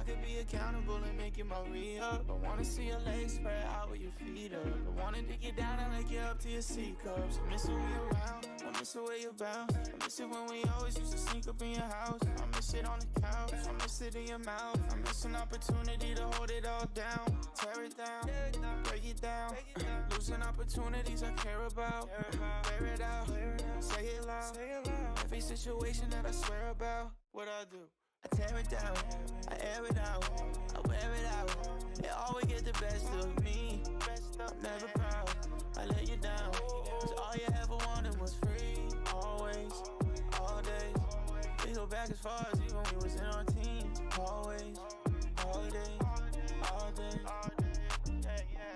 could be accountable and make you my re-up. I wanna see your legs spread out with your feet up. I wanna dig you down and lick you up to your C cups. I miss it when you're around, I miss the way you're bound. I miss it when we always used to sneak up in your house. I miss it on the couch, I miss it in your mouth. I miss an opportunity to hold it all down. Tear it down, break it down. Losing opportunities I care about. Wear it out, say it loud. Every situation that I swear about, what I do, I tear it down, I air it out, I wear it out. It always get the best of me. I'm never proud, I let you down. Cause all you ever wanted was free. Always, all day. We go back as far as even when we was in our teens. Always, all day, all day, all day. Yeah, yeah.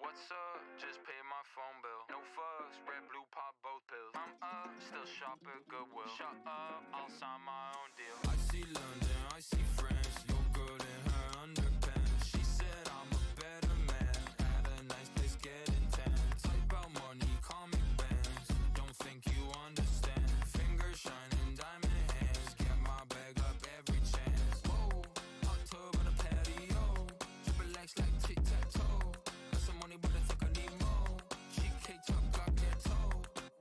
What's up? Just paid my phone bill. No fuss, red, blue, pop, both pills. I'm up, still shop at Goodwill. Shut up, I'll sign my own deal. I see London, I see France. Your girl in her underpants. She said I'm a better man. At a nice place getting tan. Talk about money, call me bands. Don't think you understand. Fingers shining, diamond hands. Get my bag up every chance. Whoa, hot tub on a patio. Triple X like tic-tac-toe. Money, but I think I need more. She K-top, got ghetto.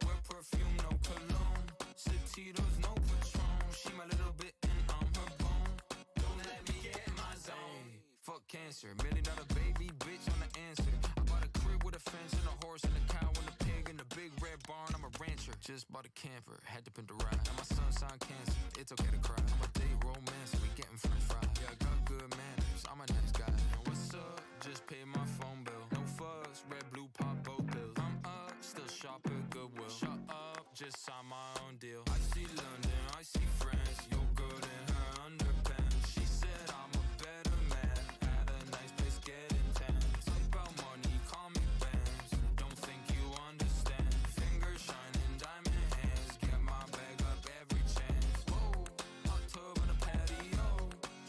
Wear perfume, no cologne. Sititos, no Patron. She my little bit and I'm her bone. Don't let me get in my zone. Fuck cancer, $1 million baby, bitch on the answer. I bought a crib with a fence and a horse and a cow and a pig and a big red barn. I'm a rancher, just bought a camper, had to pin the ride. And my son signed cancer, it's okay to cry. I'm a date romance, we getting french fries. Yeah, I got good manners, I'm a nice guy. And what's up? Just paid my phone bill. No fuss, red, blue, pop, both pills. I'm up, still shop at Goodwill. Shut up, just sign my own deal. I see London, I see France. Your girl in her underpants. She said I'm a better man. At a nice place getting tan. Talk about money, call me bands. Don't think you understand. Fingers shining, diamond hands. Get my bag up every chance. Whoa, hot tub on a patio.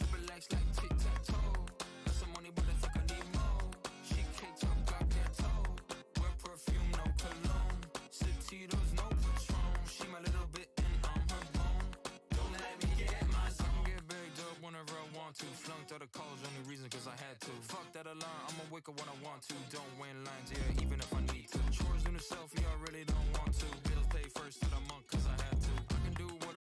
Triple X like tic-tac-toe. Got some money, but I think I need more. She K-top, got ghetto. Wear perfume, no cologne. Sititos, no Patron. She my little bit and I'm her bone. Don't let me get my zone. I can get bagged up whenever I want to. Flunked out of college, only reason cause I had to. Fuck that alarm, I'ma wake up when I want to. Don't win lines, yeah, even if I need to. Chores in the selfie, I really don't want to. Bills pay first of the month cause I had to. I can do what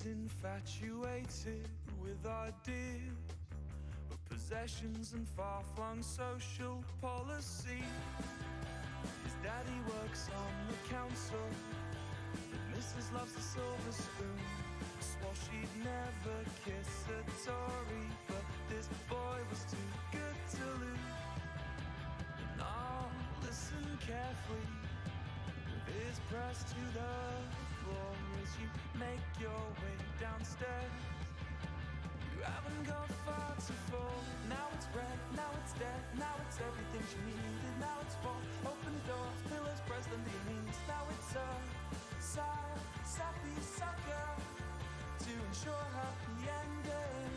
is infatuated with ideas of possessions and far-flung social policy. His daddy works on the council, but Mrs. loves the silver spoon. Swore she'd never kiss a Tory, but this boy was too good to lose. And I'll listen carefully with ears pressed to the floor as you make your way downstairs. You haven't gone far to fall. Now it's red, now it's dead, now it's everything she needed. Now it's fall, open doors, pillows pressed under your knees. Now it's a sad, sappy sucker to ensure happy ending.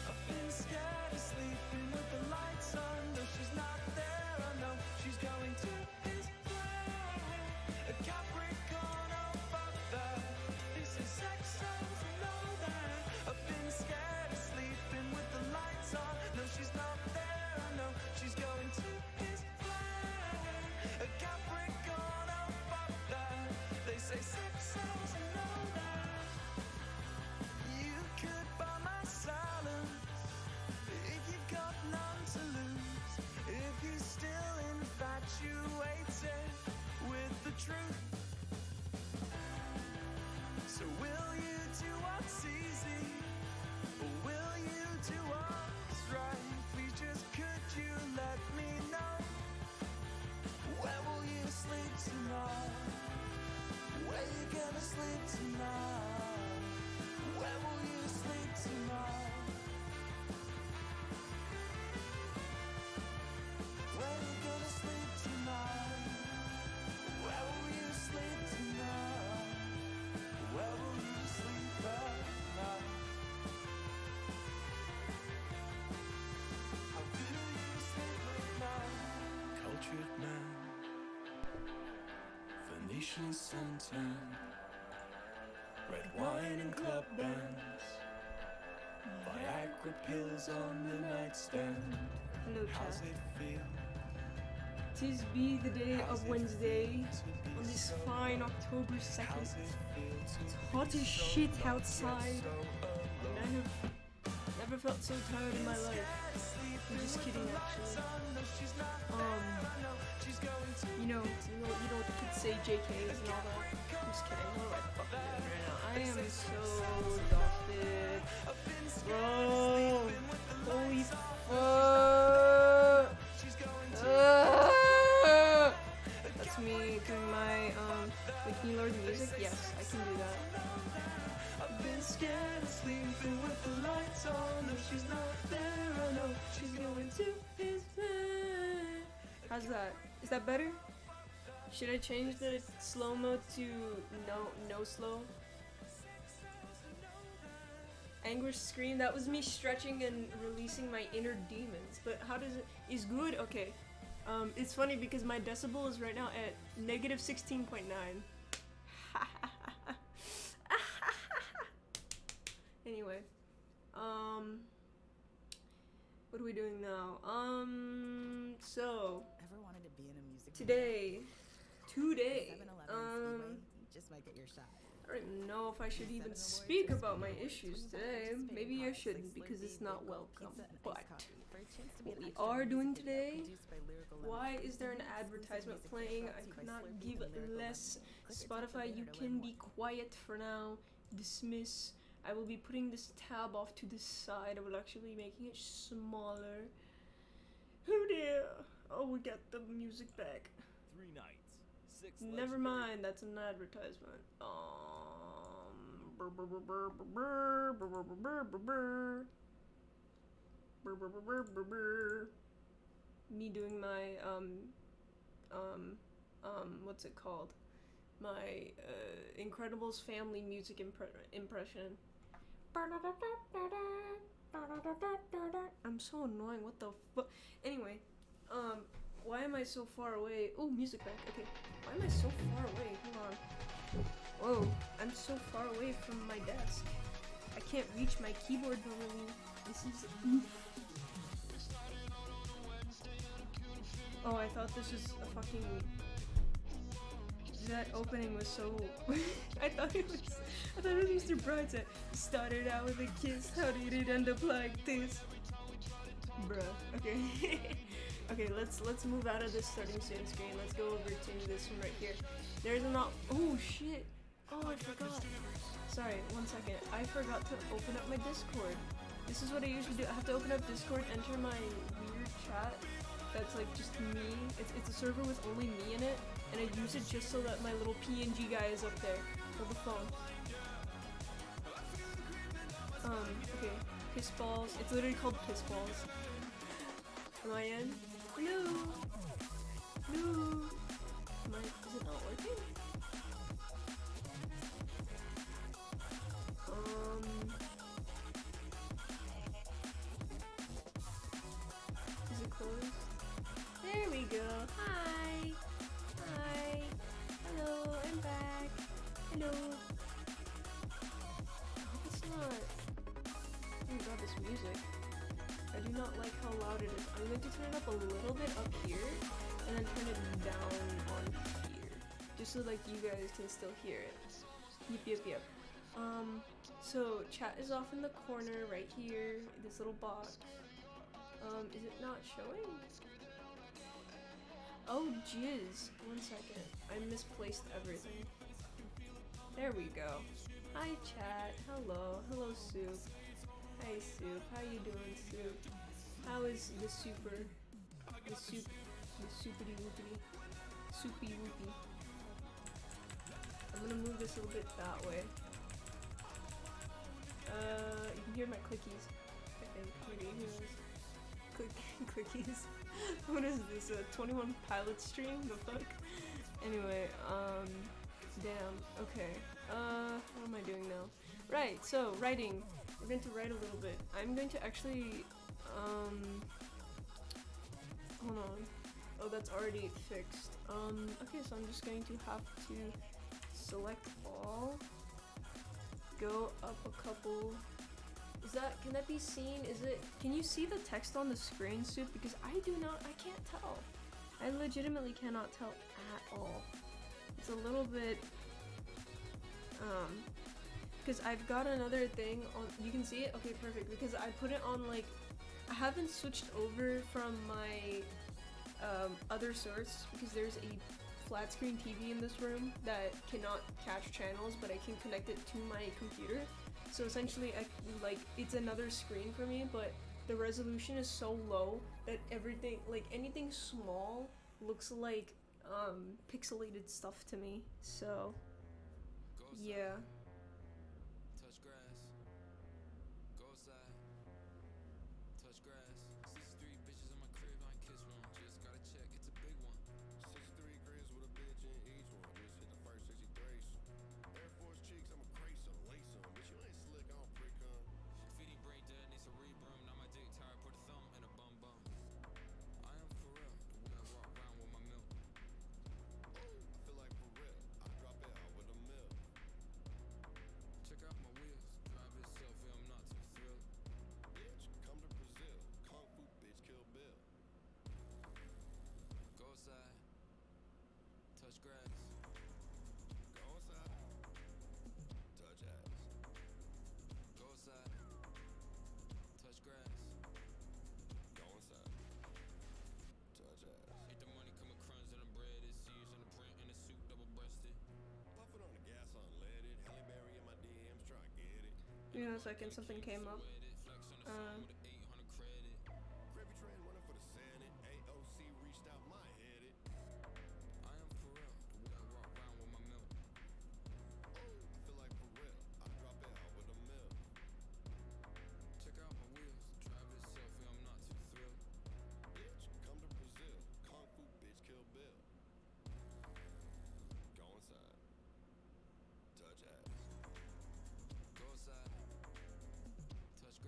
I've been scared of sleeping with the lights on. No, she's not there, I know she's going to his flat. A Capricorn, oh fuck that. This is sex sells, I know that. I've been scared of sleeping with the lights on. No, she's not there, I know she's going to his flat. A Capricorn, oh fuck that. They say sex sells, I know that. You could buy my silence if you've got none to lose. If you're still infatuated with the truth. So will you do what's easy, or will you do what's right? Please just could you let me know, where will you sleep tonight? Where you gonna sleep tonight? Where will you sleep tonight? Where you gonna sleep tonight? Where will you sleep tonight? Where will you sleep at night? How do you sleep at night? Cultured man, Venetian suntan, red wine and club bands, Viagra pills on the nightstand. Hello, How's chat. it feel? Tis be the day How's of it Wednesday, feel to be on this so fine alone? October 2nd. How's it feel to It's be hot as so shit not yet outside, so and I alone? have never felt so tired in my life. I'm just kidding, actually. You know what the kids say, JKs and all that. I'm just kidding. What am I fucking doing right now? I am so exhausted. Bro, holy fuck. That's me doing my, wait, can you lower the music? Yes, I can do that. I've been scared of sleeping with the lights on. No, she's not there, I know she's going to his bed. How's that? Is that better? Should I change the slow-mo to no slow? Anguish scream, that was me stretching and releasing my inner demons. But how does it, is good? Okay. It's funny because my decibel is right now at negative 16.9. Anyway. What are we doing now? So Ever wanted to be in a music today, 7-Eleven Speedway, you just might get your shot. I don't even know if I should even speak about my issues today. Maybe I shouldn't because it's not welcome. But what we are doing today, why is there an advertisement playing? I could not give less. Spotify, you can be quiet for now. Dismiss. I will be putting this tab off to the side. I will actually be making it smaller. Oh dear. Oh, we got the music back. 3 nights, 6 Never mind, that's an advertisement. Brr, brr, brr, brr, brr, brr, brr, brr, brr, brr. Brr, brr, brr, brr, brr, brr. Me doing my what's it called? My Incredibles family music impression. I'm so annoying. What the fuck? Anyway, why am I so far away? Oh, music back. Okay. Why am I so far away? Hold on. Whoa, I'm so far away from my desk. I can't reach my keyboard normally. This is Oh, I thought this was a fucking... That opening was so... I thought it was Mr. Brightside. Started out with a kiss, how did it end up like this? Bruh. Okay. Okay, let's move out of this starting soon screen. Let's go over to this one right here. There's a not... Oh, shit. Oh, I forgot. Sorry, 1 second. I forgot to open up my Discord. This is what I usually do. I have to open up Discord, enter my weird chat. That's like just me. It's a server with only me in it, and I use it just so that my little PNG guy is up there. Hold the phone. Okay. Piss balls. It's literally called piss balls. Am I in? No. No. Is it not working? Is it closed? There we go. Hi. Hi. Hello, I'm back. Hello. I hope it's not. Oh my god, this music. I do not like how loud it is. I'm going to turn it up a little bit up here, and then turn it down on here. Just so like you guys can still hear it. Yep. So chat is off in the corner right here, this little box. Is it not showing? Oh jizz. 1 second. I misplaced everything. There we go. Hi chat. Hello. Hello Soup. Hi Soup. How you doing, Soup? How is the super? The soupity whoopity. Soupy whoopy. I'm gonna move this a little bit that way. You can hear my clickies. I think. Maybe. Who knows? Clickies. What is this? A 21 Pilot stream? The fuck? Anyway, damn. Okay. What am I doing now? Right, so, writing. We're going to write a little bit. I'm going to actually, hold on. Oh, that's already fixed. Okay, so I'm just going to have to select all. Go up a couple. Can that be seen? Can you see the text on the screen, Soup? Because I can't tell. I legitimately cannot tell at all. It's a little bit, because I've got another thing on, you can see it? Okay, perfect, because I put it on, like, I haven't switched over from my, other source, because there's a flat screen TV in this room that cannot catch channels, but I can connect it to my computer. So essentially, it's another screen for me, but the resolution is so low that everything, like anything small, looks like pixelated stuff to me. So yeah. Touch grass. Go outside. Touch grass. 63 bitches in my crib, I ain't kiss one. Just got a check, it's a big one. 63 grams with a bitch in each one. Just hit the first 63. Air Force cheeks, I'm a craze some, lace some. Bitch, you ain't slick, I don't prick on. Feeding brain dead, needs a rebroom. Now my dick tired, put a thumb in a bum bum. I am for real, the way I walk around with my milk. I feel like for real, I drop it out with a milk. Check out my wheels, drive itself, yeah, I'm not too thrilled. Bitch, come to Brazil, kung fu bitch, kill Bill. Go outside, touch grass. Go outside, touch ass. Go outside, touch grass. Go inside, touch ass. Eat the money, come with crumbs and the bread. It's sears in the print and the suit double-breasted. Puff it on the gas, unleaded. Halle Berry in my DMs, try to get it. Give me 1 second, something came up. Flex on the phone with an 800 credit. Gravy train running for the Senate. AOC reached out my headed. I am for real, the way I walk around with my milk. I feel like for real, I drop it out with a milk. Check out my wheels, drive itself, yeah, I'm not too thrilled. Bitch, come to Brazil, kung fu bitch, kill Bill. Go inside, touch ass. Go outside, touch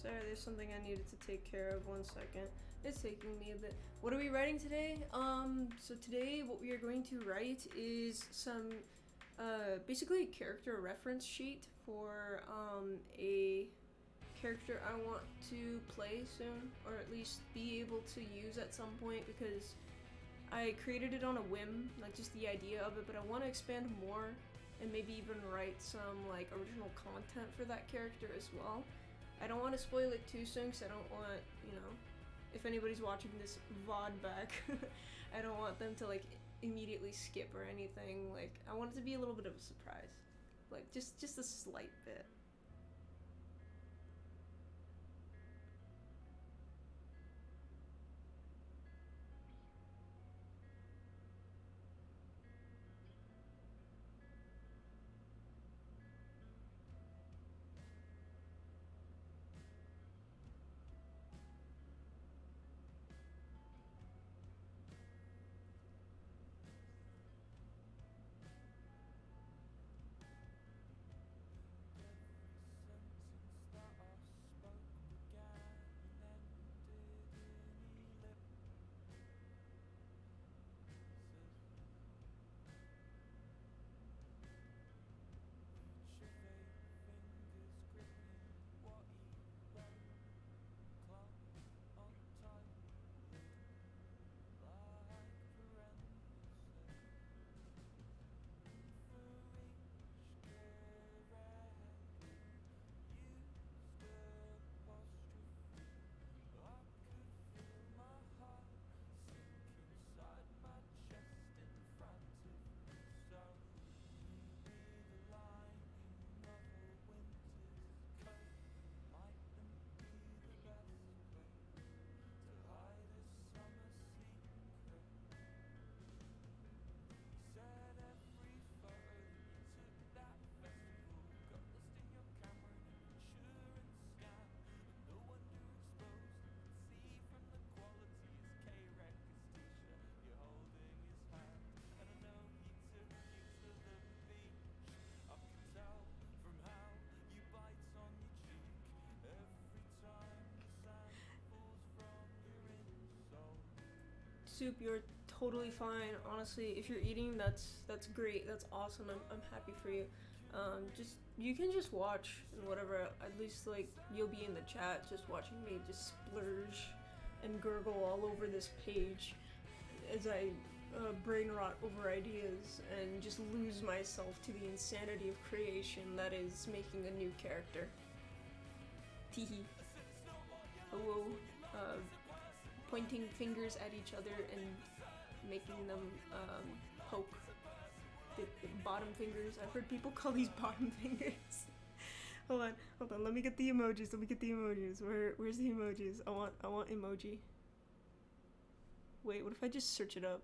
Sorry, there's something I needed to take care of. 1 second. It's taking me a bit. What are we writing today? So today what we are going to write is some, basically a character reference sheet for, a character I want to play soon, or at least be able to use at some point, because I created it on a whim, like just the idea of it, but I want to expand more and maybe even write some like original content for that character as well. I don't want to spoil it too soon because I don't want, you know, if anybody's watching this VOD back, I don't want them to like immediately skip or anything. Like, I want it to be a little bit of a surprise, like just a slight bit. Soup, you're totally fine. Honestly, if you're eating, that's great. That's awesome. I'm happy for you. Just you can just watch and whatever. At least like you'll be in the chat, just watching me just splurge and gurgle all over this page as I brain rot over ideas and just lose myself to the insanity of creation that is making a new character. Teehee. Hello. Pointing fingers at each other and making them poke the bottom fingers. I've heard people call these bottom fingers. hold on, let me get the emojis. Where's the emojis? I want emoji. Wait, what if I just search it up?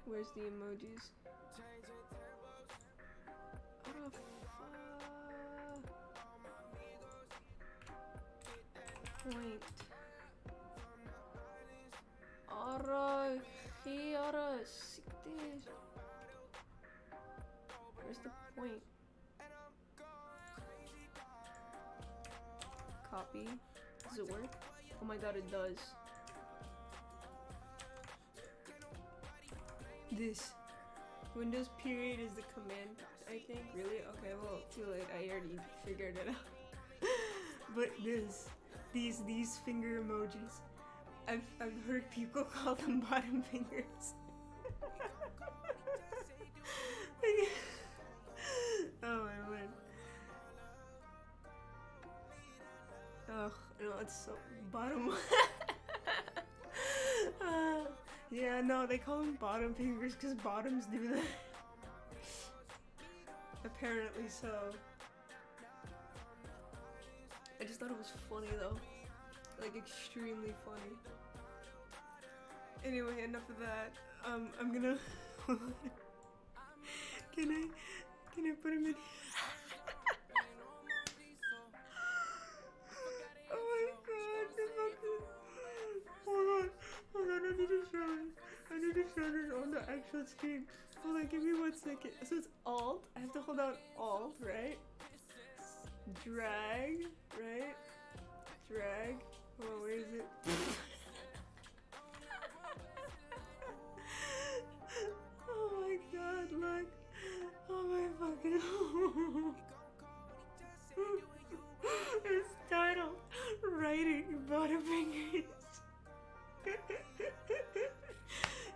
Where's the emojis? Point. Ara, siktir. Where's the point? Copy. Does it work? Oh my god, it does. This. Windows period is the command, I think. Really? Okay, well, too late. I already figured it out. But these finger emojis, I've heard people call them bottom fingers. Oh my word. Oh, no, it's so bottom. Yeah, no, they call them bottom fingers because bottoms do that. Apparently so. I just thought it was funny though. Like, extremely funny. Anyway, enough of that. I'm gonna... Can I put him in? Oh my god, hold on, I need to show this on the actual stream. Hold on, give me 1 second. So it's Alt. I have to hold down Alt, right? Drag, right? Drag. Hold on, where is it? Oh my god, look. Oh my fucking. This title. Writing Butterfingers.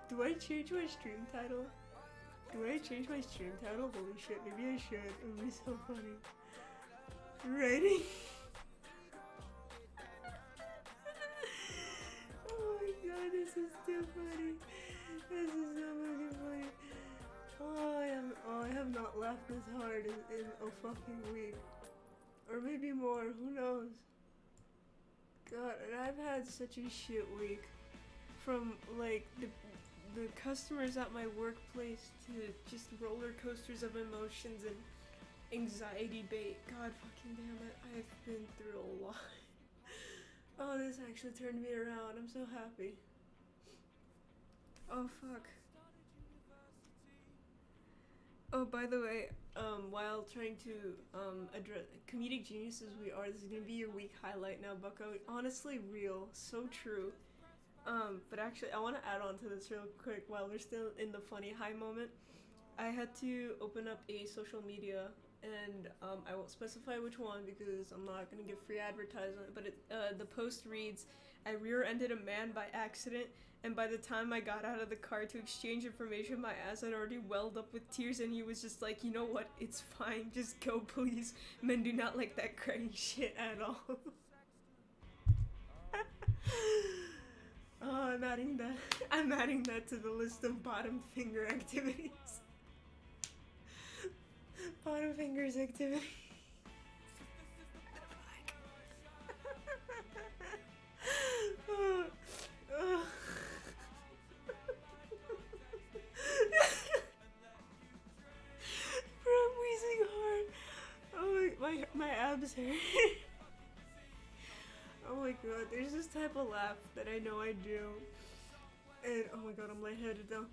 Do I change my stream title? Do I change my stream title? Holy shit, maybe I should. It would be so funny. Writing. Oh my god, this is too funny. This is so fucking funny. Oh, I have not laughed this hard in a fucking week. Or maybe more, who knows? God, and I've had such a shit week. From like the customers at my workplace to just roller coasters of emotions and anxiety bait. God fucking damn it, I've been through a lot. Oh, this actually turned me around. I'm so happy. Oh fuck. Oh, by the way, while trying to address comedic geniuses we are, this is gonna be your week highlight now, Bucko. Honestly, real, so true. But actually, I want to add on to this real quick while we're still in the funny high moment. I had to open up a social media, and I won't specify which one because I'm not gonna give free advertisement. But the post reads, "I rear-ended a man by accident, and by the time I got out of the car to exchange information, my ass had already welled up with tears, and he was just like, you know what? It's fine. Just go, please. Men do not like that crying shit at all." Oh, I'm adding that to the list of bottom finger activities. Bottom fingers activity. Bro, I'm wheezing hard. Oh my abs hurt. Oh my god, there's this type of laugh that I know I do. And oh my god, I'm lightheaded now.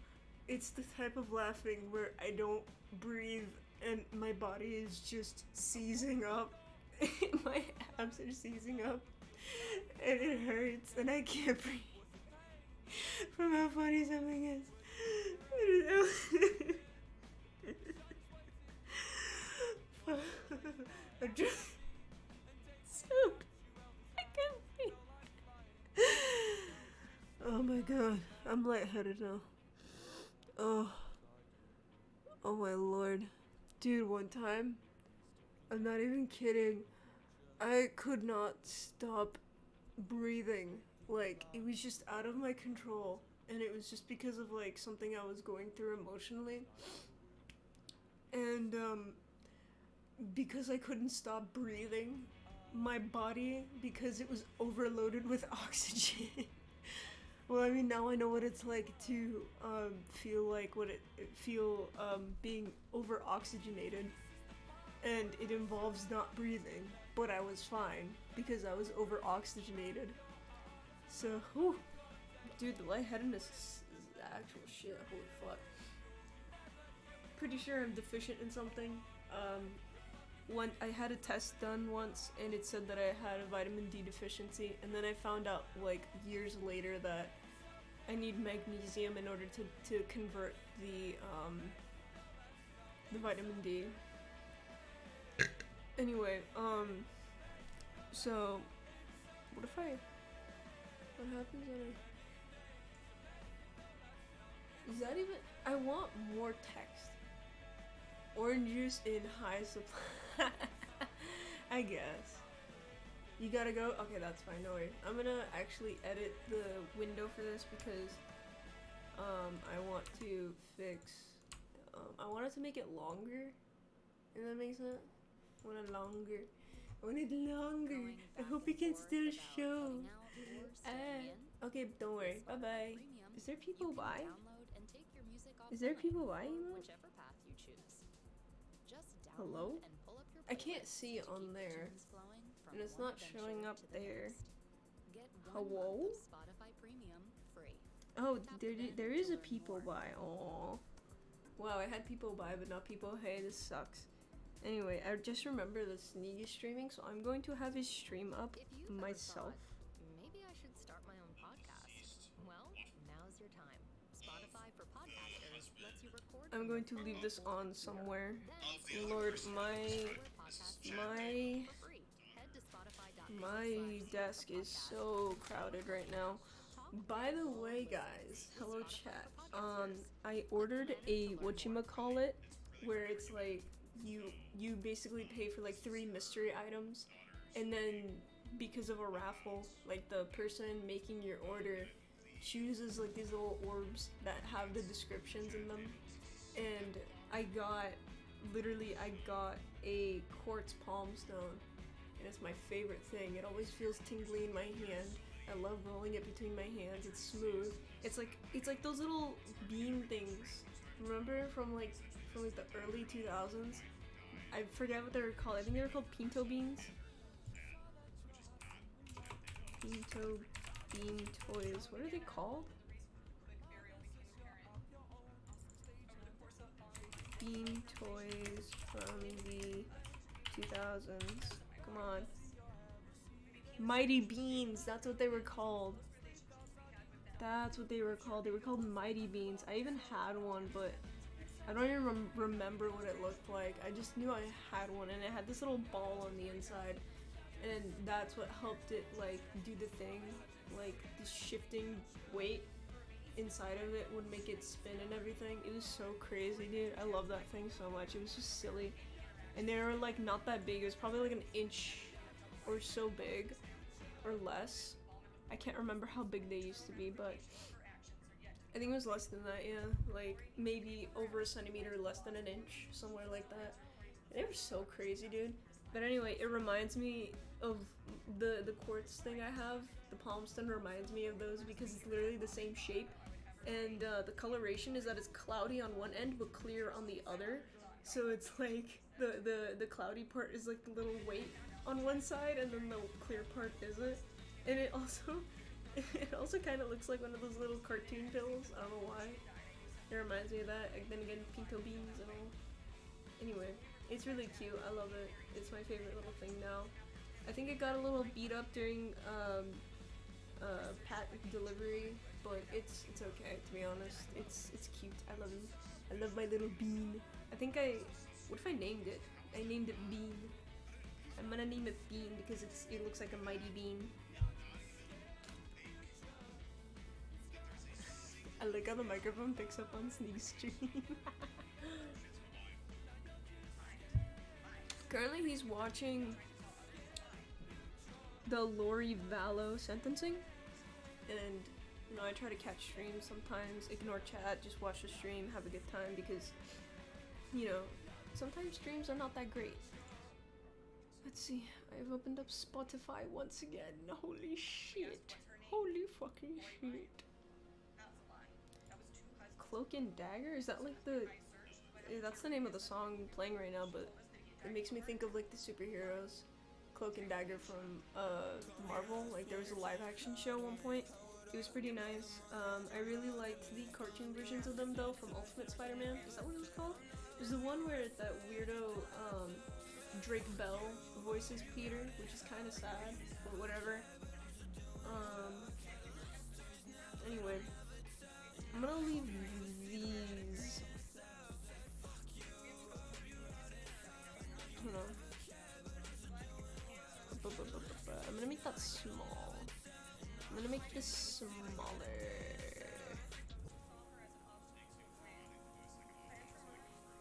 It's the type of laughing where I don't breathe and my body is just seizing up. My abs are seizing up. And it hurts and I can't breathe. From how funny something is. I just so oh my god, I'm lightheaded now. Oh my lord. Dude, one time, I'm not even kidding, I could not stop breathing. Like, it was just out of my control. And it was just because of, like, something I was going through emotionally. And, because I couldn't stop breathing, my body, because it was overloaded with oxygen. Well, I mean, now I know what it's like to feel like being over-oxygenated. And it involves not breathing, but I was fine because I was over-oxygenated. So, whew. Dude, the lightheadedness is actual shit. Holy fuck. Pretty sure I'm deficient in something. I had a test done once, and it said that I had a vitamin D deficiency, and then I found out, like, years later that I need magnesium in order to convert the vitamin D. Anyway, so, what happens when is that even, I want more text. Orange juice in high supply. I guess. You gotta go? Okay, that's fine, no worries. I'm gonna actually edit the window for this because, I want to fix, I wanted to make it longer. Does that make sense? I want it longer. I hope you can still show. Okay, don't worry. Bye-bye. Is there people by? Is there people by you? Hello? I can't see on there. And it's not showing up there. Hello? Oh, there is a people by. Aww. Wow, I had people buy, but not people. Hey, this sucks. Anyway, I just remember that Sneak is streaming, so I'm going to have his stream up If you've ever myself. thought, maybe I should start my own podcast. Well, now's your time. Spotify for podcasters lets you record. I'm going to leave this on somewhere. Lord, my desk is so crowded right now. By the way, guys, hello chat. I ordered a whatchamacallit, where it's like you basically pay for like 3 mystery items, and then because of a raffle, like the person making your order chooses like these little orbs that have the descriptions in them, and I got a quartz palm stone, and it's my favorite thing. It always feels tingly in my hand. I love rolling it between my hands. It's smooth. It's like those little bean things. Remember from like the early 2000s? I forget what they were called. I think they were called pinto beans. Pinto bean toys. What are they called? Bean toys from the 2000s. Come on. Mighty Beans, that's what they were called. That's what they were called. They were called Mighty Beans. I even had one, but I don't even remember what it looked like. I just knew I had one, and it had this little ball on the inside, and that's what helped it like do the thing. Like the shifting weight inside of it would make it spin and everything. It was so crazy, dude. I love that thing so much. It was just silly, and they were like not that big. It was probably like an inch or so big, or less. I can't remember how big they used to be, but I think it was less than that, yeah. Like maybe over a centimeter, less than an inch, somewhere like that. And they were so crazy, dude. But anyway, it reminds me of the quartz thing I have. The palm stone reminds me of those because it's literally the same shape, and the coloration is that it's cloudy on one end but clear on the other. So it's like the cloudy part is like the little weight on one side, and then the clear part isn't. And it also kind of looks like one of those little cartoon pills. I don't know why. It reminds me of that. And then again, pinto beans and all. Anyway, it's really cute. I love it. It's my favorite little thing now. I think it got a little beat up during pack delivery, but it's okay, to be honest. It's cute. I love it. I love my little bean. What if I named it? I named it Bean. I'm gonna name it Bean because it looks like a mighty bean. I like how the microphone picks up on Sneak's stream. Currently he's watching the Lori Vallow sentencing, and you know, I try to catch streams sometimes, ignore chat, just watch the stream, have a good time, because you know, sometimes streams are not that great. Let's see, I've opened up Spotify once again. Holy shit. Holy fucking shit. Cloak and Dagger? Is that like that's the name of the song playing right now, but it makes me think of like the superheroes. Cloak and Dagger from Marvel. Like there was a live action show at one point. It was pretty nice. I really liked the cartoon versions of them though, from Ultimate Spider-Man. Is that what it was called? It was the one where that weirdo Drake Bell voices Peter, which is kind of sad, but whatever. Anyway, I'm gonna leave these. Hold on. I'm gonna make that small. I'm gonna make this smaller.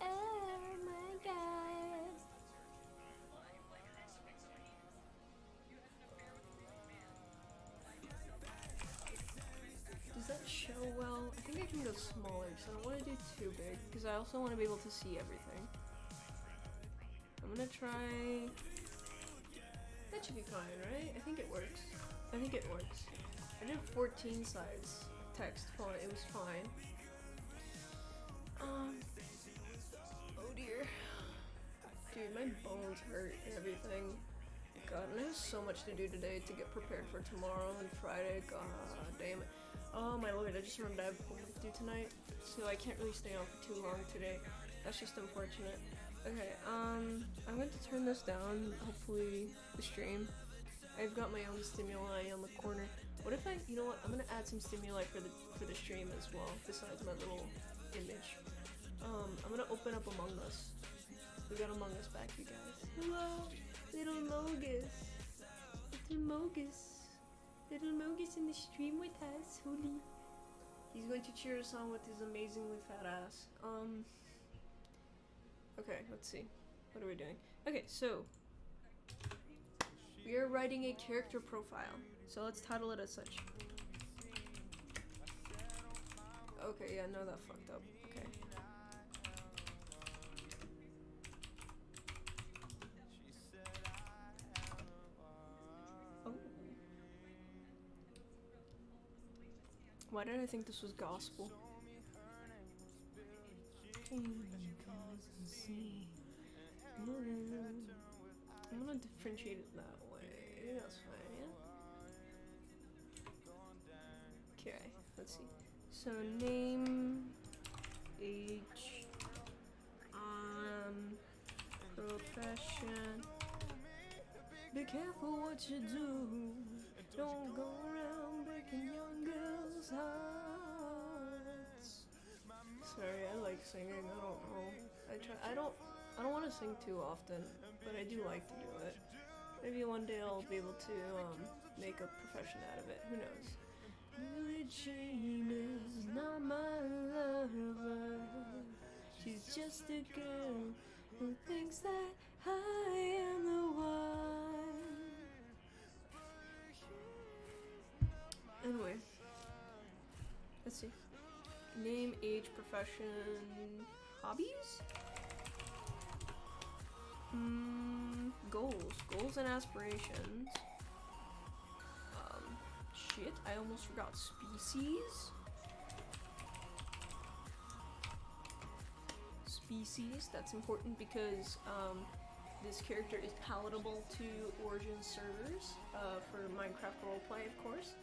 Oh my god. Does that show well? I think I can go smaller because I don't want to do too big because I also want to be able to see everything. I'm gonna try. That should be fine, right? I think it works. I think it works. I did 14 size text font. It was fine. Oh dear. Dude, my bones hurt and everything. God, and I have so much to do today to get prepared for tomorrow and Friday. God damn it. Oh my lord, I just remembered I have homework due tonight, so I can't really stay on for too long today. That's just unfortunate. Okay, I'm going to turn this down, hopefully the stream. I've got my own stimuli on the corner. What if you know what, I'm gonna add some stimuli for the stream as well, besides my little image. I'm gonna open up Among Us. We got Among Us back, you guys. Hello, little Mogus. Little Mogus. Little Mogus in the stream with us, holy. He's going to cheer us on with his amazingly fat ass. Okay, let's see. What are we doing? Okay, so we are writing a character profile. So let's title it as such. Okay, yeah, no, that fucked up. Okay. Oh. Why did I think this was gospel? I'm gonna differentiate it that way. That's fine, yeah? Okay, let's see. So name, age, profession. Be careful what you do. Don't go around breaking young girls' hearts. Sorry, I like singing. I don't know. I don't want to sing too often, but I do like to do it. Maybe one day I'll be able to make a profession out of it. Who knows? Billie Jean is not my lover. She's just a girl who thinks that I am the one. Anyway, let's see. Name, age, profession, hobbies? Goals and aspirations. Shit, I almost forgot species. Species, that's important because this character is palatable to Origin servers for Minecraft roleplay, of course.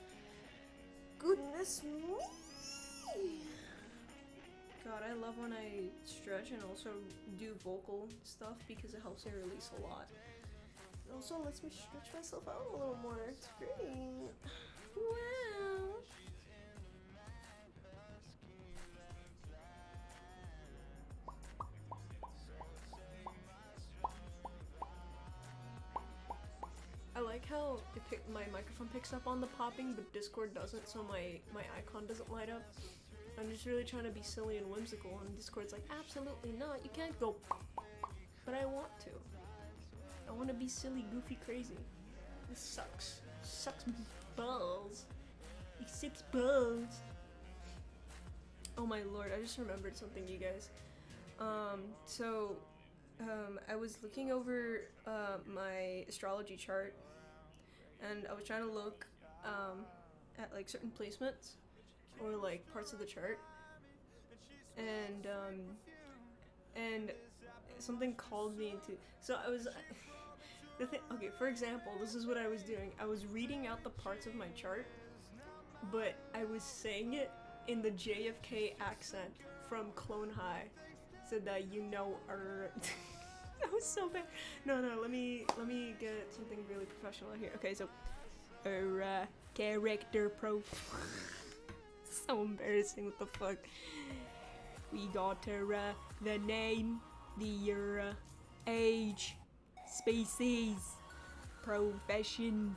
Goodness me! God, I love when I stretch and also do vocal stuff because it helps me release a lot. It also lets me stretch myself out a little more. It's great. Wow. I like how my microphone picks up on the popping, but Discord doesn't, so my icon doesn't light up. I'm just really trying to be silly and whimsical, and Discord's like, absolutely not, you can't go, but I want to. I want to be silly, goofy, crazy. This sucks. Sucks balls. It sucks balls. Oh my lord, I just remembered something, you guys. I was looking over my astrology chart, and I was trying to look at like certain placements or like parts of the chart, and something called me into. So I was. Okay, for example, this is what I was doing. I was reading out the parts of my chart, but I was saying it in the JFK accent from Clone High, so that you know. That was so bad. No, let me get something really professional here. Okay, so character profile. So embarrassing. What the fuck? We got the name, the age, species, profession,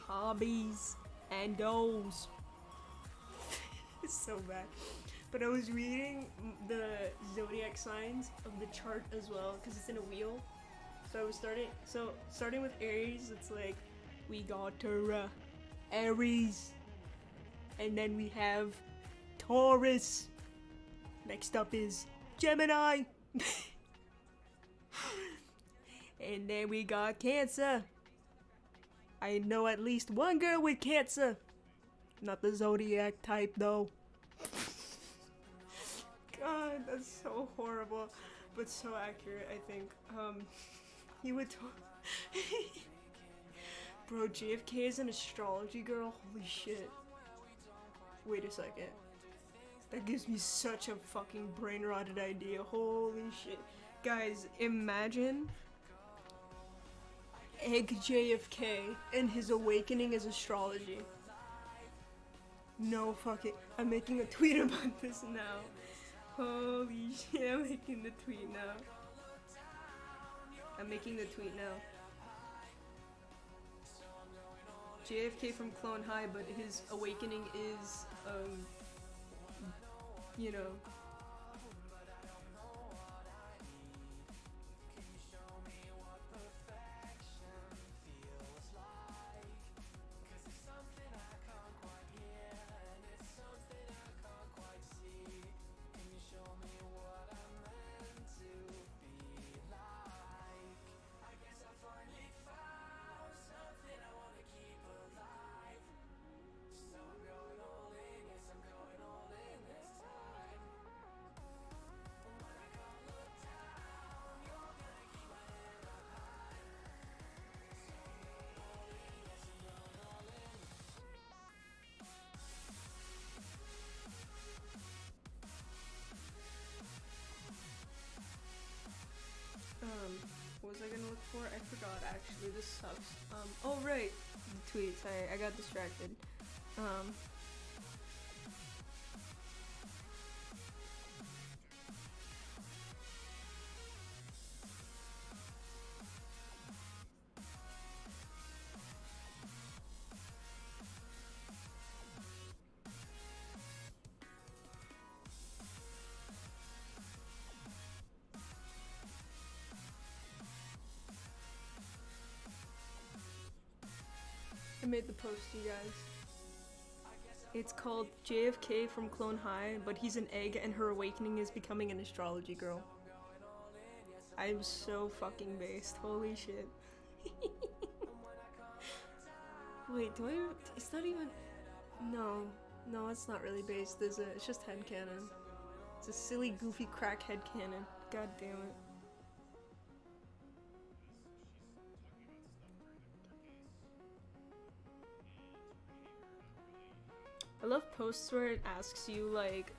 hobbies, and goals. It's so bad. But I was reading the zodiac signs of the chart as well, because it's in a wheel. So I was starting with Aries, it's like, we got Aries, and then we have Taurus. Next up is Gemini. And then we got Cancer. I know at least one girl with Cancer. Not the zodiac type though. God, that's so horrible, but so accurate, I think. He would Bro, JFK is an astrology girl? Holy shit. Wait a second. That gives me such a fucking brain-rotted idea. Holy shit. Guys, imagine Egg JFK and his awakening as astrology. No, fuck it. I'm making a tweet about this now. Holy shit, I'm making the tweet now. I'm making the tweet now. JFK from Clone High, but his awakening is, you know. What was I gonna look for? I forgot actually, this sucks. Oh right, the tweets, I got distracted. I made the post, you guys. It's called JFK from Clone High, but he's an egg and her awakening is becoming an astrology girl. I'm so fucking based. Holy shit. Wait, do I... It's not even... No, it's not really based, is it? It's just headcanon. It's a silly, goofy crack headcanon. God damn it. I love posts where it asks you, like,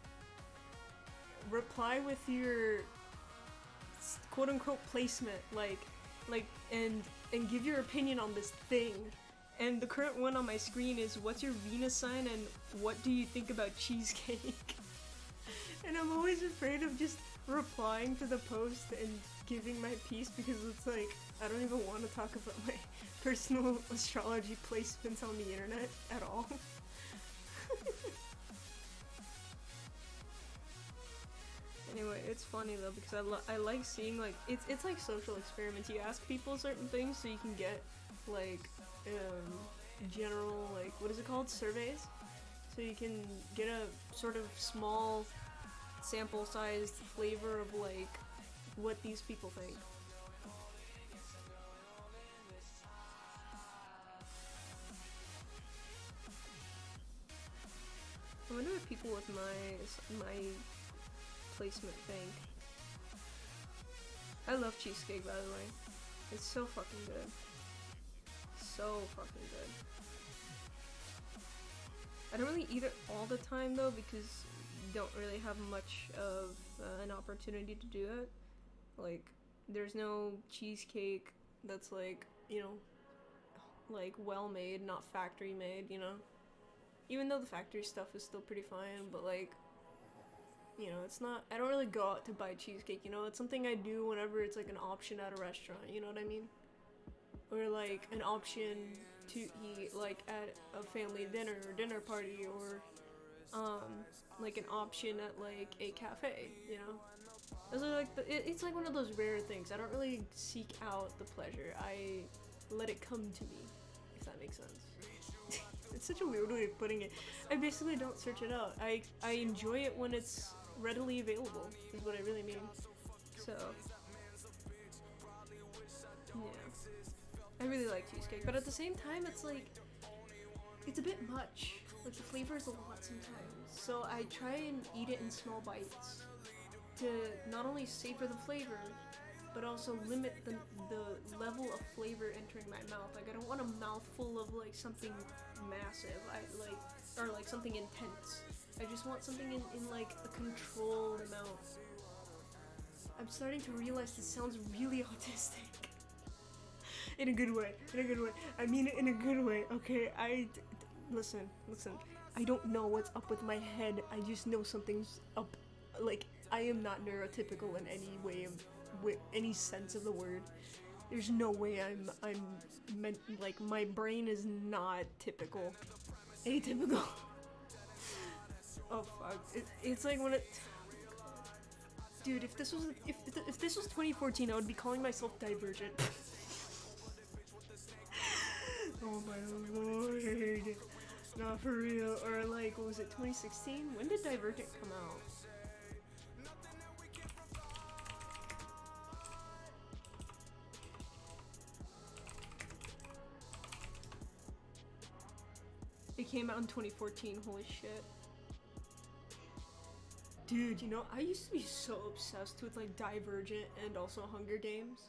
reply with your quote-unquote placement, like, and give your opinion on this thing. And the current one on my screen is, what's your Venus sign and what do you think about cheesecake? And I'm always afraid of just replying to the post and giving my piece because it's like, I don't even want to talk about my personal astrology placements on the internet at all. Anyway, it's funny though because I like seeing like it's like social experiments. You ask people certain things so you can get like general, like, what is it called, surveys, so you can get a sort of small sample sized flavor of like what these people think. I wonder what people with my placement think. I love cheesecake, by the way. It's so fucking good. So fucking good. I don't really eat it all the time though because you don't really have much of an opportunity to do it. Like, there's no cheesecake that's like, you know, like well made, not factory made, you know? Even though the factory stuff is still pretty fine, but like, you know, it's not, I don't really go out to buy cheesecake, you know? It's something I do whenever it's like an option at a restaurant, you know what I mean? Or like an option to eat like at a family dinner or dinner party, or like an option at like a cafe, you know? Those are like it's like one of those rare things. I don't really seek out the pleasure. I let it come to me, if that makes sense. It's such a weird way of putting it. I basically don't search it out. I enjoy it when it's readily available, is what I really mean. So, yeah. I really like cheesecake, but at the same time, it's like, it's a bit much. Like, the flavor is a lot sometimes. So I try and eat it in small bites to not only savor the flavor, but also limit the level of flavor entering my mouth. Like, I don't want a mouthful of like something massive. or like something intense. I just want something in like a controlled amount. I'm starting to realize this sounds really autistic. In a good way, in a good way. I mean it in a good way, okay? Listen. I don't know what's up with my head. I just know something's up. Like, I am not neurotypical in any way with any sense of the word. There's no way I'm meant, like, my brain is not typical. Atypical. Oh fuck. It's like when it... Dude, if this was 2014, I would be calling myself Divergent. Oh my lord. Not for real. Or like, what was it, 2016? When did Divergent come out? It came out in 2014, holy shit. Dude, you know, I used to be so obsessed with like Divergent and also Hunger Games.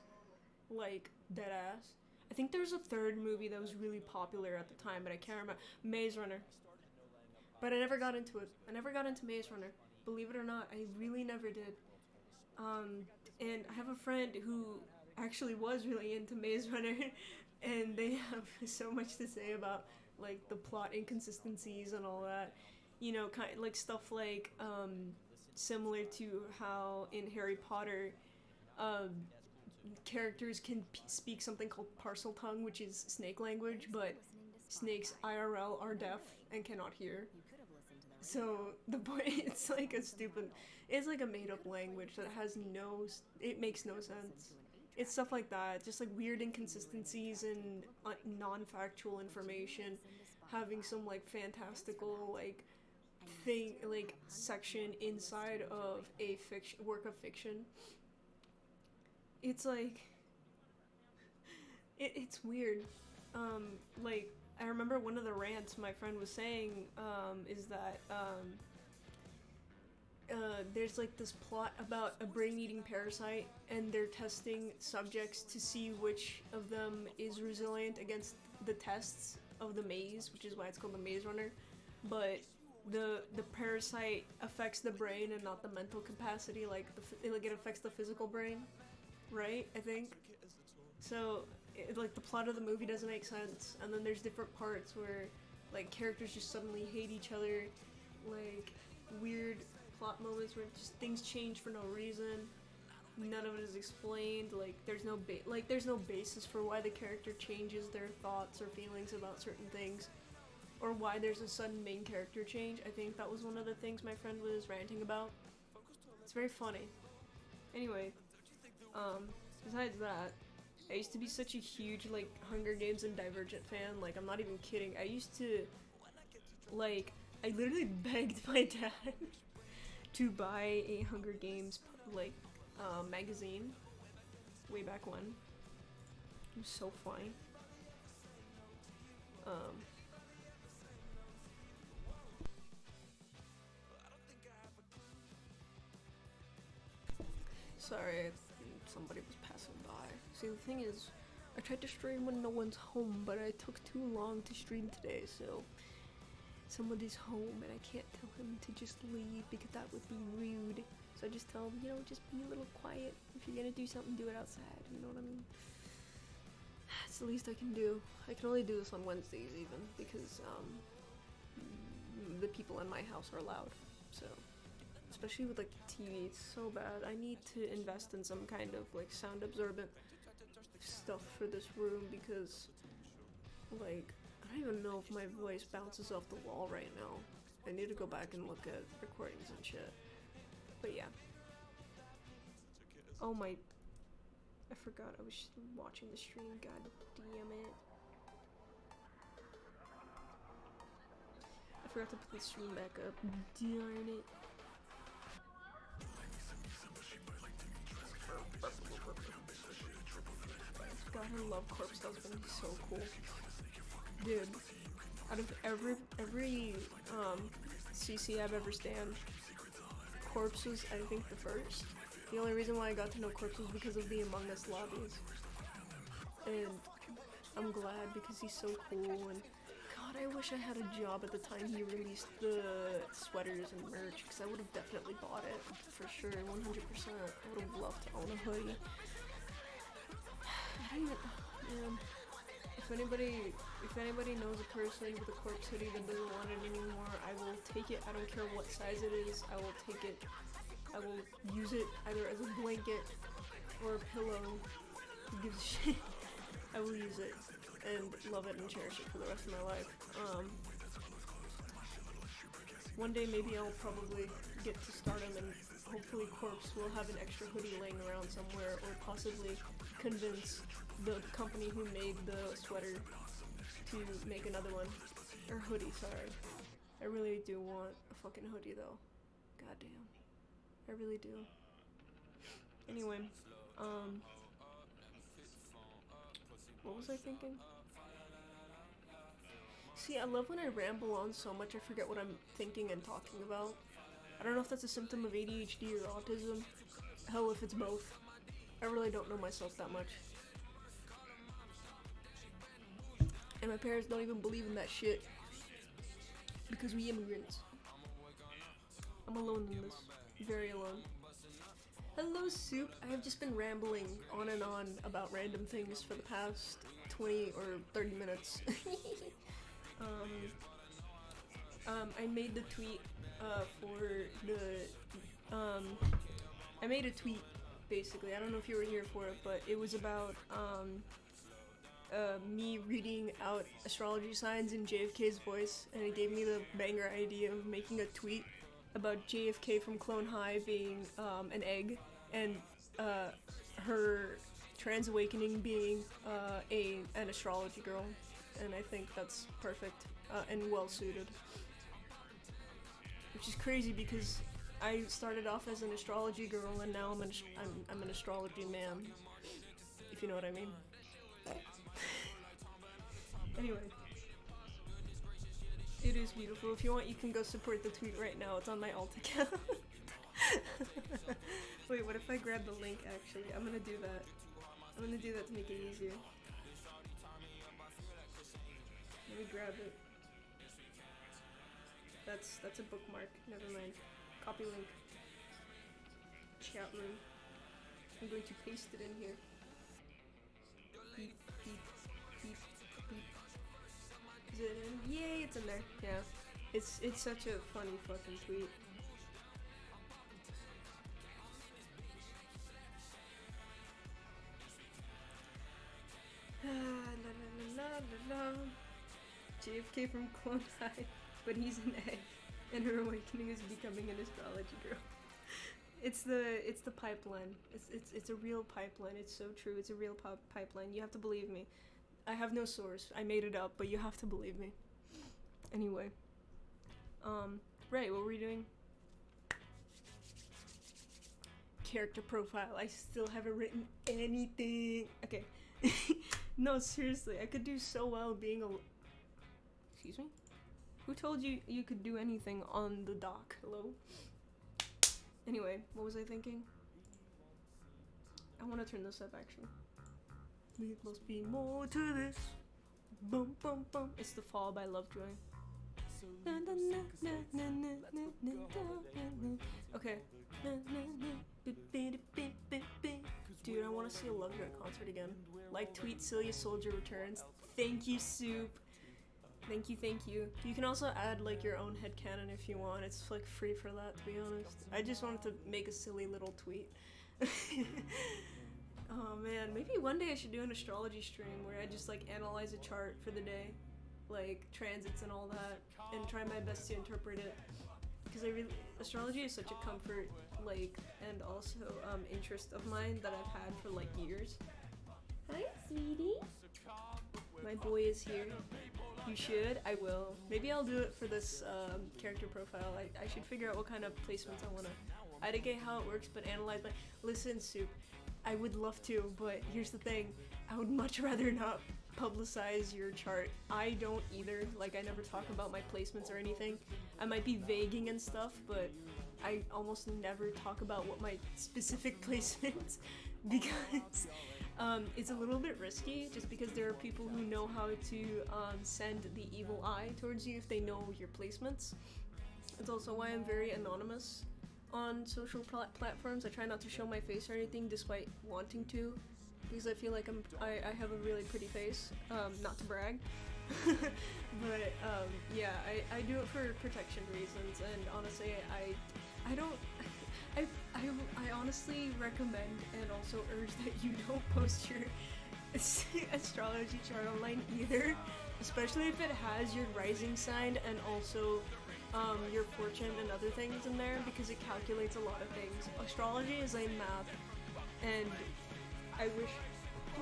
Like, deadass. I think there was a third movie that was really popular at the time, but I can't remember. Maze Runner. But I never got into it. I never got into Maze Runner. Believe it or not, I really never did. And I have a friend who actually was really into Maze Runner, and they have so much to say about like the plot inconsistencies and all that. You know, kind of like stuff like similar to how in Harry Potter, characters can speak something called parcel tongue, which is snake language, but snakes IRL are deaf and cannot hear. So the point, it's like a made up language that has it makes no sense. It's stuff like that, just like weird inconsistencies and non-factual information, having some like fantastical like thing, like section inside of a work of fiction. It's like, it's weird. Like, I remember one of the rants my friend was saying, is that, there's like this plot about a brain-eating parasite, and they're testing subjects to see which of them is resilient against the tests of the maze, which is why it's called the Maze Runner, but the parasite affects the brain and not the mental capacity, like, it affects the physical brain. Right, I think. So, like, the plot of the movie doesn't make sense, and then there's different parts where, like, characters just suddenly hate each other, like, weird plot moments where just things change for no reason, none of it is explained, like, there's no basis for why the character changes their thoughts or feelings about certain things, or why there's a sudden main character change. I think that was one of the things my friend was ranting about. It's very funny. Anyway, besides that, I used to be such a huge, like, Hunger Games and Divergent fan, like, I'm not even kidding. I used to, like, I literally begged my dad to buy a Hunger Games, like, magazine, way back when. It was so funny. Sorry, somebody was passing by. See, the thing is, I tried to stream when no one's home, but I took too long to stream today, so somebody's home and I can't tell him to just leave because that would be rude. So I just tell him, you know, just be a little quiet. If you're gonna do something, do it outside, you know what I mean? It's the least I can do. I can only do this on Wednesdays even, because the people in my house are loud, so. Especially with, like, the TV, it's so bad. I need to invest in some kind of, like, sound absorbent stuff for this room because, like, I don't even know if my voice bounces off the wall right now. I need to go back and look at recordings and shit. But yeah. Oh my... I forgot I was watching the stream, god damn it. I forgot to put the stream back up, darn it. God, I love Corpse Husband, he's so cool. Dude, out of every CC I've ever stand, Corpse was, I think, the first. The only reason why I got to know Corpse was because of the Among Us lobbies. And I'm glad because he's so cool, and God, I wish I had a job at the time he released the sweaters and merch, because I would have definitely bought it, for sure, 100%. I would have loved to own a hoodie. I don't even, man, if anybody knows a person with a corpse hoodie that doesn't want it anymore, I will take it. I don't care what size it is, I will take it. I will use it either as a blanket or a pillow. Who gives a shit? I will use it and love it and cherish it for the rest of my life. One day maybe I'll probably get to stardom and hopefully Corpse will have an extra hoodie laying around somewhere, or possibly convince the company who made the sweater to make another one. Or hoodie, sorry. I really do want a fucking hoodie though. Goddamn. I really do. Anyway, what was I thinking? See, I love when I ramble on so much I forget what I'm thinking and talking about. I don't know if that's a symptom of ADHD or autism. Hell, if it's both. I really don't know myself that much. And my parents don't even believe in that shit. Because we immigrants. I'm alone in this. Very alone. Hello, Soup. I have just been rambling on and on about random things for the past 20 or 30 minutes. I made the tweet for the I made a tweet basically. I don't know if you were here for it, but it was about me reading out astrology signs in JFK's voice, and it gave me the banger idea of making a tweet about JFK from Clone High being an egg, and her trans awakening being an astrology girl, and I think that's perfect and well suited. Which is crazy because I started off as an astrology girl and now I'm an astrology man, if you know what I mean. Anyway. It is beautiful. If you want, you can go support the tweet right now. It's on my alt account. Wait, what if I grab the link, actually? I'm gonna do that. I'm gonna do that to make it easier. Let me grab it. That's a bookmark. Never mind. Copy link. Chat room. I'm going to paste it in here. Beep, beep, beep, beep. Is it in? Yay, it's in there. Yeah. It's such a funny fucking tweet. La, la, la, la, la. JFK from Clone High, but he's an egg, and her awakening is becoming an astrology girl. It's the pipeline. It's a real pipeline. It's so true. It's a real pipeline. You have to believe me. I have no source. I made it up, but you have to believe me. Anyway. Right, what were we doing? Character profile. I still haven't written anything. Okay. No, seriously. I could do so well being a... Excuse me? Who told you you could do anything on the dock? Hello? Anyway, what was I thinking? I want to turn this up, actually. There must be more to this. Bum, bum, bum. It's The Fall by Lovejoy. Okay. Dude, I want to see a Lovejoy concert again. Like, tweet Celia Soldier returns. Thank you, Soup. Thank you. You can also add, like, your own headcanon if you want. It's, like, free for that, to be honest. I just wanted to make a silly little tweet. Oh, man. Maybe one day I should do an astrology stream where I just, like, analyze a chart for the day. Like, transits and all that. And try my best to interpret it. Because astrology is such a comfort, like, and also, interest of mine that I've had for, like, years. Hi, sweetie. My boy is here. You should. I will. Maybe I'll do it for this character profile. I should figure out what kind of placements I want to. I don't get how it works, but analyze my... Listen, Soup. I would love to, but here's the thing. I would much rather not publicize your chart. I don't either. Like, I never talk about my placements or anything. I might be vaguing and stuff, but I almost never talk about what my specific placements because It's a little bit risky just because there are people who know how to send the evil eye towards you if they know your placements. It's also why I'm very anonymous on social platforms. I try not to show my face or anything despite wanting to, because I feel like I have a really pretty face, not to brag. But yeah, I do it for protection reasons, and honestly I don't I honestly recommend and also urge that you don't post your astrology chart online either, especially if it has your rising sign and also your fortune and other things in there, because it calculates a lot of things. Astrology is a math, and I wish. I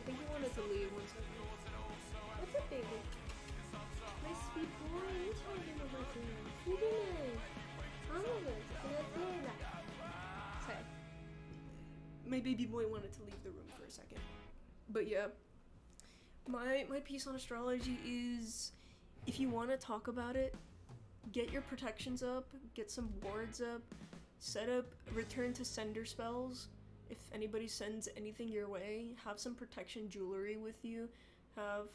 think he wanted to leave one second. What's up, baby? My sweet boy, you're talking about me. You did. Okay. My baby boy wanted to leave the room for a second. But yeah. My piece on astrology is, if you want to talk about it, get your protections up, get some wards up, set up return to sender spells. If anybody sends anything your way, have some protection jewelry with you, have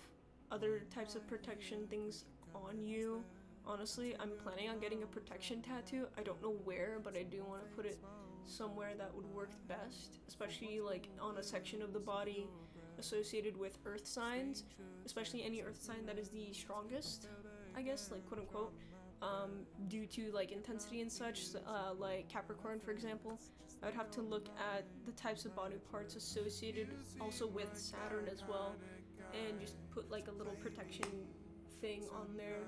other types of protection things on you. Honestly, I'm planning on getting a protection tattoo. I don't know where, but I do want to put it somewhere that would work best, especially like on a section of the body associated with earth signs, especially any earth sign that is the strongest, I guess, like quote unquote, due to like intensity and such, like Capricorn for example. I would have to look at the types of body parts associated also with Saturn as well, and just put like a little protection thing on there.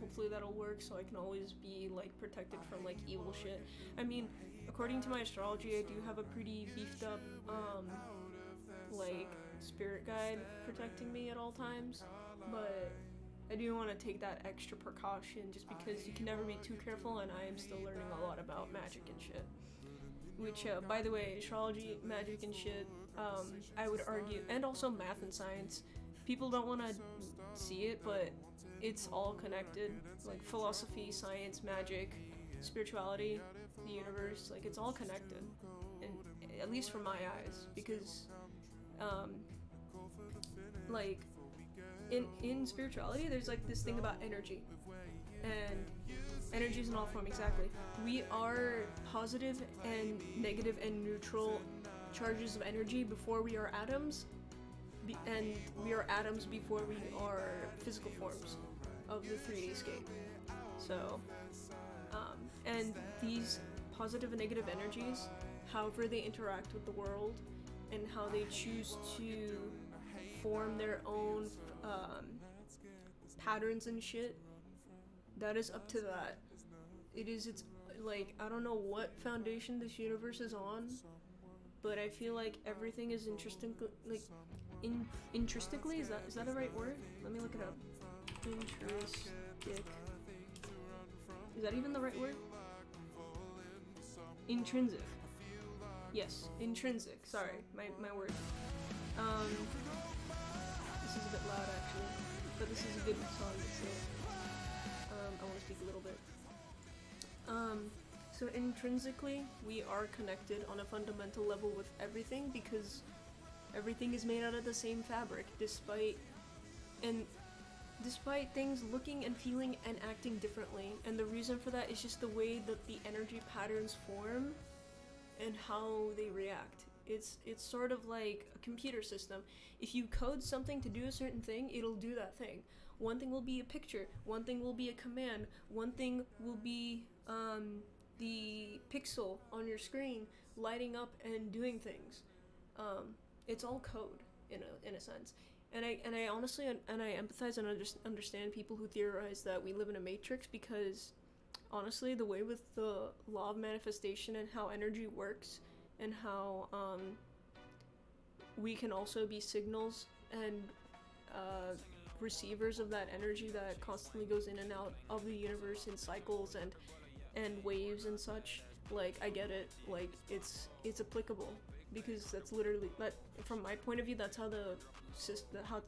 Hopefully that'll work, so I can always be like protected from like evil shit. I mean, according to my astrology, I do have a pretty beefed up like spirit guide protecting me at all times, but I do want to take that extra precaution just because you can never be too careful, and I am still learning a lot about magic and shit. Which, by the way, astrology, magic and shit, I would argue, and also math and science, people don't want to see it, but it's all connected. Like philosophy, science, magic, spirituality, the universe, like it's all connected, and at least from my eyes, because like in spirituality there's like this thing about energy, and energy is in all form. Exactly, we are positive and negative and neutral charges of energy before we are atoms, and we are atoms before we are physical forms of the 3D scape. So and these positive and negative energies, however they interact with the world and how they choose to form their own patterns and shit, that is up to that. It's like, I don't know what foundation this universe is on, but I feel like everything is interesting, like intrinsically, is that a right word? Let me look it up. Intrinsic. Is that even the right word? Intrinsic. Yes, intrinsic. Sorry, my word. This is a bit loud actually, but this is a good song, so I want to speak a little bit. So intrinsically, we are connected on a fundamental level with everything, because everything is made out of the same fabric, despite things looking and feeling and acting differently. And the reason for that is just the way that the energy patterns form and how they react. It's sort of like a computer system. If you code something to do a certain thing, it'll do that thing. One thing will be a picture, one thing will be a command, one thing will be the pixel on your screen lighting up and doing things. It's all code in a sense. And I honestly and I empathize and understand people who theorize that we live in a matrix, because honestly, the way with the law of manifestation and how energy works, and how we can also be signals and receivers of that energy that constantly goes in and out of the universe in cycles and waves and such. Like, I get it, like it's applicable, because that's literally, that from my point of view, that's how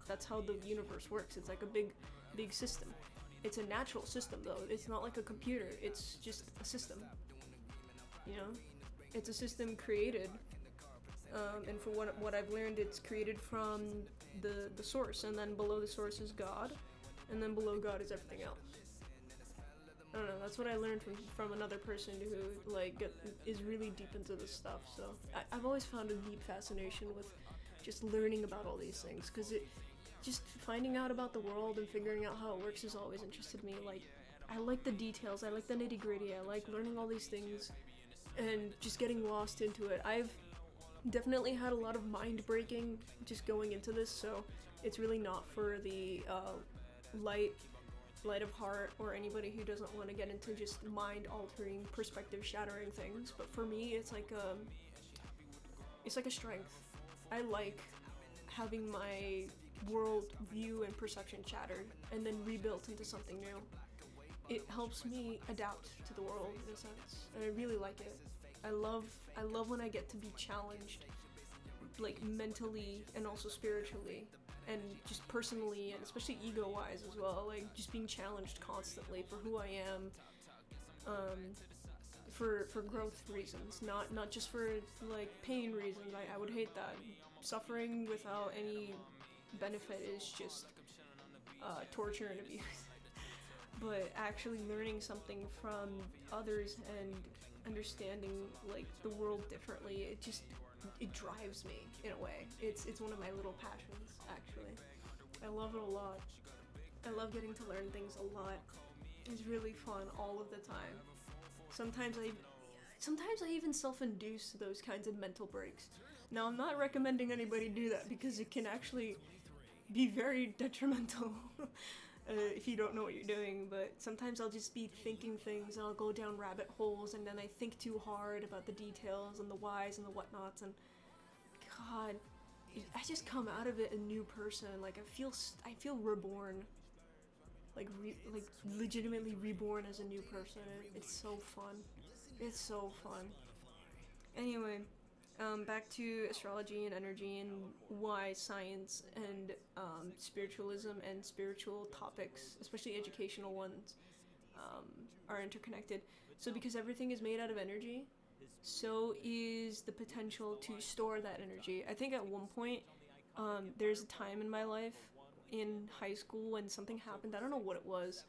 that's how the universe works. It's like a big system. It's a natural system though. It's not like a computer, it's just a system. you know? It's a system created, and for what I've learned, it's created from the source, and then below the source is God, and then below God is everything else. I don't know, that's what I learned from another person who, like, is really deep into this stuff, so I've always found a deep fascination with just learning about all these things, because just finding out about the world and figuring out how it works has always interested me. Like, I like the details, I like the nitty-gritty, I like learning all these things, and just getting lost into it. I've definitely had a lot of mind breaking just going into this, so it's really not for the light of heart or anybody who doesn't want to get into just mind altering, perspective shattering things. But for me, it's like a strength. I like having my world view and perception shattered and then rebuilt into something new. It helps me adapt to the world in a sense, and I really like it. I love when I get to be challenged, like mentally and also spiritually, and just personally, and especially ego-wise as well. Like just being challenged constantly for who I am, for growth reasons, not just for like pain reasons. I would hate that. Suffering without any benefit is just torture and abuse. But actually learning something from others and understanding like the world differently, it drives me in a way. It's one of my little passions, actually. I love it a lot. I love getting to learn things a lot. It's really fun all of the time. Sometimes I even self-induce those kinds of mental breaks. Now, I'm not recommending anybody do that because it can actually be very detrimental if you don't know what you're doing, but sometimes I'll just be thinking things and I'll go down rabbit holes and then I think too hard about the details and the whys and the whatnots, and God, I just come out of it a new person. Like I feel reborn, like legitimately reborn as a new person. It's so fun. It's so fun. Anyway, back to astrology and energy and why science and spiritualism and spiritual topics, especially educational ones, are interconnected. So because everything is made out of energy, so is the potential to store that energy. I think at one point, there's a time in my life in high school when something happened. I don't know what it was.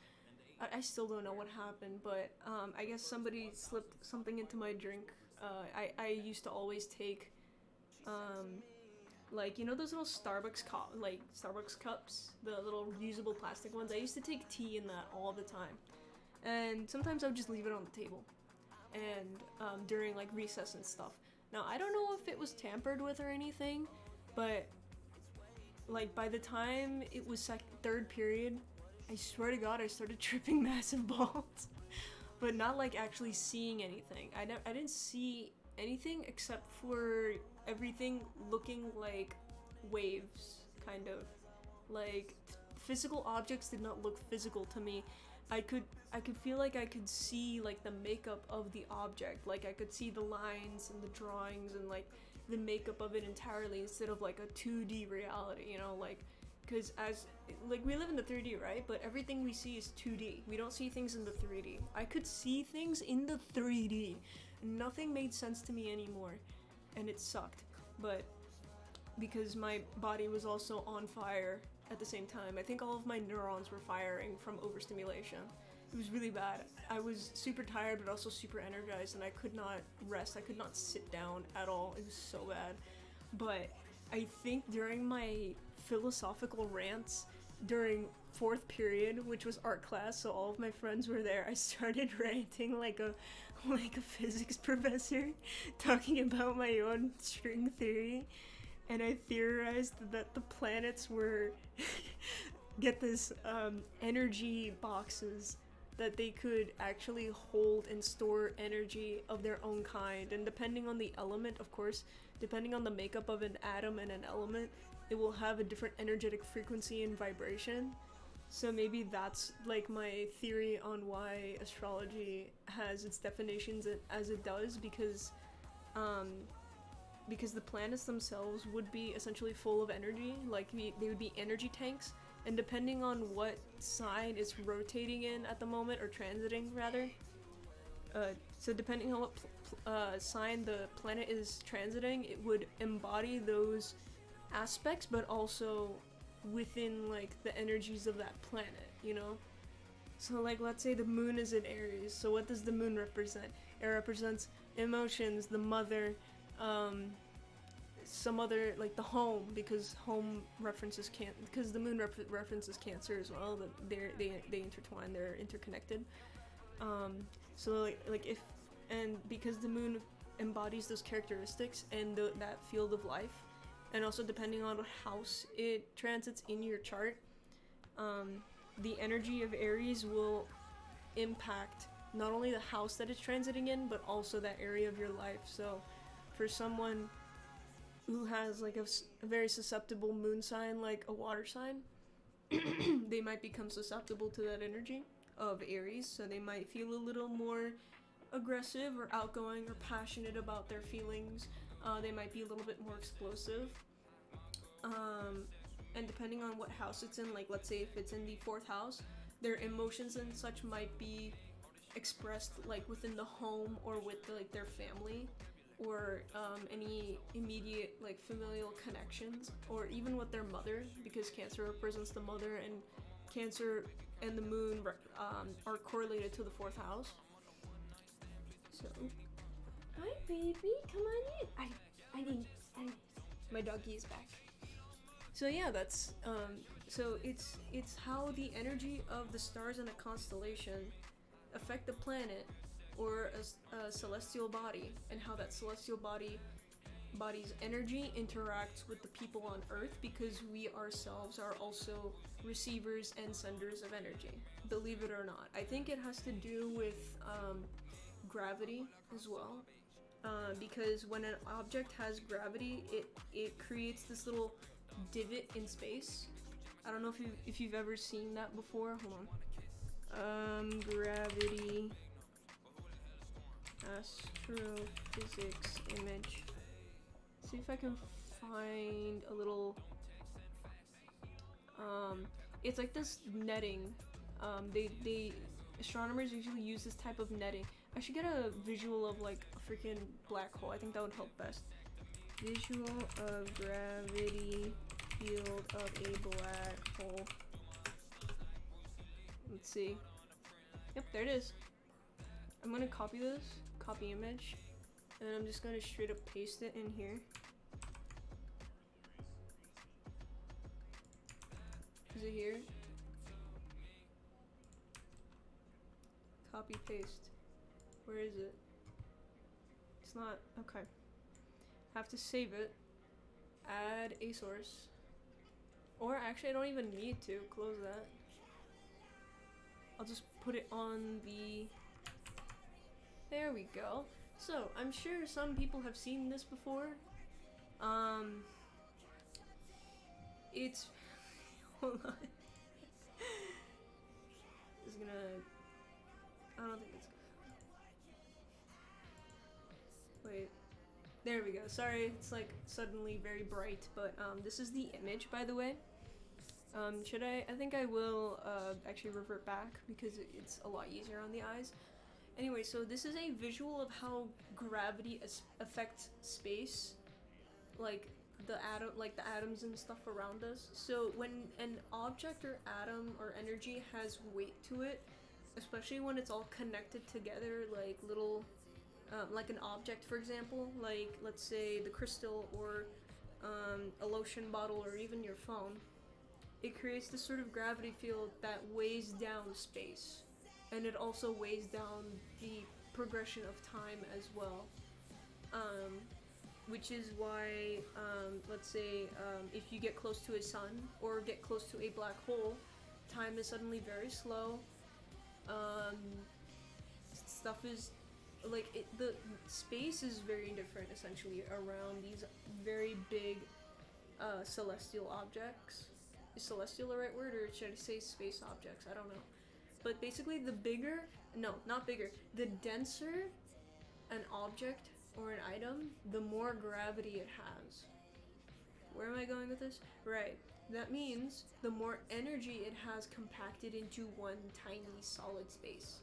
I still don't know what happened, but I guess somebody slipped something into my drink. I used to always take, like, you know those little Starbucks cups, the little reusable plastic ones? I used to take tea in that all the time. And sometimes I would just leave it on the table. And during, like, recess and stuff. Now, I don't know if it was tampered with or anything, but, like, by the time it was third period, I swear to God, I started tripping massive balls. But not, like, actually seeing anything. I didn't see anything except for everything looking like waves, kind of. Like, physical objects did not look physical to me. I could feel like I could see, like, the makeup of the object. Like, I could see the lines and the drawings and, like, the makeup of it entirely instead of, like, a 2D reality, you know? Like, because we live in the 3D, right? But everything we see is 2D. We don't see things in the 3D. I could see things in the 3D. Nothing made sense to me anymore. And it sucked. But because my body was also on fire at the same time. I think all of my neurons were firing from overstimulation. It was really bad. I was super tired, but also super energized, and I could not rest. I could not sit down at all. It was so bad. But I think during my philosophical rants during 4th period, which was art class, so all of my friends were there, I started ranting like a physics professor, talking about my own string theory. And I theorized that the planets were, get this, energy boxes that they could actually hold and store energy of their own kind. And depending on the element, of course, depending on the makeup of an atom and an element, it will have a different energetic frequency and vibration. So maybe that's like my theory on why astrology has its definitions as it does, because the planets themselves would be essentially full of energy, like they would be energy tanks, and depending on what sign it's rotating in at the moment, or transiting rather, So depending on what sign the planet is transiting, it would embody those aspects, but also within like the energies of that planet, you know? So like let's say the moon is in Aries, so what does the moon represent? It represents emotions, the mother, some other, like the home, because home references can't, because the moon references Cancer as well, they intertwine, they're interconnected. So like if, and because the moon embodies those characteristics and that field of life, and also depending on what house it transits in your chart, the energy of Aries will impact not only the house that it's transiting in, but also that area of your life. So for someone who has like a very susceptible moon sign, like a water sign, they might become susceptible to that energy of Aries, so they might feel a little more aggressive or outgoing or passionate about their feelings. They might be a little bit more explosive. And depending on what house it's in, like let's say if it's in the 4th house, their emotions and such might be expressed like within the home or with like their family, or any immediate like familial connections, or even with their mother, because Cancer represents the mother, and Cancer and the moon are correlated to the 4th house. So, hi baby, come on in. My doggy is back. So yeah, that's so it's how the energy of the stars in a constellation affect the planet or a celestial body, and how that celestial body's energy interacts with the people on Earth, because we ourselves are also receivers and senders of energy, believe it or not. I think it has to do with gravity as well, because when an object has gravity, it creates this little divot in space. I don't know if you've ever seen that before. Hold on. Gravity astrophysics image. See if I can find a little. It's like this netting. They astronomers usually use this type of netting. I should get a visual of like a freaking black hole. I think that would help best. Visual of gravity field of a black hole. Let's see. Yep, there it is. I'm gonna copy this, copy image, and I'm just gonna straight up paste it in here. Is it here? Copy paste. Where is it? It's not, okay. Have to save it. Add a source. Or actually I don't even need to close that. I'll just put it on the, there we go. So I'm sure some people have seen this before. It's, hold on. It's gonna, I don't think it's, wait. There we go. Sorry, it's like suddenly very bright, but this is the image, by the way. Should I think I will actually revert back because it's a lot easier on the eyes. Anyway, so this is a visual of how gravity affects space, like the atoms and stuff around us. So when an object or atom or energy has weight to it, especially when it's all connected together, like little like an object, for example, like let's say the crystal or a lotion bottle or even your phone, it creates this sort of gravity field that weighs down space, and it also weighs down the progression of time as well, which is why let's say if you get close to a sun or get close to a black hole, time is suddenly very slow. Stuff is like the space is very different essentially around these very big celestial objects. Is celestial the right word, or should I say space objects? I don't know. But basically the denser an object or an item, the more gravity it has. Where am I going with this? Right. That means the more energy it has compacted into one tiny solid space.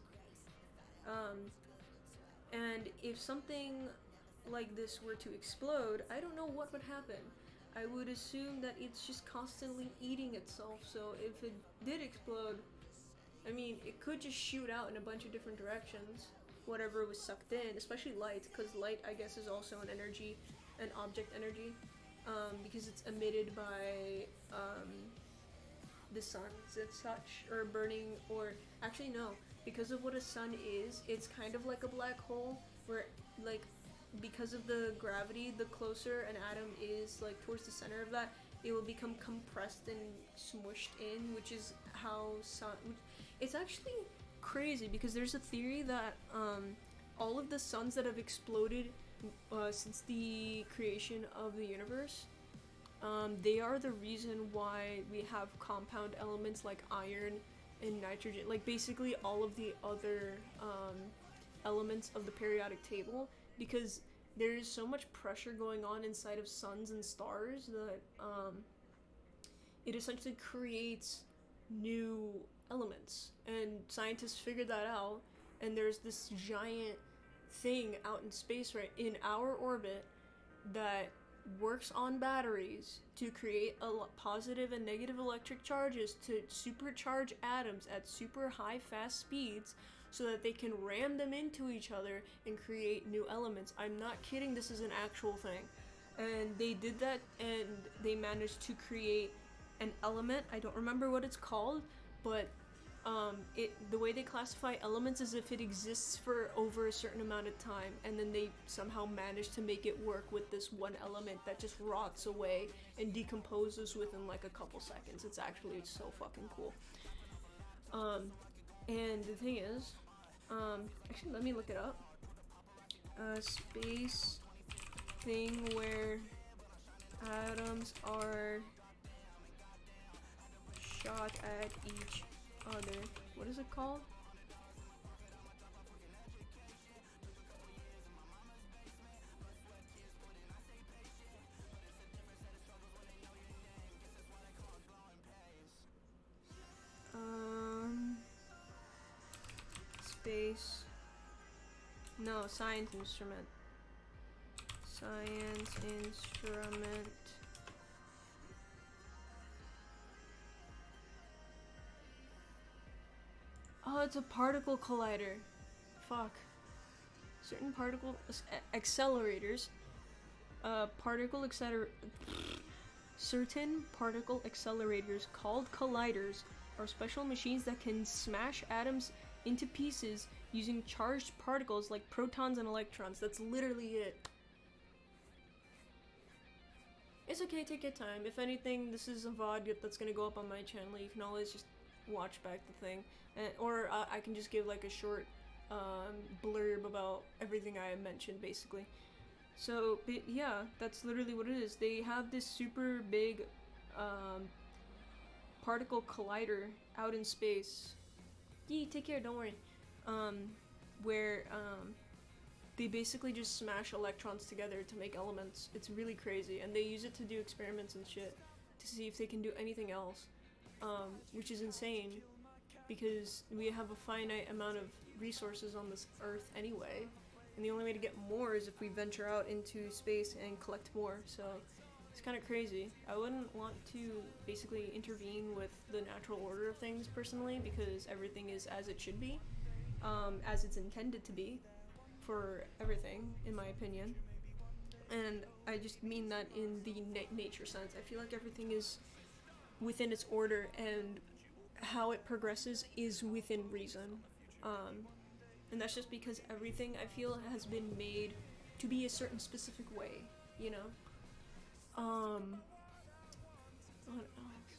And if something like this were to explode, I don't know what would happen. I would assume that it's just constantly eating itself, so if it did explode, I mean, it could just shoot out in a bunch of different directions, whatever was sucked in, especially light, because light, I guess, is also an energy, an object energy, because it's emitted by the suns and such, or burning, or actually no, because of what a sun is, it's kind of like a black hole, where, like, because of the gravity, the closer an atom is, like, towards the center of that, it will become compressed and smushed in, which is how it's actually crazy, because there's a theory that all of the suns that have exploded since the creation of the universe, they are the reason why we have compound elements like iron and nitrogen, like basically all of the other elements of the periodic table, because there is so much pressure going on inside of suns and stars that it essentially creates new elements, and scientists figured that out, and there's this giant thing out in space right in our orbit that works on batteries to create positive and negative electric charges to supercharge atoms at super high fast speeds so that they can ram them into each other and create new elements. I'm not kidding, this is an actual thing. And they did that, and they managed to create an element. I don't remember what it's called, but the way they classify elements is if it exists for over a certain amount of time, and then they somehow manage to make it work with this one element that just rots away and decomposes within like a couple seconds. It's so fucking cool. And the thing is, actually let me look it up. Space thing where atoms are shot at each other. What is it called? Space. No, science instrument. Science instrument. Oh, it's a particle collider. Fuck. Certain particle accelerators. Certain particle accelerators called colliders are special machines that can smash atoms into pieces using charged particles like protons and electrons. That's literally it. It's okay, take your time. If anything, this is a VOD that's gonna go up on my channel. You can always just watch back the thing, or I can just give like a short blurb about everything I mentioned, basically. So yeah, that's literally what it is. They have this super big particle collider out in space. Yee, take care, don't worry. Where they basically just smash electrons together to make elements. It's really crazy, and they use it to do experiments and shit to see if they can do anything else, which is insane because we have a finite amount of resources on this earth anyway, and the only way to get more is if we venture out into space and collect more. So it's kind of crazy. I wouldn't want to basically intervene with the natural order of things personally, because everything is as it should be, as it's intended to be for everything, in my opinion. And I just mean that in the nature sense. I feel like everything is within its order, and how it progresses is within reason. And that's just because everything, I feel, has been made to be a certain specific way, you know? What else?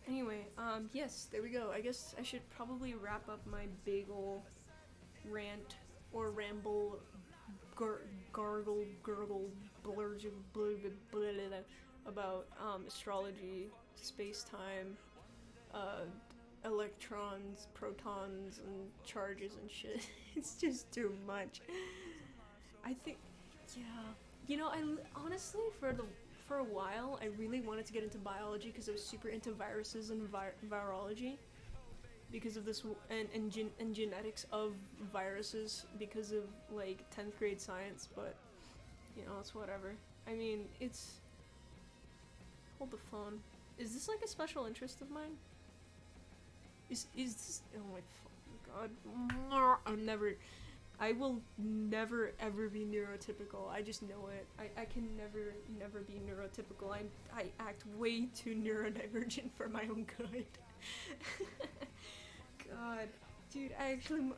Anyway, yes, there we go. I guess I should probably wrap up my big ol' rant or ramble, gargle, gurgle, blurge, about astrology, space-time, electrons, protons, and charges and shit. It's just too much. I think, yeah. You know, I honestly, for a while, I really wanted to get into biology because I was super into viruses and virology. because of this and genetics of viruses because of like 10th grade science, but you know, it's whatever. I mean, it's hold the phone. Is this like a special interest of mine? Is this, oh my fucking god. I will never ever be neurotypical. I just know it. I can never be neurotypical. I act way too neurodivergent for my own good. God, dude, I actually,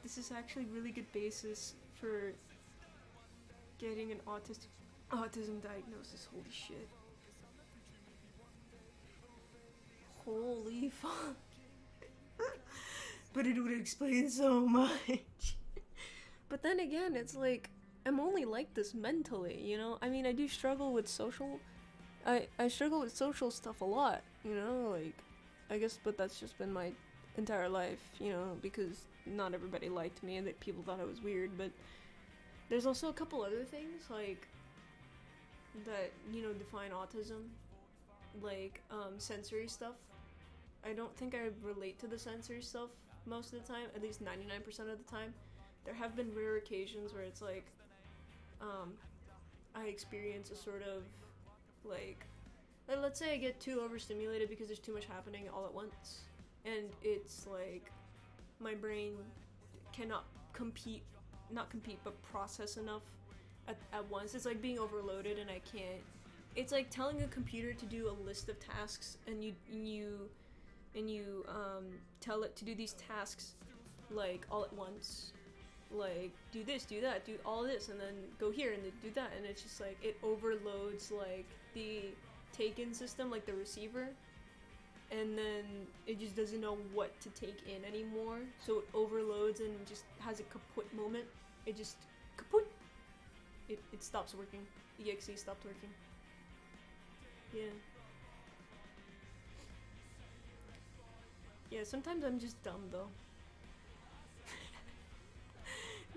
this is actually really good basis for getting an autism diagnosis. Holy shit. Holy fuck. But it would explain so much. But then again, it's like, I'm only like this mentally, you know? I mean, I do struggle with social... I struggle with social stuff a lot, you know? Like, I guess, but that's just been my entire life, you know? Because not everybody liked me and that people thought I was weird, but... There's also a couple other things, like... that, you know, define autism. Like, sensory stuff. I don't think I relate to the sensory stuff most of the time, at least 99% of the time. There have been rare occasions where it's like, I experience a sort of, like, let's say I get too overstimulated because there's too much happening all at once, and it's like, my brain cannot not compete, but process enough at once. It's like being overloaded and I can't, it's like telling a computer to do a list of tasks, and you tell it to do these tasks like all at once, like do this, do that, do all this, and then go here and then do that, and it's just like it overloads like the take-in system, like the receiver, and then it just doesn't know what to take in anymore, so it overloads and just has a kaput moment. It just kaput. It stops working. EXE stopped working. Yeah. Yeah, sometimes I'm just dumb though.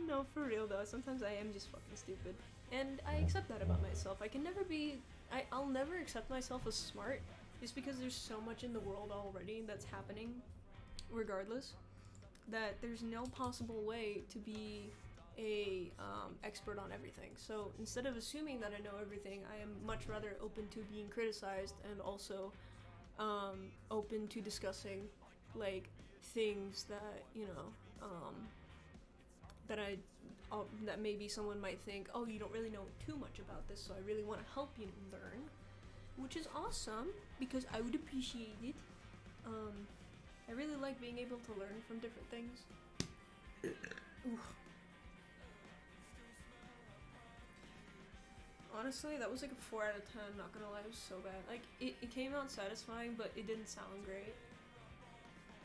No, for real though, sometimes I am just fucking stupid. And I accept that about myself. I'll never accept myself as smart, just because there's so much in the world already that's happening, regardless, that there's no possible way to be a expert on everything. So instead of assuming that I know everything, I am much rather open to being criticized, and also open to discussing like things that, you know, that maybe someone might think, oh, you don't really know too much about this, so I really want to help you learn, which is awesome, because I would appreciate it. I really like being able to learn from different things. Honestly, that was like a 4 out of 10, not gonna lie, it was so bad. Like, it came out satisfying, but it didn't sound great.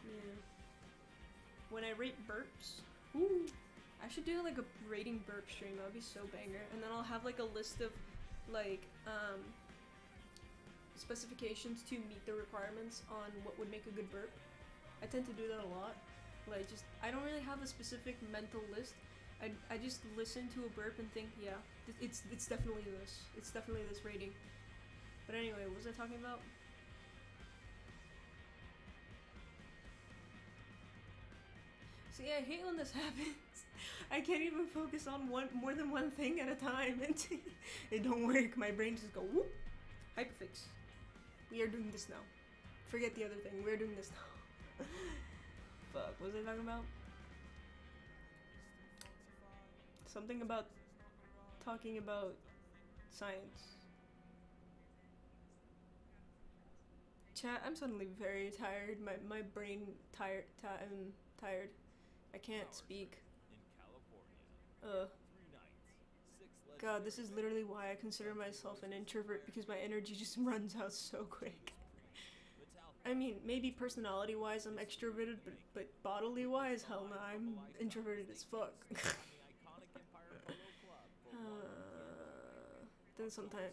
Yeah. When I rate burps, ooh, I should do like a rating burp stream, that would be so banger. And then I'll have like a list of like, specifications to meet the requirements on what would make a good burp. I tend to do that a lot. Like, just, I don't really have a specific mental list. I just listen to a burp and think, yeah, it's definitely this. It's definitely this rating. But anyway, what was I talking about? See, I hate when this happens. I can't even focus on more than one thing at a time, and it don't work. My brain just go, whoop, hyperfix. We are doing this now. Forget the other thing. We're doing this now. Fuck, what was I talking about? Something about talking about science. Chat, I'm suddenly very tired. My brain tired. I'm tired. I can't speak. God, this is literally why I consider myself an introvert, because my energy just runs out so quick. I mean, maybe personality-wise I'm extroverted, but bodily-wise, hell no, I'm introverted as fuck.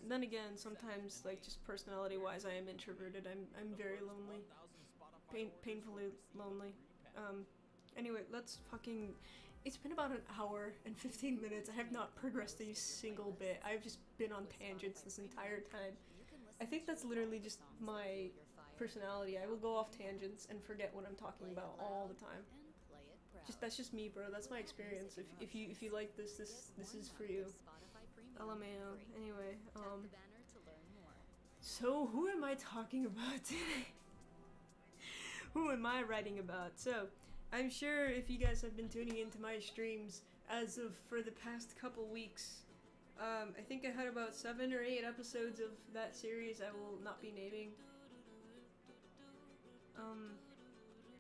Then again, sometimes, like, just personality-wise, I am introverted. I'm very lonely, painfully lonely. Anyway, let's fucking. It's been about an hour and 15 minutes. I have not progressed a single bit. I've just been on tangents this entire time. I think that's literally just my personality. I will go off tangents and forget what I'm talking about all the time. That's just me, bro. That's my experience. If you like this is for you. LMAO. Anyway, so who am I talking about today? Who am I writing about? So, I'm sure if you guys have been tuning into my streams as of for the past couple weeks, I think I had about 7 or 8 episodes of that series I will not be naming.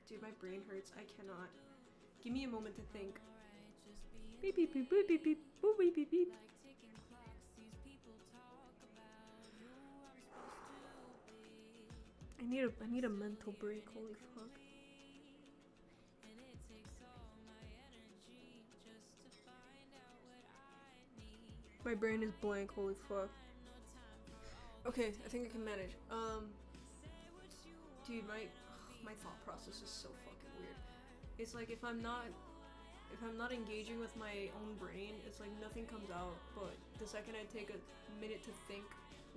Dude, my brain hurts. I cannot. Give me a moment to think. Beep beep beep beep beep beep boop beep beep beep. I need a mental break. Holy fuck. My brain is blank. Holy fuck. Okay, I think I can manage. Dude, my thought process is so fucking weird. It's like if I'm not engaging with my own brain, it's like nothing comes out. But the second I take a minute to think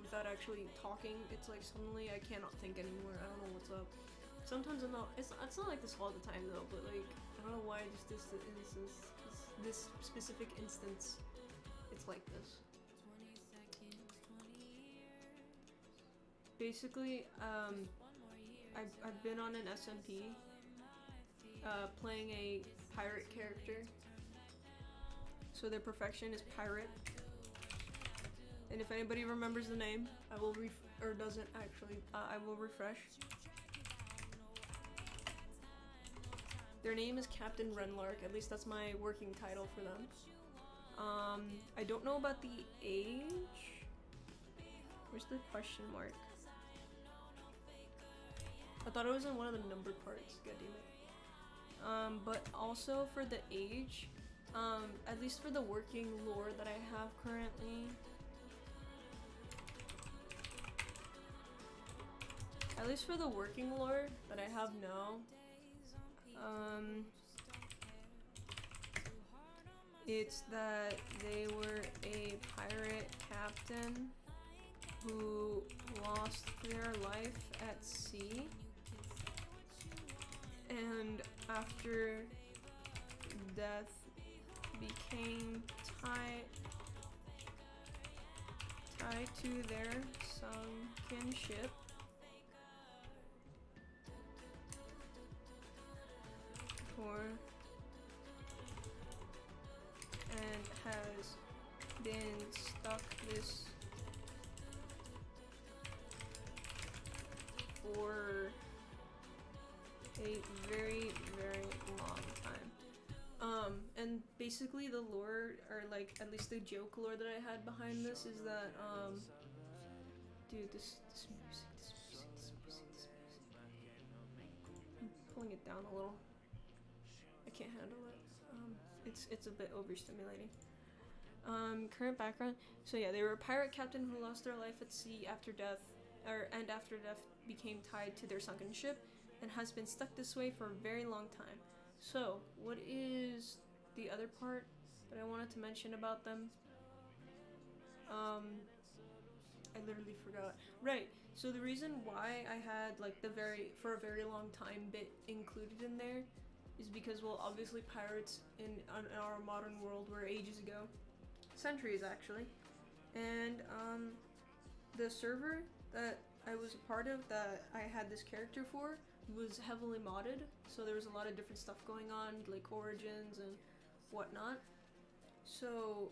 without actually talking, it's like suddenly I cannot think anymore. I don't know what's up. Sometimes I'm not. It's not like this all the time though. But like I don't know why. Just this specific instance, it's like this. Basically, I've been on an SMP, playing a pirate character. So their profession is pirate. And if anybody remembers the name, I will or doesn't actually, I will refresh. Their name is Captain Renlark, at least that's my working title for them. I don't know about the age. Where's the question mark? I thought it was in one of the numbered parts, god damn it. But also for the age, at least for the working lore that I have currently, now, it's that they were a pirate captain who lost their life at sea, and after death became tied to their sunken ship. And has been stuck this for a very, very long time. And basically the lore, or like at least the joke lore that I had behind this is that, dude, this music. I'm pulling it down a little. I can't handle it. It's a bit overstimulating. Current background. So yeah, they were a pirate captain who lost their life at sea after death, and after death became tied to their sunken ship, and has been stuck this way for a very long time. So, what is the other part that I wanted to mention about them? I literally forgot. Right. So the reason why I had like for a very long time bit included in there is because, well, obviously pirates in our modern world were ages ago, centuries actually, and the server that I was a part of, that I had this character for, was heavily modded, so there was a lot of different stuff going on, like origins and whatnot. So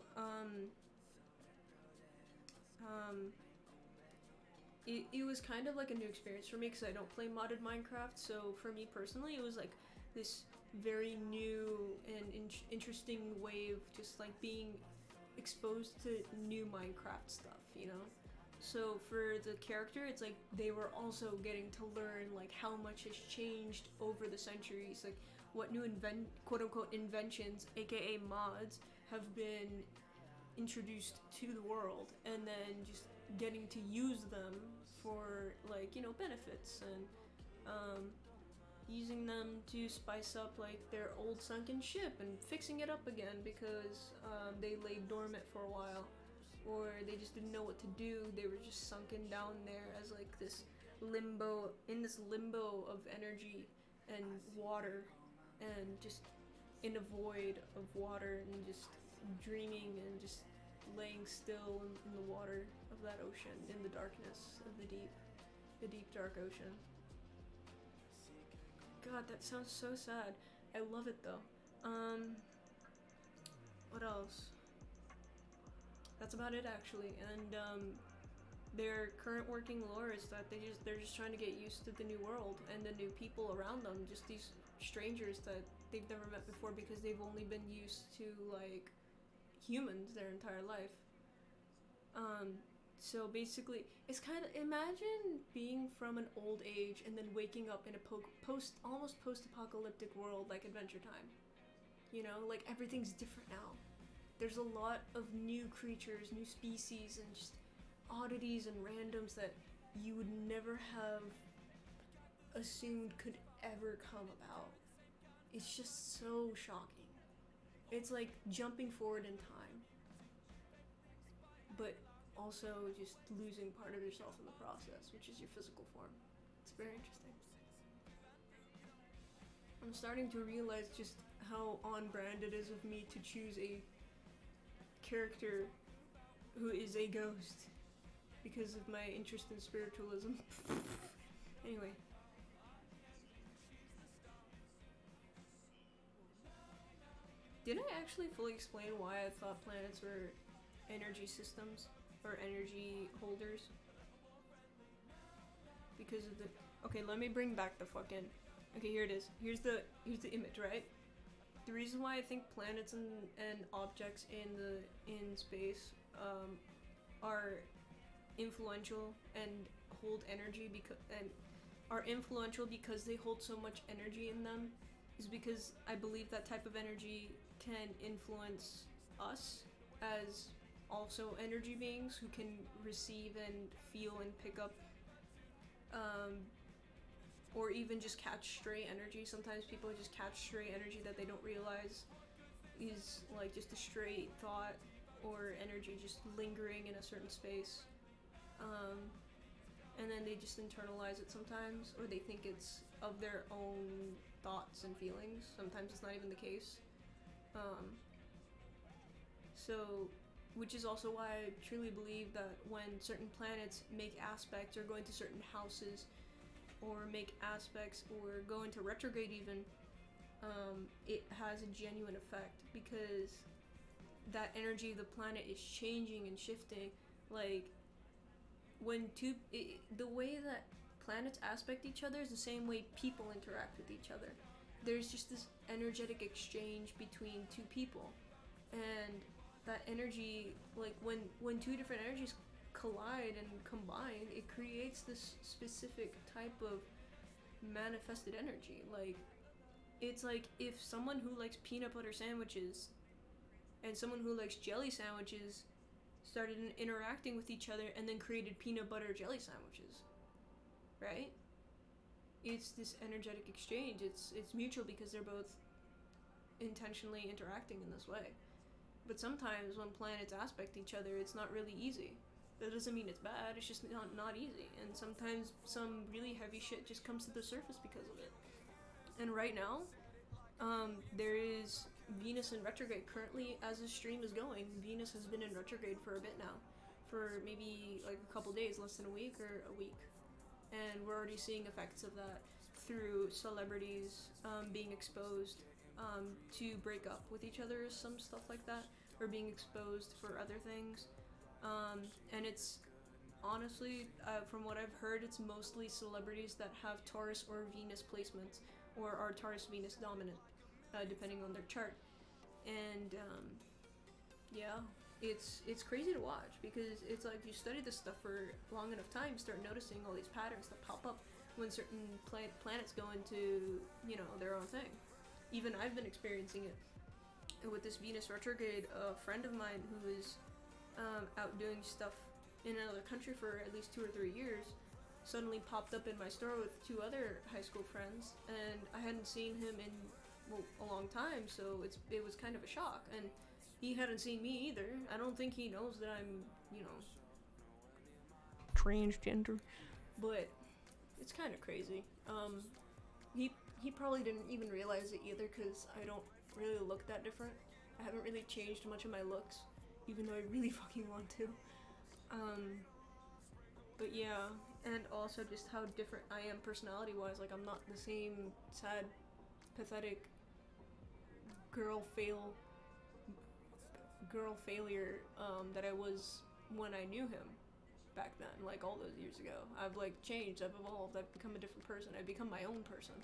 it was kind of like a new experience for me because I don't play modded Minecraft. So for me personally, it was like this very new and interesting way of just like being exposed to new Minecraft stuff, you know? So for the character, it's like they were also getting to learn like how much has changed over the centuries, like what new quote-unquote inventions, aka mods, have been introduced to the world, and then just getting to use them for like, you know, benefits, and using them to spice up like their old sunken ship and fixing it up again because they lay dormant for a while, or they just didn't know what to do. They were just sunken down there as like this limbo, in this limbo of energy and water, and just in a void of water, and just dreaming and just laying still in the water of that ocean, in the darkness of the deep dark ocean. God, that sounds so sad. I love it though. What else? That's about it actually. And their current working lore is that they're just trying to get used to the new world and the new people around them, just these strangers that they've never met before because they've only been used to like humans their entire life. So basically, it's kind of, imagine being from an old age and then waking up in a almost post-apocalyptic world like Adventure Time. You know, like everything's different now. There's a lot of new creatures, new species, and just oddities and randoms that you would never have assumed could ever come about. It's just so shocking. It's like jumping forward in time, but also just losing part of yourself in the process, which is your physical form. It's very interesting. I'm starting to realize just how on brand it is of me to choose a character who is a ghost because of my interest in spiritualism. Anyway. Did I actually fully explain why I thought planets were energy systems or energy holders? Because of the... Okay, let me bring back the fucking... Okay, here it is. Here's the image, right? The reason why I think planets and objects in space are influential and hold energy because they hold so much energy in them is because I believe that type of energy can influence us as also energy beings who can receive and feel and pick up or even just catch stray energy. Sometimes people just catch stray energy that they don't realize is like just a stray thought or energy just lingering in a certain space. And then they just internalize it sometimes, or they think it's of their own thoughts and feelings. Sometimes it's not even the case. Which is also why I truly believe that when certain planets make aspects or go into certain houses or make aspects or go into retrograde even, it has a genuine effect because that energy of the planet is changing and shifting. Like, the way that planets aspect each other is the same way people interact with each other. There's just this energetic exchange between two people, and that energy, like when two different energies collide and combine, it creates this specific type of manifested energy. Like, it's like if someone who likes peanut butter sandwiches and someone who likes jelly sandwiches started interacting with each other and then created peanut butter jelly sandwiches, right? It's this energetic exchange. It's mutual because they're both intentionally interacting in this way. But sometimes when planets aspect each other, it's not really easy. That doesn't mean it's bad, it's just not easy. And sometimes some really heavy shit just comes to the surface because of it. And right now, there is Venus in retrograde. Currently, as this stream is going, Venus has been in retrograde for a bit now. For maybe like a couple days, less than a week or a week. And we're already seeing effects of that through celebrities being exposed to break up with each other, some stuff like that, or being exposed for other things. And it's honestly, from what I've heard, it's mostly celebrities that have Taurus or Venus placements, or are Taurus-Venus dominant, depending on their chart. And yeah, it's crazy to watch because it's like you study this stuff for long enough time, you start noticing all these patterns that pop up when certain planets go into, their own thing. Even I've been experiencing it with this Venus retrograde. A friend of mine who is out doing stuff in another country for at least 2 or 3 years suddenly popped up in my store with 2 other high school friends, and I hadn't seen him in a long time, so it was kind of a shock. And he hadn't seen me either. I don't think he knows that I'm, transgender, but it's kind of crazy. He probably didn't even realize it either, because I don't really look that different. I haven't really changed much of my looks, even though I really fucking want to. But yeah, and also just how different I am personality-wise. Like, I'm not the same sad, pathetic girl failure that I was when I knew him back then, like all those years ago. I've like changed, I've evolved, I've become a different person, I've become my own person,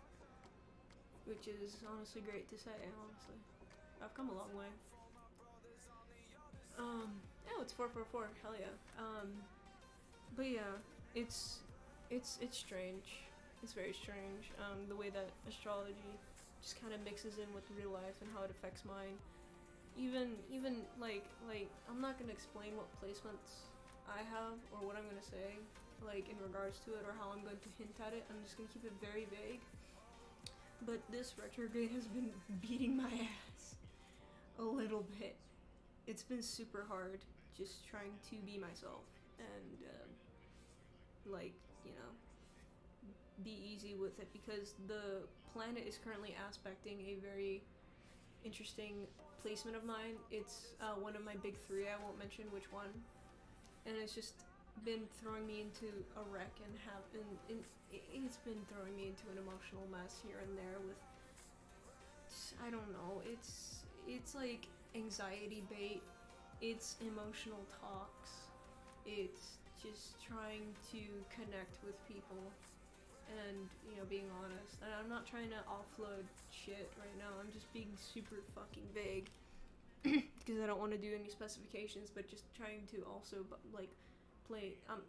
which is honestly great to say. Honestly, I've come a long way. Oh, it's 444, hell yeah. But yeah, it's strange. It's very strange, the way that astrology just kind of mixes in with real life and how it affects mine. Even like I'm not gonna explain what placements I have or what I'm gonna say, like in regards to it, or how I'm going to hint at it. I'm just gonna keep it very vague. But this retrograde has been beating my ass a little bit. It's been super hard just trying to be myself and like, you know, be easy with it, because the planet is currently aspecting a very interesting placement of mine. It's one of my big three, I won't mention which one, and it's just been throwing me into a wreck, and it's been throwing me into an emotional mess here and there with, I don't know, it's like anxiety bait, it's emotional talks, it's just trying to connect with people and, you know, being honest. And I'm not trying to offload shit right now, I'm just being super fucking vague because I don't want to do any specifications, but just trying to also like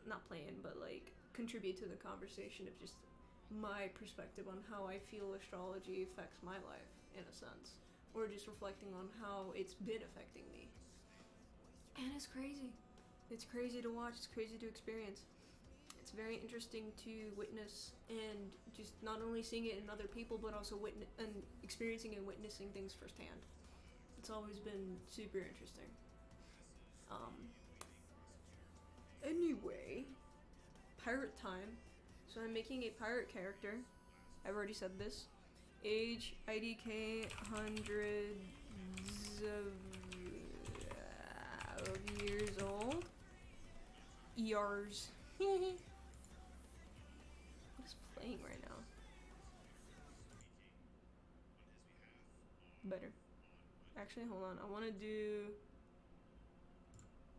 not play in, but like contribute to the conversation of just my perspective on how I feel astrology affects my life, in a sense, or just reflecting on how it's been affecting me. And it's crazy to watch, it's crazy to experience. It's very interesting to witness, and just not only seeing it in other people, but also experiencing and witnessing things firsthand. It's always been super interesting. Anyway, pirate time. So I'm making a pirate character. I've already said this. Age, IDK, hundreds of years old. ERs. What is playing right now? Better. Actually, hold on. I want to do...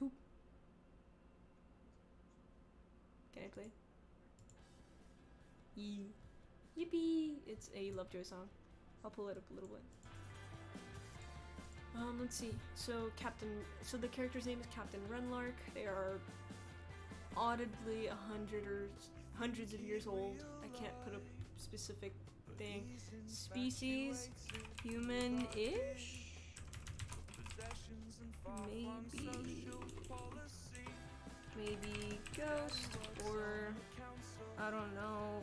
Boop. Can I play? Yee. Yippee! It's a Lovejoy song. I'll pull it up a little bit. Let's see. So the character's name is Captain Renlark. They are audibly hundreds of years old. I can't put a specific thing. Species, human-ish? Maybe ghost, or I don't know,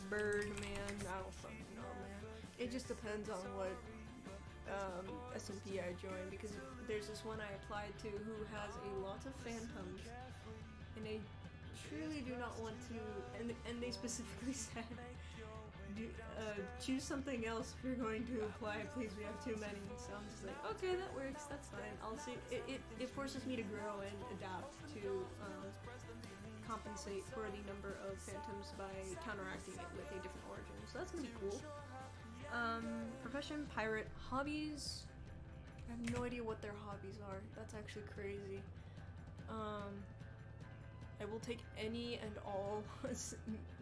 bird man. I don't fucking know, man. It just depends on what SMP I joined, because there's this one I applied to who has a lot of phantoms, and I truly do not want to, and they specifically said, choose something else if you're going to apply, please, we have too many. So I'm just like, okay, that works, that's fine. I'll see. It forces me to grow and adapt to compensate for the number of phantoms by counteracting it with a different origin, so that's gonna be cool. Profession, pirate. Hobbies, I have no idea what their hobbies are. That's actually crazy. I will take any and all,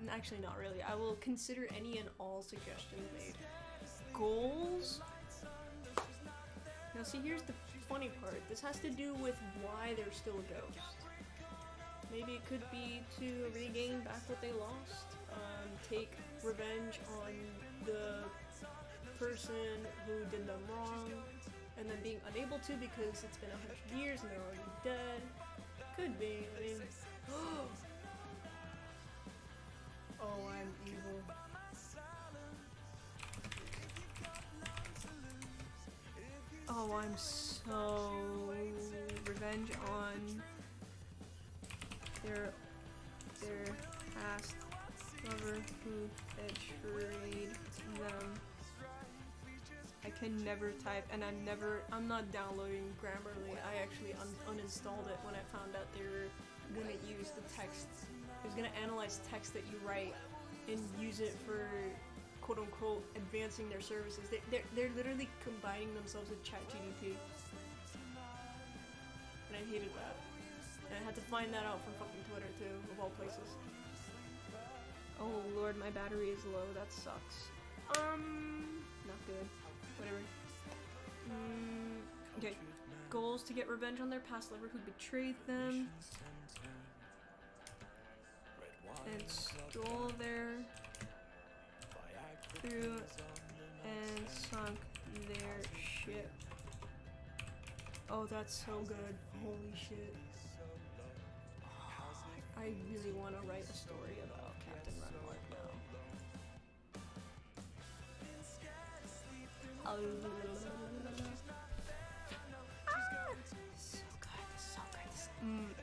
actually not really, I will consider any and all suggestions made. Goals? Now see, here's the funny part. This has to do with why they're still a ghost. Maybe it could be to regain back what they lost, take revenge on the person who did them wrong, and then being unable to because it's been 100 years and they're already dead. Could be, I mean... Oh, I'm evil. Oh, I'm so... Revenge on... their past lover who betrayed them. I can never type, and I'm not downloading Grammarly. I actually uninstalled it when I found out they were gonna use the text. It was gonna analyze text that you write and use it for quote unquote advancing their services. They're literally combining themselves with ChatGPT. And I hated that. And I had to find that out from fucking Twitter too, of all places. Oh lord, my battery is low, that sucks. Not good. Whatever. Okay. Goals to get revenge on their past lover who betrayed them and stole their crew and sunk their ship. Oh, that's so good. Holy shit. I really want to write a story about Captain Renmark now. So good.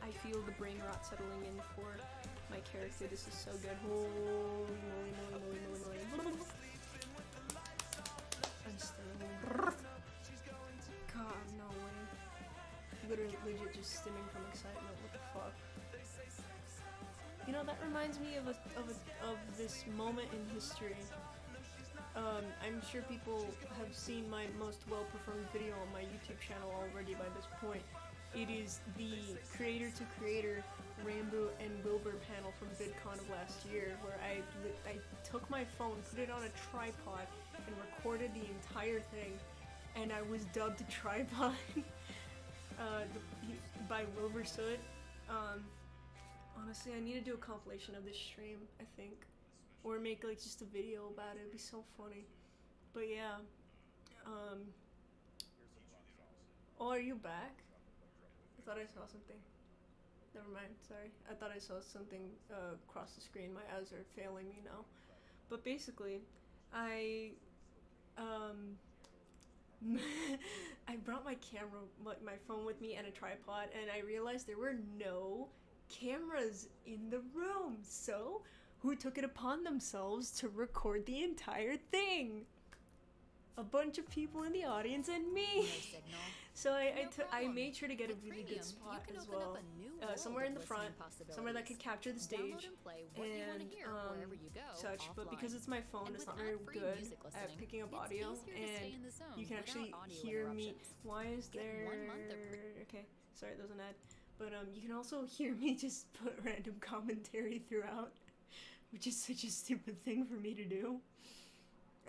I feel the brain rot settling in for my character. This is so good. Holy moly. I'm still. God, no way. Literally, legit just stimming from excitement. What the fuck? You know, that reminds me of this moment in history. I'm sure people have seen my most well-performed video on my YouTube channel already by this point. It is the creator-to-creator Rambo and Wilbur panel from VidCon of last year, where I took my phone, put it on a tripod, and recorded the entire thing, and I was dubbed Tripod by Wilbur Soot. Honestly, I need to do a compilation of this stream, I think. Or make like just a video about it. It'd be so funny. But yeah. Oh, are you back? I thought I saw something. Never mind, sorry. I thought I saw something across the screen. My eyes are failing me now. But basically, I brought my camera, my phone with me and a tripod, and I realized there were no cameras in the room. So, who took it upon themselves to record the entire thing? A bunch of people in the audience and me. So I made sure to get a really good spot as well, somewhere in the front, somewhere that could capture the stage and such. But because it's my phone, it's not very good at picking up audio, and you can actually hear me. Why is there? Okay, sorry, that was an ad. But you can also hear me just put random commentary throughout, which is such a stupid thing for me to do.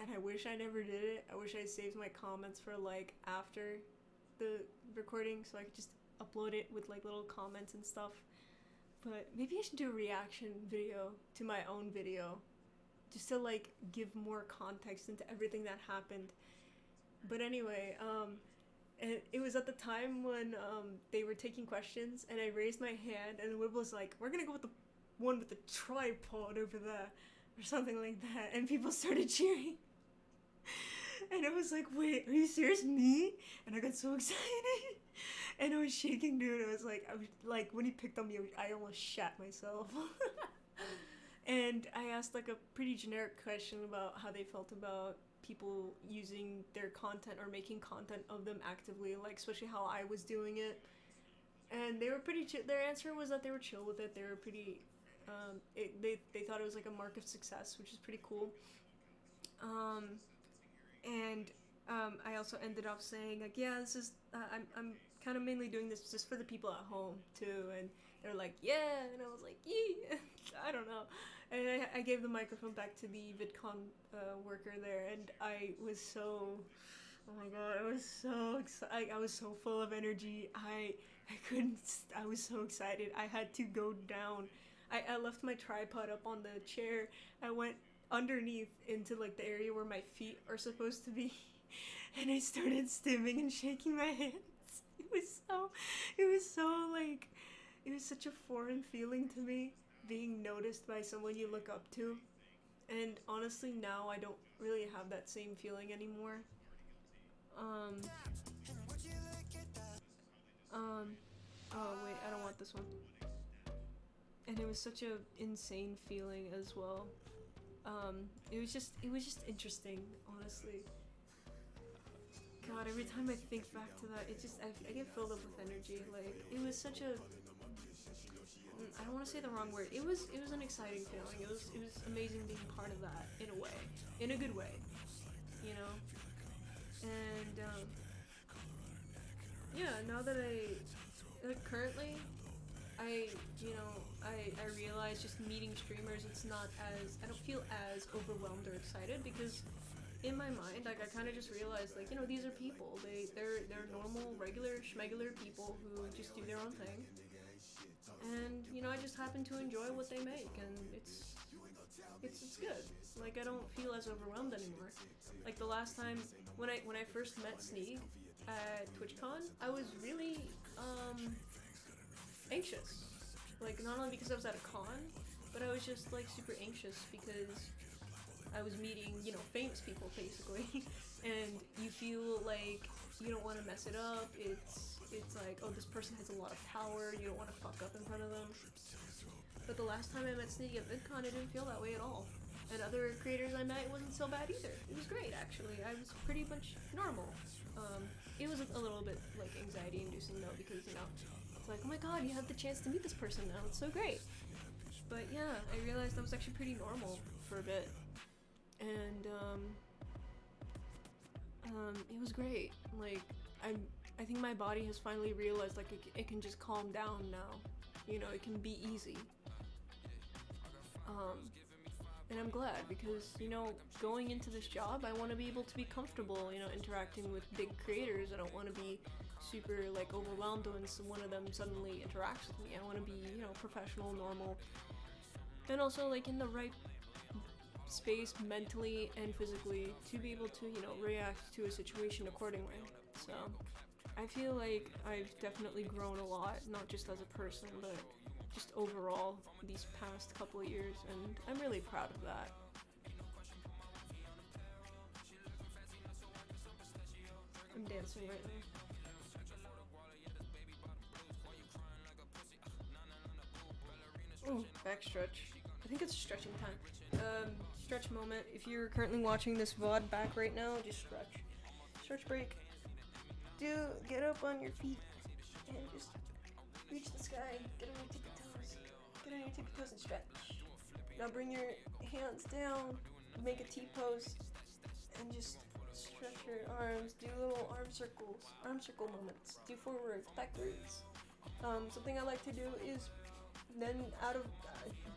And I wish I never did it. I wish I saved my comments for like after the recording so I could just upload it with like little comments and stuff. But maybe I should do a reaction video to my own video just to like give more context into everything that happened. But anyway, it was at the time when they were taking questions, and I raised my hand, and Wib was like, we're gonna go with the one with the tripod over there, or something like that, and people started cheering. And I was like, wait, are you serious? Me? And I got so excited. And I was shaking, dude. I was like, when he picked on me, I almost shat myself. And I asked like a pretty generic question about how they felt about people using their content or making content of them actively, like especially how I was doing it. And they were pretty chill. Their answer was that they were chill with it. They were pretty, they thought it was like a mark of success, which is pretty cool. I also ended up saying like, yeah, this is, I'm kind of mainly doing this just for the people at home too. And they're like, yeah, and I was like, yeah, I don't know. And I gave the microphone back to the VidCon worker there, and I was so, oh my god, I was so excited. I was so full of energy. I was so excited. I had to go down. I left my tripod up on the chair. I went underneath into like the area where my feet are supposed to be, and I started stimming and shaking my hands. It was so like, it was such a foreign feeling to me, being noticed by someone you look up to. And honestly, now I don't really have that same feeling anymore. Oh wait, I don't want this one. and it was such a insane feeling as well. It was just interesting, honestly. God, every time I think back to that, I get filled up with energy. Like, it was such a, I don't want to say the wrong word. It was an exciting feeling. It was amazing being part of that in a way, in a good way, you know. And yeah, now that currently, I realize just meeting streamers, I don't feel as overwhelmed or excited, because in my mind, like, I kind of just realized, like, these are people. They're normal, regular, schmegular people who just do their own thing. And, I just happen to enjoy what they make, and it's good. Like, I don't feel as overwhelmed anymore. Like, the last time, when I first met Sneak at TwitchCon, I was really, anxious. Like, not only because I was at a con, but I was just, like, super anxious because I was meeting, famous people, basically. And you feel like you don't want to mess it up. It's like, oh, this person has a lot of power, you don't want to fuck up in front of them. But the last time I met Sneak at VidCon, it didn't feel that way at all. And other creators I met, it wasn't so bad either. It was great, actually. I was pretty much normal. It was a little bit, like, anxiety-inducing, though, because, it's like, oh my god, you have the chance to meet this person now, it's so great. But yeah, I realized I was actually pretty normal for a bit. And, it was great. Like, I think my body has finally realized, like, it can just calm down now. It can be easy. And I'm glad, because, going into this job, I want to be able to be comfortable, interacting with big creators. I don't want to be super, like, overwhelmed when one of them suddenly interacts with me. I want to be, professional, normal, and also, like, in the right space mentally and physically to be able to, react to a situation accordingly. So, I feel like I've definitely grown a lot, not just as a person, but just overall these past couple of years, and I'm really proud of that. I'm dancing right now. Ooh, back stretch. I think it's stretching time. Stretch moment. If you're currently watching this VOD back right now, just stretch. Stretch break. Get up on your feet and just reach the sky. Get on your tippy toes. Get on your tippy toes and stretch. Now bring your hands down. Make a T-pose and just stretch your arms. Do little arm circles. Arm circle moments. Do forwards, backwards. Something I like to do is then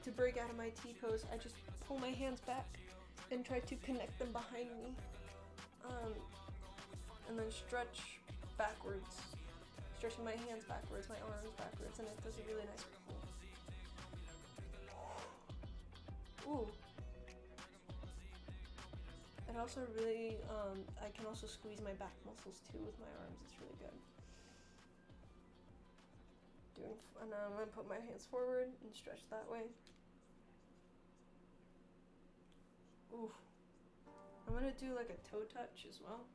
to break out of my T-pose, I just pull my hands back and try to connect them behind me. And then stretch backwards. Stretching my hands backwards, my arms backwards, and it does a really nice pull. Ooh. And also really, I can also squeeze my back muscles too with my arms. It's really good. And I'm gonna put my hands forward and stretch that way. Ooh. I'm gonna do like a toe touch as well.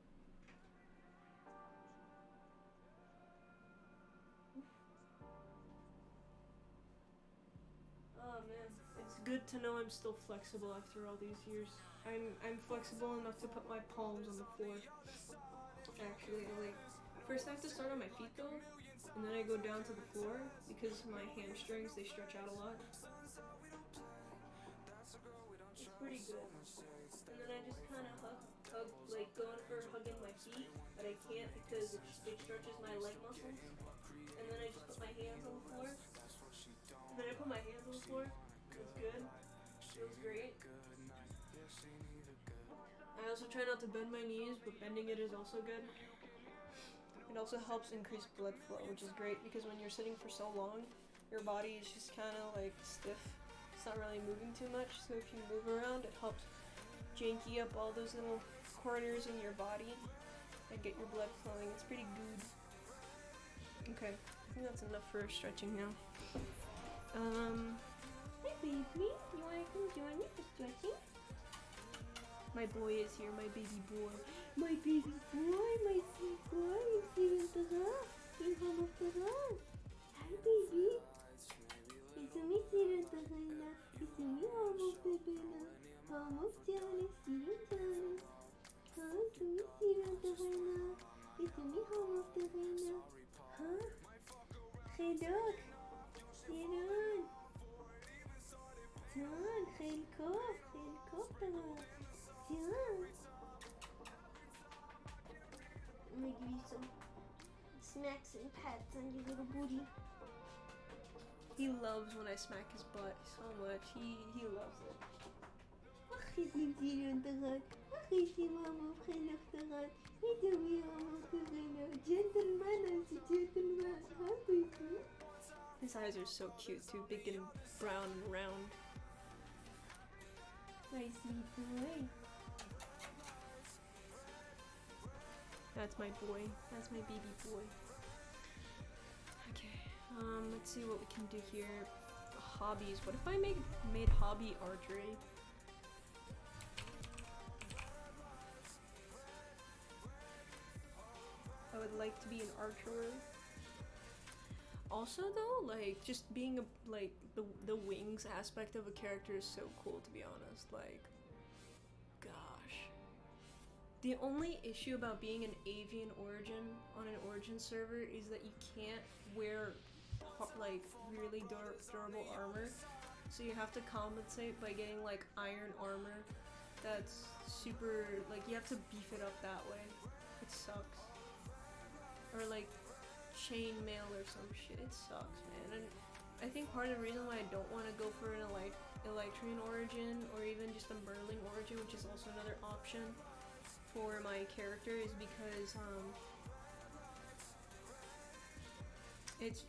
Oh man, it's good to know I'm still flexible after all these years. I'm flexible enough to put my palms on the floor. Actually, like, first I have to start on my feet though, and then I go down to the floor because my hamstrings, they stretch out a lot. It's pretty good. And then I just kind of hug, like going for hugging my feet, but I can't because it stretches my leg muscles. And then I just put my hands on the floor. And then I put my hands on the floor. It's good. Feels great. I also try not to bend my knees, but bending it is also good. It also helps increase blood flow, which is great because when you're sitting for so long, your body is just kind of like stiff. It's not really moving too much, so if you move around, it helps janky up all those little corners in your body and get your blood flowing. It's pretty good. Okay, I think that's enough for stretching now. Hi baby, you wanna come join me for stretching? My boy is here, my baby boy. My baby boy, my sweet boy. He's giving us. He's almost us. Hi baby. He's so داغ ایران جان خیلی کاف داغ جان I'm gonna give you some smacks and pats on your little booty. He loves when I smack his butt so much. He loves it. خیلی زیران داغ خیلی ماما خیلی داغ میدونی ماما خیلی gentleman as a gentleman. Huh, baby? His eyes are so cute too, big and brown and round. My sweet boy. That's my boy. That's my baby boy. Okay, let's see what we can do here. Hobbies. What if I made hobby archery? I would like to be an archer. Also though, like, just being like the wings aspect of a character is so cool, to be honest. Like, gosh. The only issue about being an avian origin on an origin server is that you can't wear like really durable armor. So you have to compensate by getting like iron armor that's super, like, you have to beef it up that way. It sucks. Or like chain mail or some shit. It sucks, man. And I think part of the reason why I don't want to go for an Elytrian origin or even just a Merling origin, which is also another option for my character, is because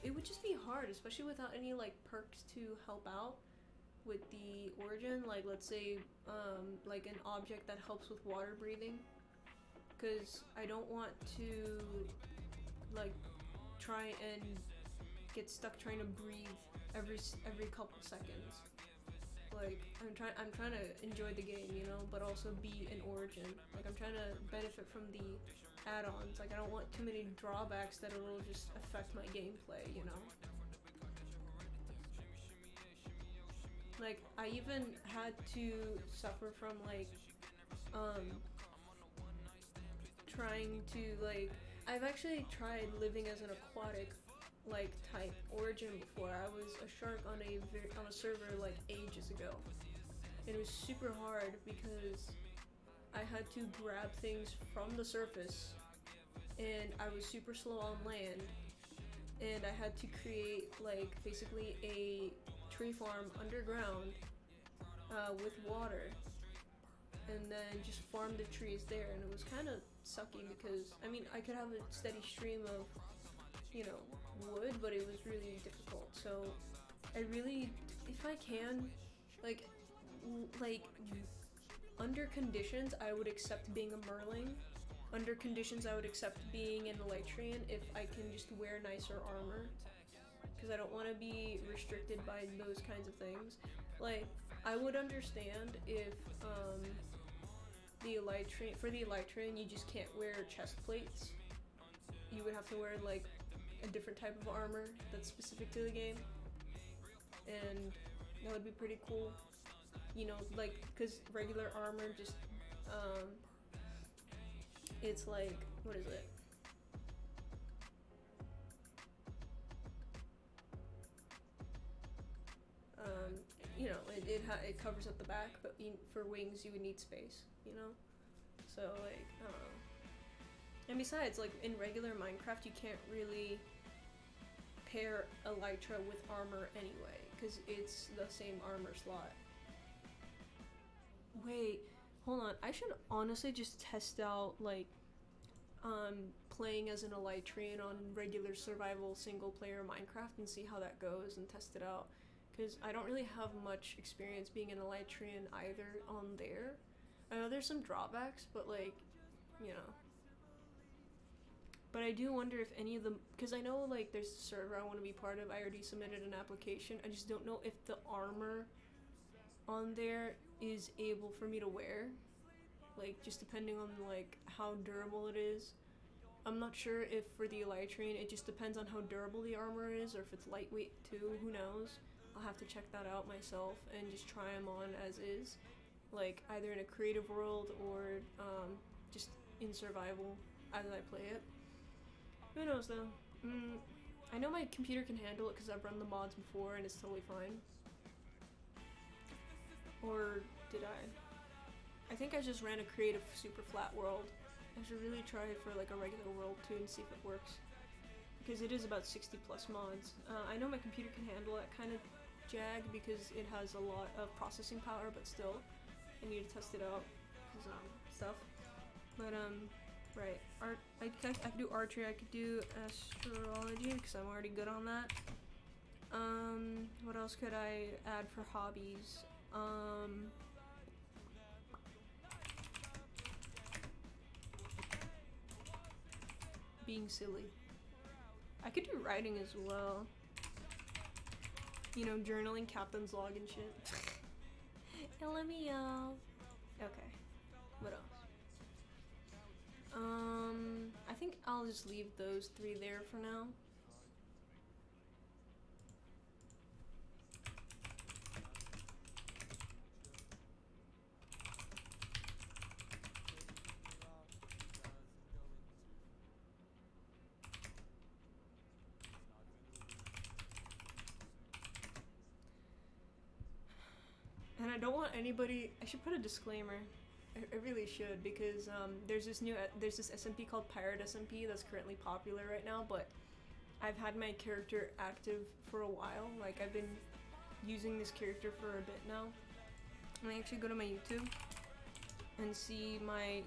it would just be hard, especially without any like perks to help out with the origin. Like, let's say like an object that helps with water breathing, because I don't want to like try and get stuck trying to breathe every couple seconds. Like, I'm trying to enjoy the game, you know, but also be an origin. Like, I'm trying to benefit from the add-ons. Like, I don't want too many drawbacks that it'll just affect my gameplay, you know. Like, I even had to suffer from like trying to like, I've actually tried living as an aquatic like type origin before. I was a shark on a server like ages ago. It was super hard because I had to grab things from the surface and I was super slow on land, and I had to create like basically a tree farm underground with water, and then just farm the trees there. And it was kind of sucky because, I mean, I could have a steady stream of, you know, wood, but it was really difficult. So I really, if I can, like under conditions, I would accept being a Merling. Under conditions, I would accept being an Elytrian if I can just wear nicer armor, because I don't want to be restricted by those kinds of things. Like, I would understand if for the Elytrian you just can't wear chest plates. You would have to wear like a different type of armor that's specific to the game, and that would be pretty cool, you know, like, because regular armor just it's like, what is it, you know, it covers up the back, but for wings you would need space, you know. So like, and besides, like, in regular Minecraft you can't really pair Elytra with armor anyway, because it's the same armor slot. Wait, hold on, I should honestly just test out like playing as an Elytrian on regular survival single player Minecraft and see how that goes and test it out, because I don't really have much experience being an Elytrian either on there. I know there's some drawbacks, but like, you know. But I do wonder if any of them, because I know like there's a server I want to be part of. I already submitted an application. I just don't know if the armor on there is able for me to wear, like, just depending on like how durable it is. I'm not sure if for the Elytrian it just depends on how durable the armor is, or if it's lightweight too. Who knows? I'll have to check that out myself and just try them on as is, like either in a creative world or just in survival as I play it. Who knows though? I know my computer can handle it because I've run the mods before and it's totally fine. Or did I? I think I just ran a creative super flat world. I should really try it for like a regular world too and see if it works. Because it is about 60 plus mods. I know my computer can handle that kind of jag because it has a lot of processing power, but still, I need to test it out. Stuff. But right, I could do archery, I could do astrology because I'm already good on that. What else could I add for hobbies? Being silly. I could do writing as well. You know, journaling, captain's log and shit. LMAO. Okay. What else? I think I'll just leave those 3 there for now. And I don't want anybody, I should put a disclaimer. I really should, because there's this SMP called Pirate SMP that's currently popular right now, but I've had my character active for a while. Like, I've been using this character for a bit now. And I actually go to my YouTube and see my,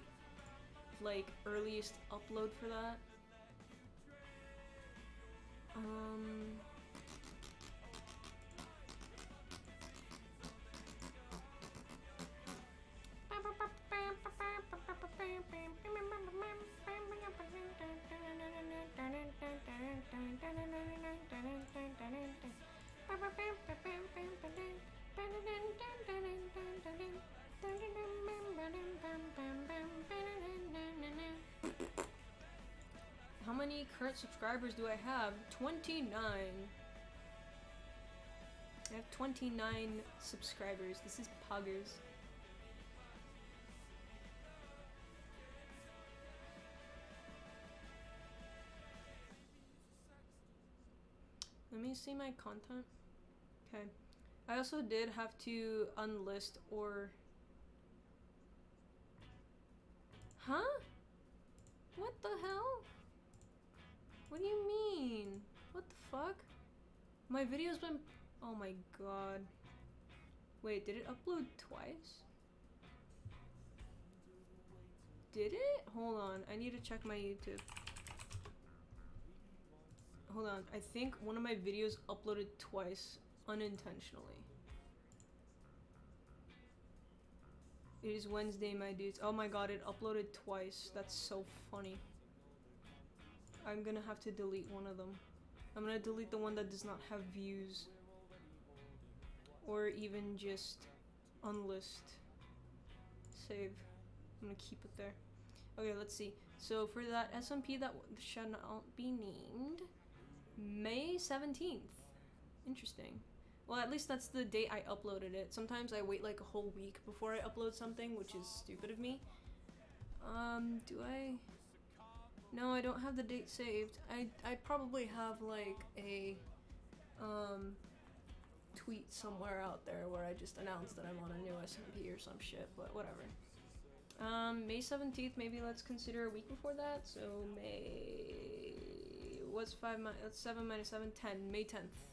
like, earliest upload for that. How many current subscribers do I have? 29. I have 29 subscribers. This is Poggers. Let me see my content. Okay. I also did have to unlist or... Huh? What the hell? What do you mean? What the fuck? My video's been... Oh my god. Wait, did it upload twice? Did it? Hold on, I need to check my YouTube. Hold on, I think one of my videos uploaded twice unintentionally. It is Wednesday, my dudes. Oh my god, it uploaded twice. That's so funny. I'm gonna have to delete one of them. I'm gonna delete the one that does not have views. Or even just unlist. Save. I'm gonna keep it there. Okay, let's see. So for that SMP that shall not be named, May 17th. Interesting. Well, at least that's the date I uploaded it. Sometimes I wait like a whole week before I upload something, which is stupid of me. Do I? No, I don't have the date saved. I probably have like a tweet somewhere out there where I just announced that I'm on a new SMP or some shit, but whatever. May 17th, maybe let's consider a week before that. So May, what's 7 minus 7, 10, May 10th.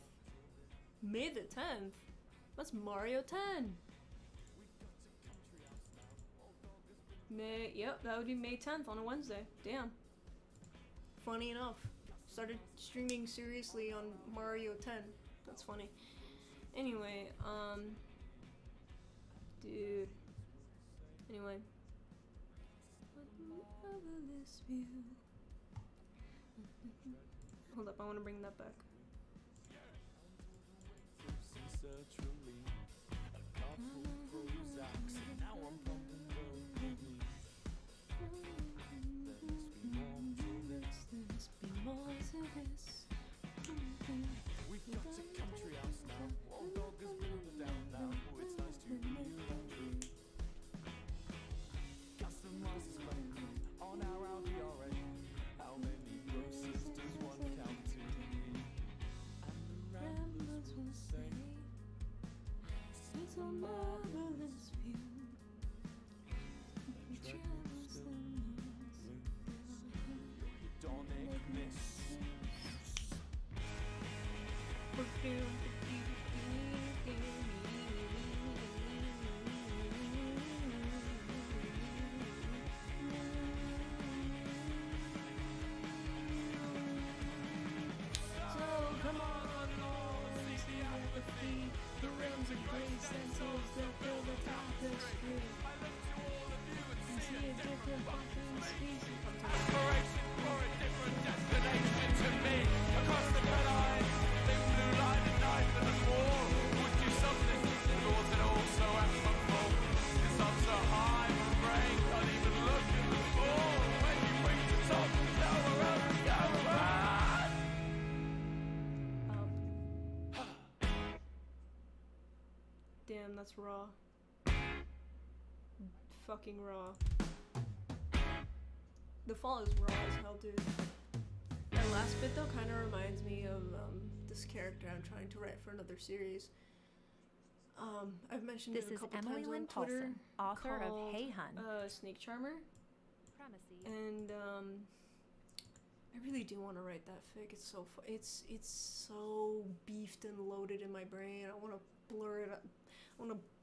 May the 10th? That's Mario 10. Yep, that would be May 10th on a Wednesday. Damn. Funny enough. Started streaming seriously on Mario 10. That's funny. Anyway, dude. Anyway. Hold up, I want to bring that back. We've got a country house now. Old dog has moved down now. Oh, it's nice to be around. Customized display on our Audi R8. How many grosses does one count to? of gray stencils that fill the tapestry. And see a different fucking species. Aspiration for a different destination to me. Across the red line, thin blue line at night for the war. Would do something, thought it also admirable. Cause I'm so high, my brain can't even look at the floor. When you bring the top, now we're out and go on. Damn, that's raw. Fucking raw. The fall is raw as hell, dude. That last bit though kind of reminds me of this character I'm trying to write for another series. I've mentioned This it a is couple Emily times on Lynn Twitter. Paulson, author of called, Hey Hun. Snake Charmer, Premises. and I really do want to write that fic. It's so it's so beefed and loaded in my brain. I want to blur it up.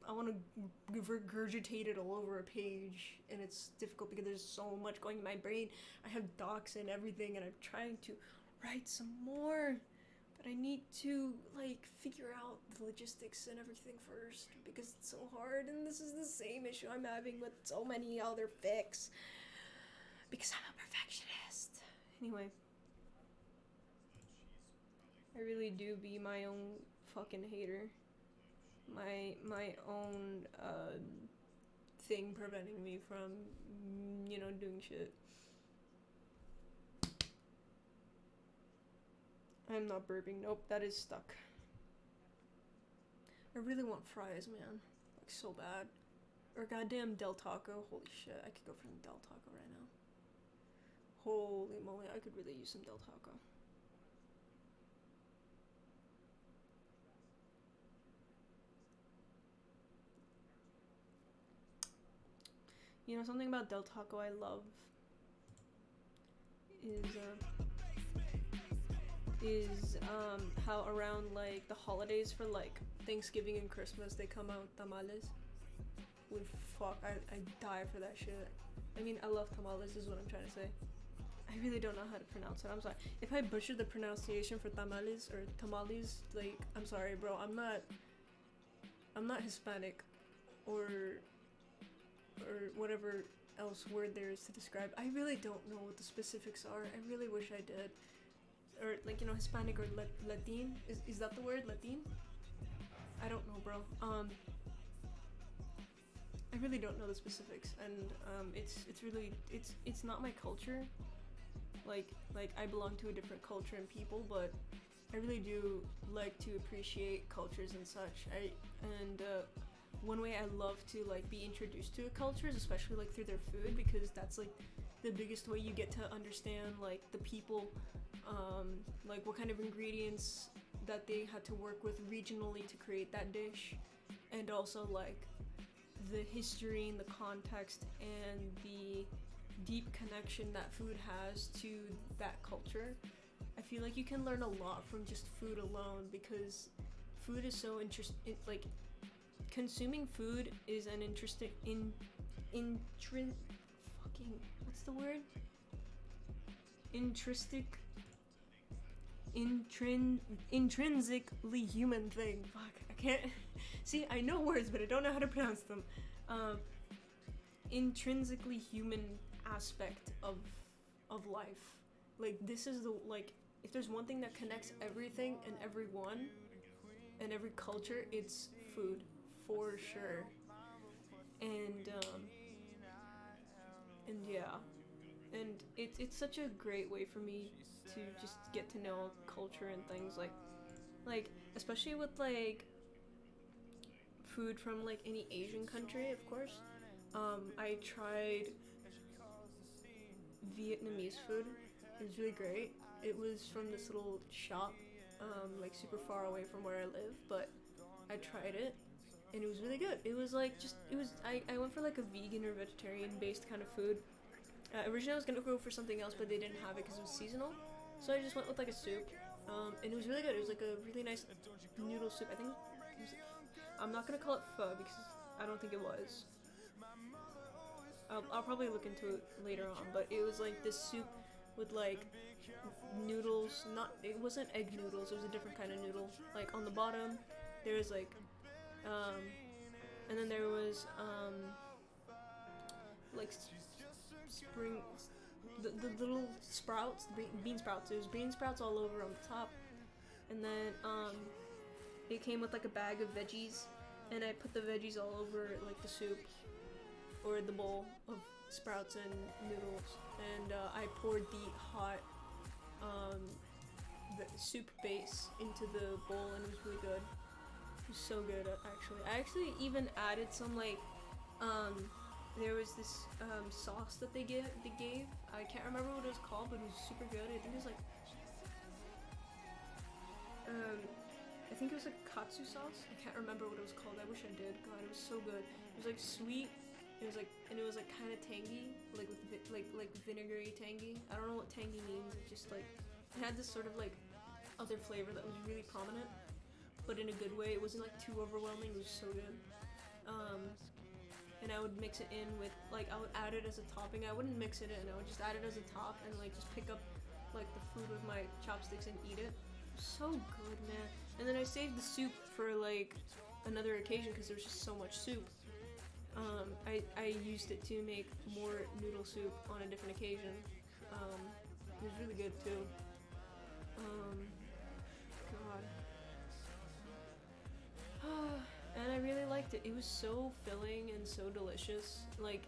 I want to regurgitate it all over a page, and it's difficult because there's so much going in my brain. I have docs and everything, and I'm trying to write some more, but I need to like figure out the logistics and everything first because it's so hard. And this is the same issue I'm having with so many other fics because I'm a perfectionist. Anyway, I really do be my own fucking hater. My own thing preventing me from, doing shit. I'm not burping. Nope, that is stuck. I really want fries, man. Like, so bad. Or goddamn Del Taco. Holy shit, I could go for some Del Taco right now. Holy moly, I could really use some Del Taco. You know, something about Del Taco I love is how around like the holidays for like Thanksgiving and Christmas they come out tamales. Would fuck, I die for that shit. I mean, I love tamales is what I'm trying to say. I really don't know how to pronounce it. I'm sorry if I butcher the pronunciation for tamales or tamales. Like, I'm sorry, bro. I'm not Hispanic or whatever else word there is to describe. I really don't know what the specifics are. I really wish I did. Or like, Hispanic or Latin. Is that the word, Latin? I don't know, bro. I really don't know the specifics, and it's not my culture. Like I belong to a different culture and people, but I really do like to appreciate cultures and such. One way I love to like be introduced to a culture is especially like through their food, because that's like the biggest way you get to understand like the people, like what kind of ingredients that they had to work with regionally to create that dish, and also like the history and the context and the deep connection that food has to that culture. I feel like you can learn a lot from just food alone, because food is so interesting. Like, consuming food is an interesting what's the word? Intrinsically human thing. Fuck, I can't see. I know words, but I don't know how to pronounce them. Intrinsically human aspect of life. Like, this is the, like, if there's one thing that connects everything and everyone and every culture, it's food, for sure. And yeah, and it's such a great way for me to just get to know culture and things, like especially with like food from like any Asian country, of course. I tried Vietnamese food. It was really great. It was from this little shop, like super far away from where I live, but I tried it and it was really good. It was like I went for like a vegan or vegetarian based kind of food. Originally I was gonna go for something else, but they didn't have it because it was seasonal, so I just went with like a soup, and it was really good. It was like a really nice noodle soup. I think it was, I'm not gonna call it pho because I don't think it was. I'll probably look into it later on, but it was like this soup with like noodles. It wasn't egg noodles, it was a different kind of noodle. Like on the bottom there was like And then there was like spring, the little sprouts, bean sprouts. There's bean sprouts all over on the top, and then it came with like a bag of veggies, and I put the veggies all over like the soup or the bowl of sprouts and noodles, and I poured the hot the soup base into the bowl, and it was really good. It was so good, actually. I actually even added some like there was this sauce that they gave. I can't remember what it was called, but it was super good. I think it was like I think it was like katsu sauce. I can't remember what it was called. I wish I did. God, it was so good. It was like sweet. It was like, and it was like kind of tangy, like with like vinegary tangy. I don't know what tangy means. It just like it had this sort of like other flavor that was really prominent, but in a good way. It wasn't like too overwhelming. It was so good. And I would mix it in with like I would add it as a topping. I wouldn't mix it in. I would just add it as a top and like just pick up like the food with my chopsticks and eat it. So good, man. And then I saved the soup for like another occasion because there was just so much soup. I used it to make more noodle soup on a different occasion. It was really good too. God. And I really liked it. It was so filling and so delicious. Like,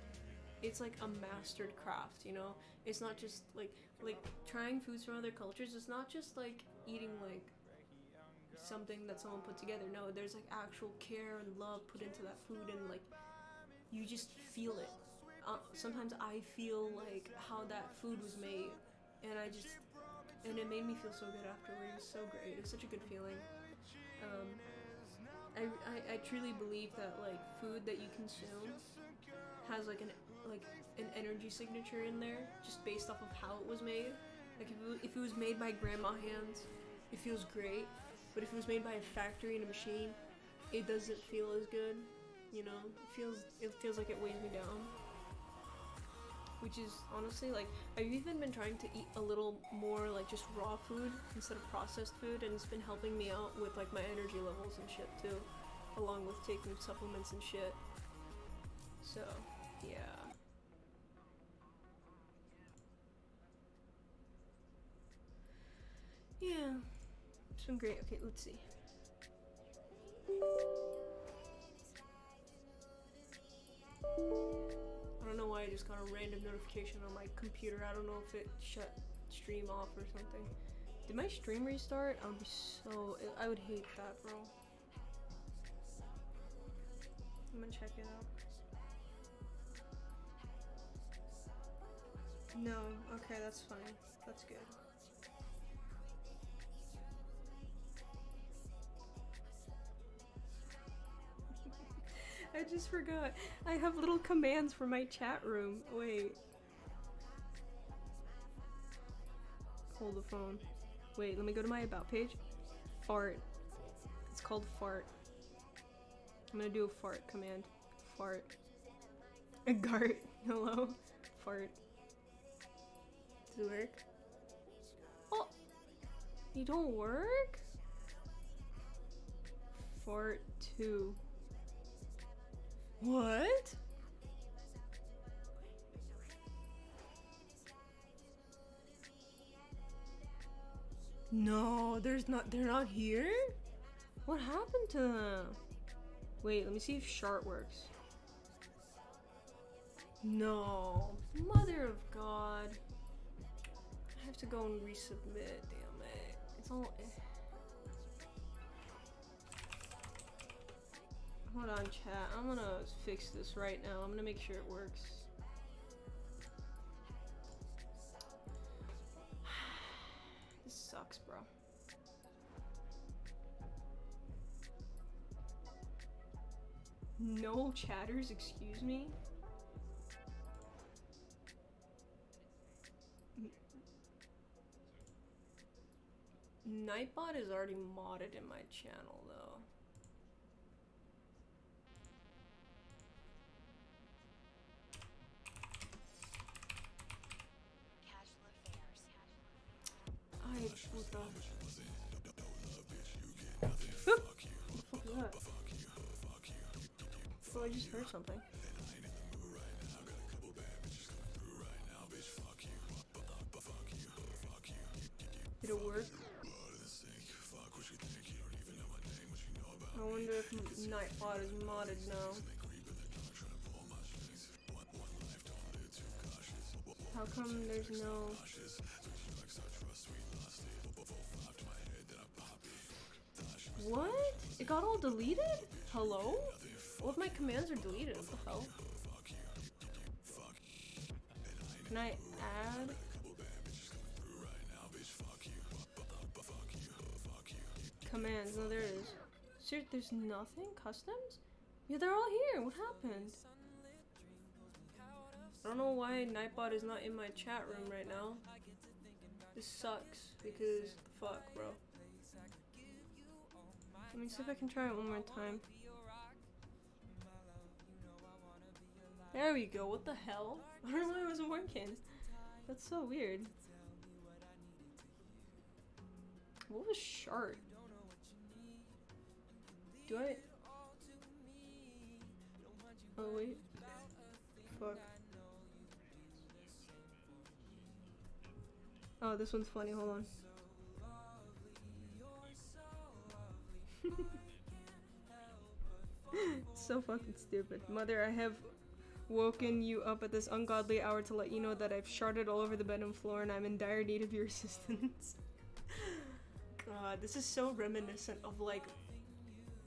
it's like a mastered craft, you know? It's not just like trying foods from other cultures. It's not just like eating like something that someone put together. No, there's like actual care and love put into that food, and like you just feel it. Sometimes I feel like how that food was made, and it made me feel so good afterward. It was so great. It was such a good feeling. I truly believe that like food that you consume has like an energy signature in there, just based off of how it was made. Like if it was made by grandma hands, it feels great. But if it was made by a factory and a machine, it doesn't feel as good. You know, it feels like it weighs me down. Which is honestly like I've even been trying to eat a little more like just raw food instead of processed food, and it's been helping me out with like my energy levels and shit too, along with taking supplements and shit. So yeah. Yeah, it's been great. Okay, let's see. I don't know why I just got a random notification on my computer. I don't know if it shut stream off or something. Did my stream restart? I would hate that, bro. I'm gonna check it out. No, okay, that's fine. That's good. I just forgot. I have little commands for my chat room. Wait. Hold the phone. Wait, let me go to my about page. Fart. It's called fart. I'm gonna do a fart command. Fart. A gart. Hello? Fart. Does it work? Oh! You don't work? Fart 2. What? No, they're not here? What happened to them? Wait, let me see if Shart works. No. Mother of God. I have to go and resubmit, damn it. It's all... Hold on, chat. I'm gonna fix this right now. I'm gonna make sure it works. This sucks, bro. No chatters, excuse me? Nightbot is already modded in my channel, though. What the fuck is that? thought I just heard something. Did it work? I wonder if Nightbot is modded now. How come there's no... What? It got all deleted? Hello? All of my commands are deleted. What the hell? Can I add? Commands. No, there it is. Seriously, there's nothing? Customs? Yeah, they're all here. What happened? I don't know why Nightbot is not in my chat room right now. This sucks because fuck, bro. Let me see if I can try it one more time. There we go. What the hell? I don't know why it wasn't working. That's so weird. What was shart? Do I? Oh wait. Fuck. Oh, this one's funny. Hold on. So fucking stupid. Mother, I have woken you up at this ungodly hour to let you know that I've sharded all over the bed and floor and I'm in dire need of your assistance. God, this is so reminiscent of like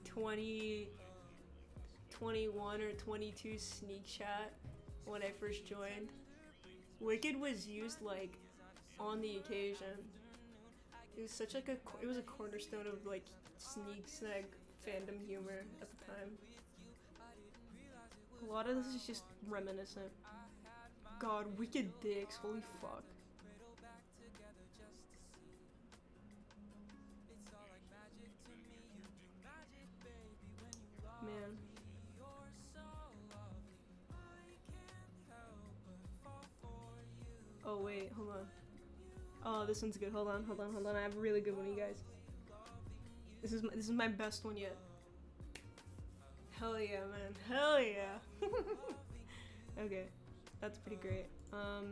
21 or 22 sneak chat when I first joined. Wicked was used like on the occasion. It was such like it was a cornerstone of like sneak snag fandom humor at the time. A lot of this is just reminiscent. God, wicked dicks, holy fuck. Man. Oh wait, hold on. Oh, this one's good. Hold on. I have a really good one, you guys. This is my best one yet. Hell yeah, man. Hell yeah. Okay, that's pretty great. I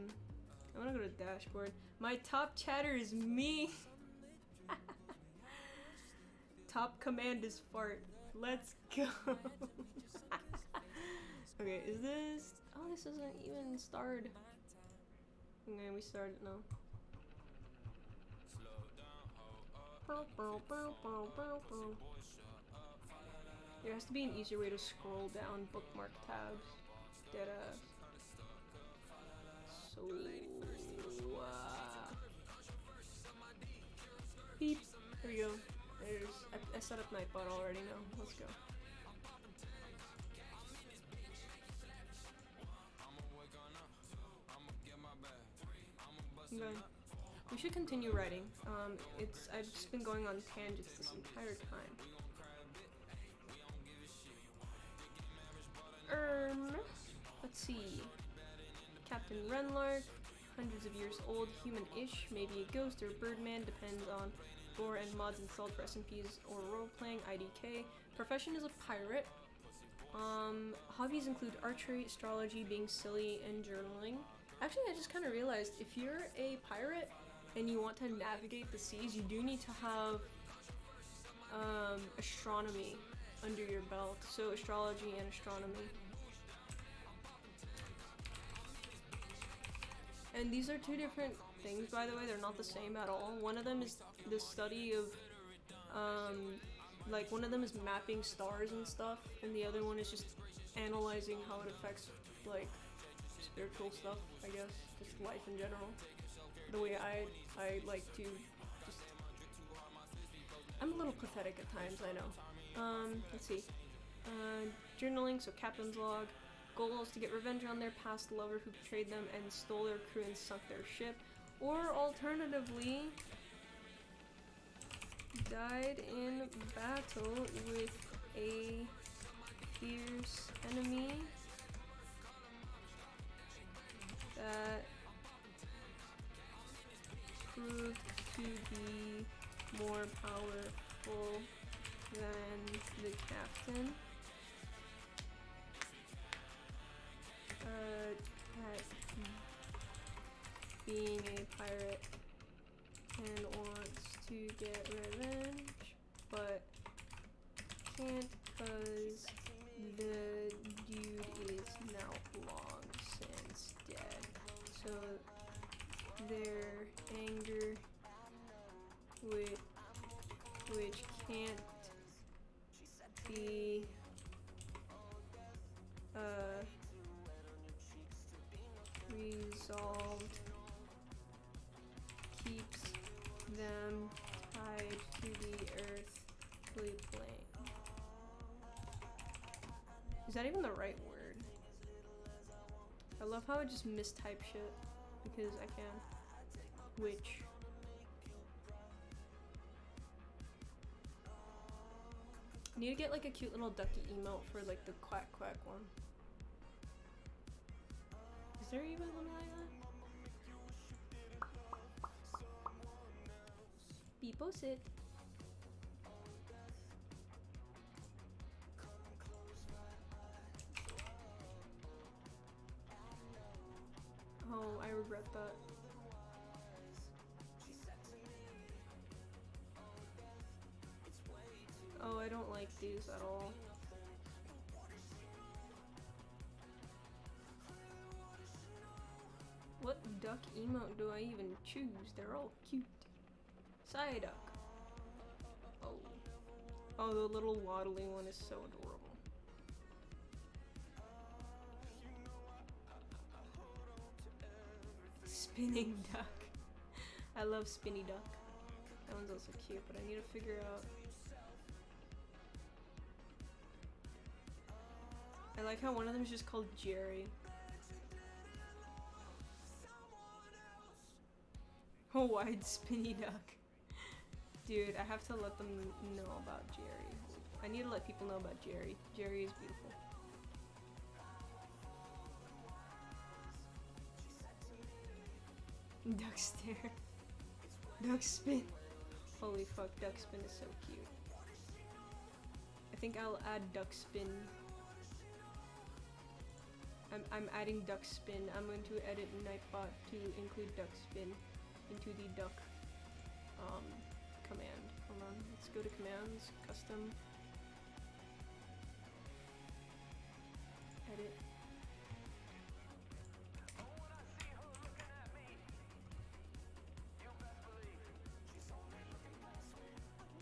wanna go to dashboard. My top chatter is me. Top command is fart. Let's go. Okay, is this? Oh, this isn't even started. Okay, we started now. There has to be an easier way to scroll down bookmark tabs. Deadass. So, beep. There we go. There's. I set up Nightbot already now. Let's go. Okay. We should continue writing. I've just been going on tangents this entire time. Let's see. Captain Renlark, hundreds of years old, human-ish, maybe a ghost or a birdman, depends on lore and mods installed for SMPs or role-playing. IDK. Profession is a pirate. Hobbies include archery, astrology, being silly, and journaling. Actually, I just kind of realized if you're a pirate and you want to navigate the seas, you do need to have astronomy under your belt. So astrology and astronomy. And these are two different things, by the way. They're not the same at all. One of them is the study of, like, one of them is mapping stars and stuff, and the other one is just analyzing how it affects, like, spiritual stuff, I guess. Just life in general. The way I like to just... I'm a little pathetic at times, I know. Let's see. Journaling, so captain's log. Goal is to get revenge on their past lover who betrayed them and stole their crew and sunk their ship. Or alternatively, died in battle with a fierce enemy that proved to be more powerful than the captain. Cat being a pirate and wants to get revenge, but can't cause the dude is now long since dead. So their anger, which can't be resolved, keeps them tied to the earthly plane. Is that even the right word? I love how I just mistype shit because I can. Which I need to get like a cute little ducky emote for like the quack quack one. Is there even one like that? Be posted. Oh, I regret that. Oh, I don't like these at all. What duck emote do I even choose? They're all cute. Psyduck. Oh. Oh, the little waddly one is so adorable. Spinning duck. I love Spinny Duck. That one's also cute, but I need to figure out. I like how one of them is just called Jerry. A wide Spinny Duck. Dude, I have to let them know about Jerry. I need to let people know about Jerry. Jerry is beautiful. Duck stare. Duck spin. Holy fuck, duck spin is so cute. I think I'll add duck spin. I'm adding duck spin. I'm going to edit Nightbot to include duck spin into the duck command. Hold on, let's go to commands, custom, edit.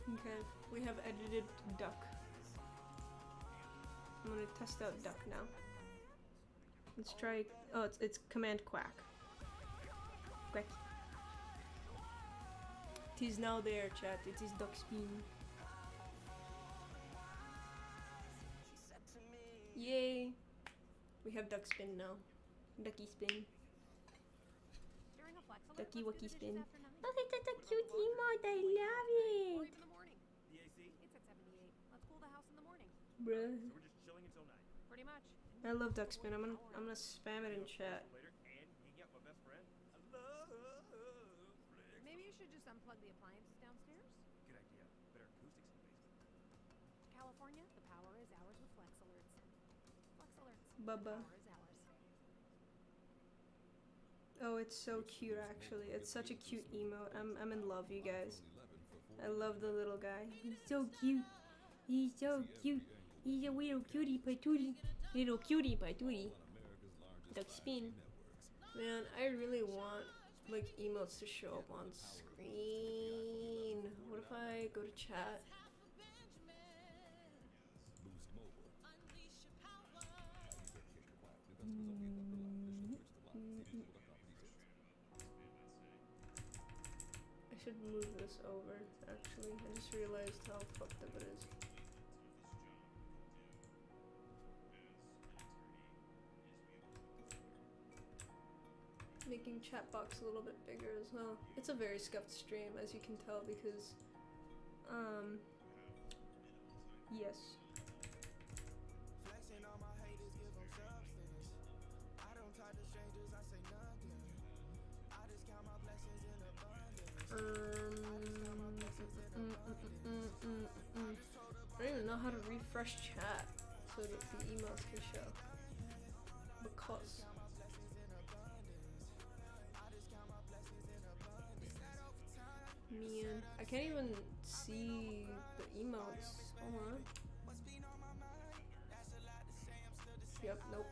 Okay, we have edited duck. I'm gonna test out duck now. Let's try. Oh, it's command quack. Quack. It is now there, chat. It is duck spin. Yay! We have duck spin now. Ducky spin. During a flex alert, Ducky let's do wucky the spin. dishes after 9. Oh, it's such a cute emote. I love Or it. even the morning. The AC? It's at 78. Let's cool the house in the morning. Bruh. So we're just chilling until 9. Pretty much. I love duck spin. I'm gonna spam it in chat. Later and hang out with my best friend. I love flex. Maybe you should just unplug the appliances downstairs. Good idea. Better acoustics in the basement. California, the power is ours with flex alerts. Flex alerts. Bubba. The power is ours. Oh, it's so cute actually. It's such a cute emote. I'm in love, you guys. I love the little guy. He's so cute. He's so cute. He's a little cutie patootie. Little cutie patootie. Duck spin. Man, I really want like emotes to show up on screen. What if I go to chat? I should move this over, actually. I just realized how fucked up it is. Making chat box a little bit bigger as well. It's a very scuffed stream, as you can tell, because, yes. Flexing on my haters, give them substance. I don't talk to strangers, I say nothing. I just count my blessings in abundance. I don't even know how to refresh chat so that the emails can show. But fuck? Man, I can't even see the emotes. Hold on. Yep, nope.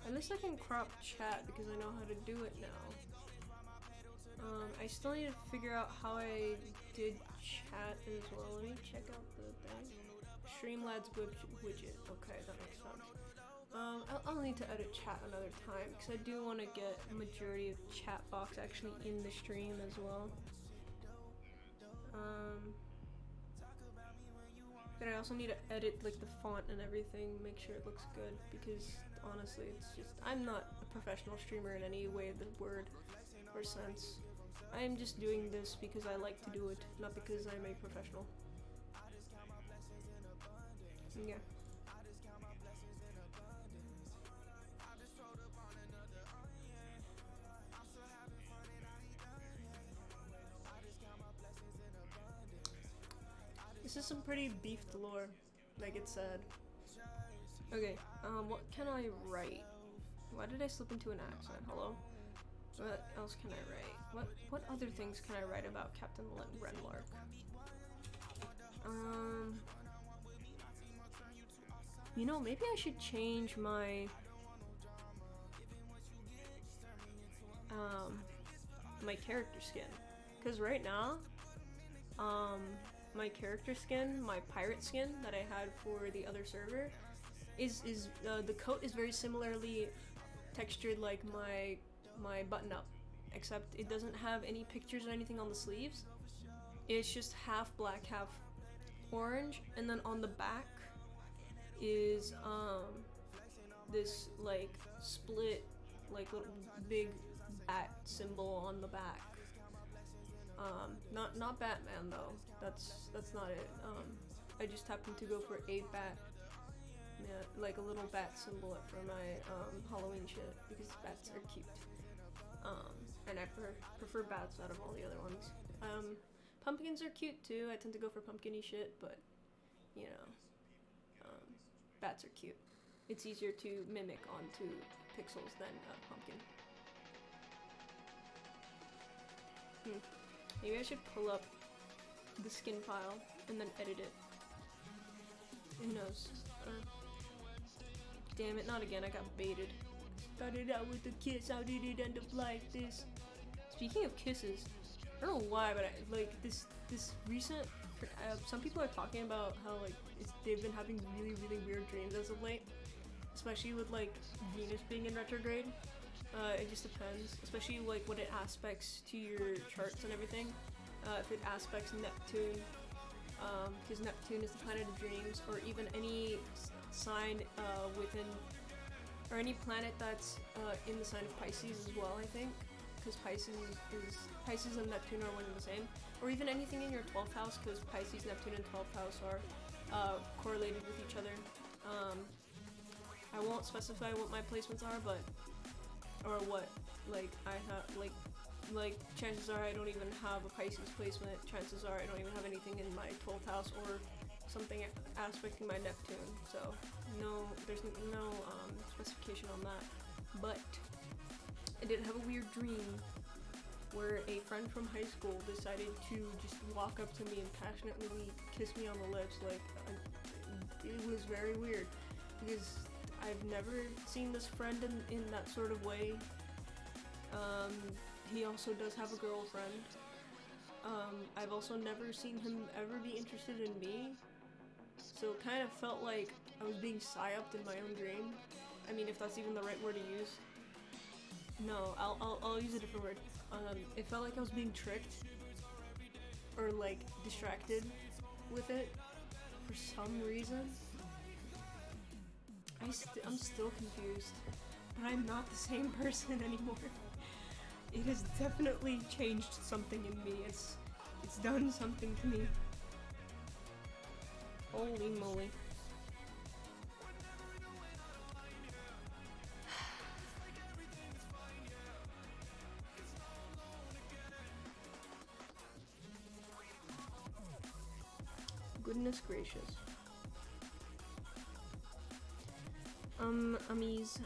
At least I can crop chat because I know how to do it now. I still need to figure out how I did chat as well. Let me check out the thing. Streamlabs widget. Okay, that makes sense. I'll need to edit chat another time because I do want to get a majority of chat box actually in the stream as well. But I also need to edit like the font and everything, make sure it looks good because honestly, it's just I'm not a professional streamer in any way of the word or sense. I am just doing this because I like to do it, not because I'm a professional. Yeah. This is some pretty beefed lore, like it said. Okay, what can I write? Why did I slip into an accent? Hello? What else can I write? What other things can I write about Captain Renlark? You know, maybe I should change my my character skin, because right now my character skin, my pirate skin that I had for the other server is the coat is very similarly textured like my button up, except it doesn't have any pictures or anything on the sleeves. It's just half black, half orange, and then on the back is this like split like little big bat symbol on the back. Not Batman though. That's not it. I just happened to go for a bat, yeah, like a little bat symbol for my Halloween shit because bats are cute. And I prefer bats out of all the other ones. Pumpkins are cute too. I tend to go for pumpkin-y shit, but you know, bats are cute. It's easier to mimic onto pixels than a pumpkin. Maybe I should pull up the skin file and then edit it. Who knows? Damn it, not again, I got baited. Started out with a kiss, how did it end up like this? Speaking of kisses, I don't know why, but this recent, some people are talking about how like they've been having really weird dreams as of late, especially with like Venus being in retrograde. It just depends, especially like when it aspects to your charts and everything. If it aspects Neptune, because Neptune is the planet of dreams, or even any sign within, or any planet that's in the sign of Pisces as well, I think, because Pisces and Neptune are one and the same, or even anything in your 12th house, because Pisces, Neptune, and 12th house are correlated with each other. I won't specify what my placements are, but or what like I have like chances are I don't even have a Pisces placement. Chances are I don't even have anything in my 12th house or something aspecting my Neptune. So there's no specification on that. But I did have a weird dream where a friend from high school decided to just walk up to me and passionately kiss me on the lips. Like it was very weird because I've never seen this friend in that sort of way. He also does have a girlfriend. I've also never seen him ever be interested in me. So it kind of felt like I was being psyoped in my own dream. I mean, if that's even the right word to use. No, I'll use a different word. It felt like I was being tricked or like distracted with it for some reason. I'm still confused, but I'm not the same person anymore. It has definitely changed something in me. It's done something to me. Holy moly. Goodness gracious. Ummies.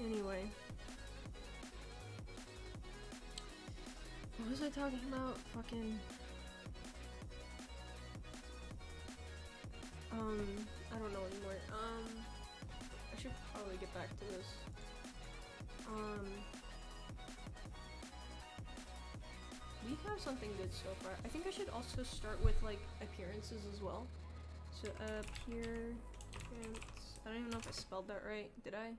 Anyway. What was I talking about? Fucking... I don't know anymore. I should probably get back to this. We have something good so far. I think I should also start with, like, appearances as well. So, appearance... I don't even know if I spelled that right. Did I?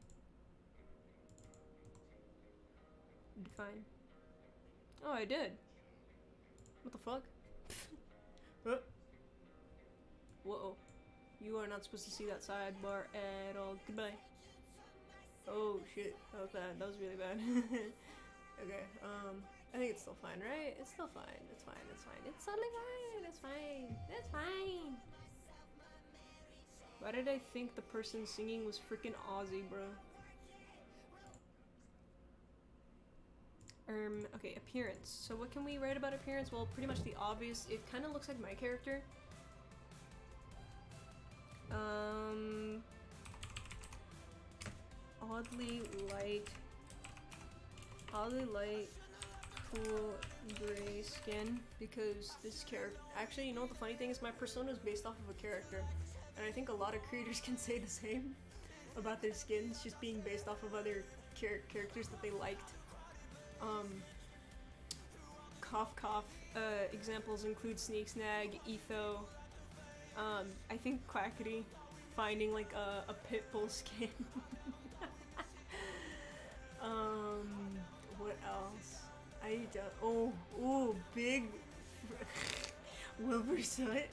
Define. Oh, I did. What the fuck? Huh? Whoa. You are not supposed to see that sidebar at all. Goodbye. Oh shit. That was bad. That was really bad. Okay, I think it's still fine, right? It's still fine. It's fine. It's fine. It's totally fine. It's fine. It's fine. Why did I think the person singing was freaking Aussie, bro? Okay, appearance. So what can we write about appearance? Well, pretty much the obvious. It kind of looks like my character. Oddly light, cool gray skin, because this character, actually, you know what the funny thing is, my persona is based off of a character, and I think a lot of creators can say the same about their skins, just being based off of other characters that they liked. Cough, examples include Sneak Snag, Etho, I think Quackity, finding like a pit bull skin. What else? I don't, oh, big Wilbursoot.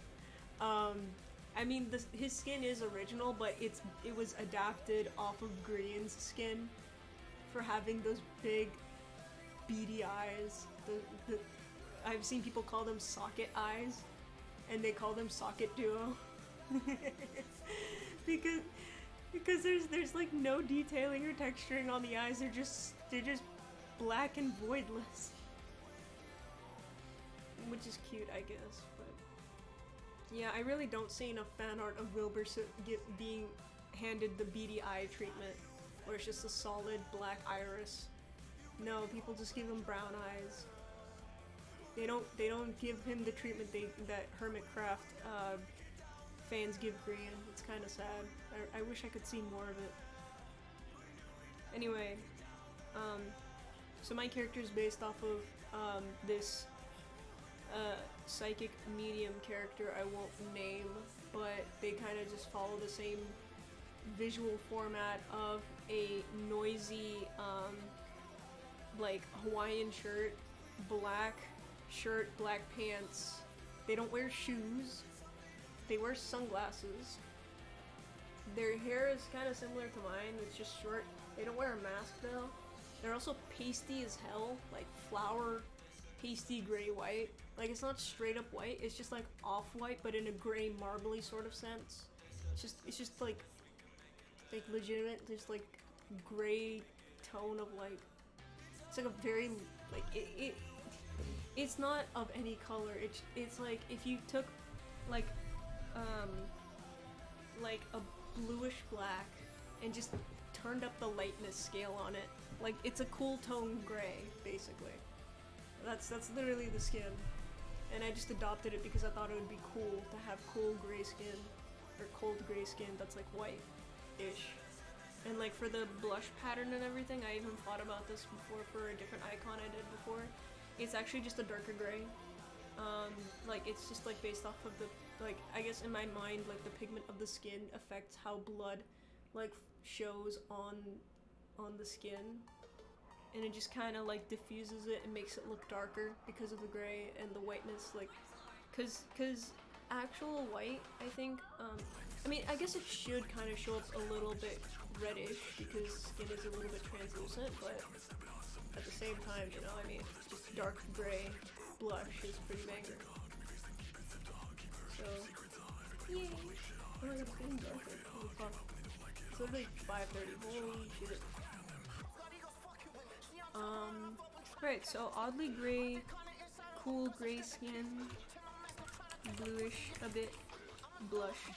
I mean, his skin is original, but it was adapted off of Green's skin for having those big beady eyes. I've seen people call them socket eyes, and they call them socket duo. because there's like no detailing or texturing on the eyes. They're just black and voidless, which is cute, I guess. But yeah, I really don't see enough fan art of Wilbursoot being handed the beady eye treatment, where it's just a solid black iris. No, people just give him brown eyes. They don't give him the treatment that Hermitcraft fans give Green. It's kind of sad. I wish I could see more of it. Anyway, so my character is based off of this psychic medium character I won't name, but they kind of just follow the same visual format of a noisy, like Hawaiian shirt, black pants. They don't wear shoes. They wear sunglasses. Their hair is kind of similar to mine. It's just short. They don't wear a mask though. They're also pasty as hell, like flower, pasty gray white. Like it's not straight up white. It's just like off-white, but in a gray marbly sort of sense. It's just like legitimate, just like gray tone of like. It's like a very like it's not of any color. It's like if you took like a bluish black and just turned up the lightness scale on it. Like it's a cool tone gray, basically. That's literally the skin. And I just adopted it because I thought it would be cool to have cool gray skin, or cold gray skin that's like white-ish. And like for the blush pattern and everything, I even thought about this before for a different icon I did before. It's actually just a darker gray. Like it's just like based off of the, like I guess in my mind, like the pigment of the skin affects how blood like shows on the skin, and it just kind of like diffuses it and makes it look darker because of the gray and the whiteness, like cause actual white, I think, I mean I guess it should kind of show up a little bit reddish because skin is a little bit translucent, but at the same time, you know, I mean, just dark gray blush is pretty banger. So, yay! Oh my god, it's getting darker. Holy fuck. literally 5:30. Holy shit. Right, so oddly gray, cool gray skin, bluish, a bit blush.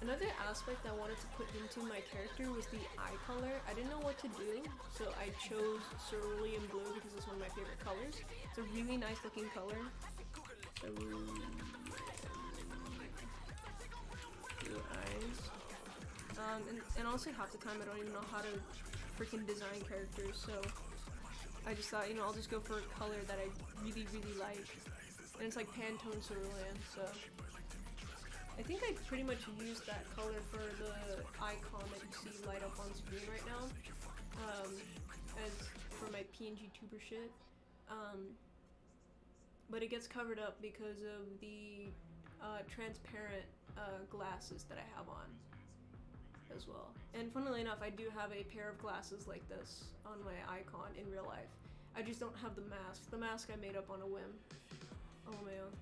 Another aspect I wanted to put into my character was the eye color. I didn't know what to do, so I chose cerulean blue because it's one of my favorite colors. It's a really nice looking color. Blue eyes. And honestly, half the time I don't even know how to freaking design characters, so I just thought, you know, I'll just go for a color that I really, really like. And it's like Pantone cerulean, so I think I pretty much used that color for the icon that you see light up on screen right now, as for my PNG tuber shit. But it gets covered up because of the transparent glasses that I have on as well. And funnily enough, I do have a pair of glasses like this on my icon in real life. I just don't have the mask. The mask I made up on a whim. Oh my own.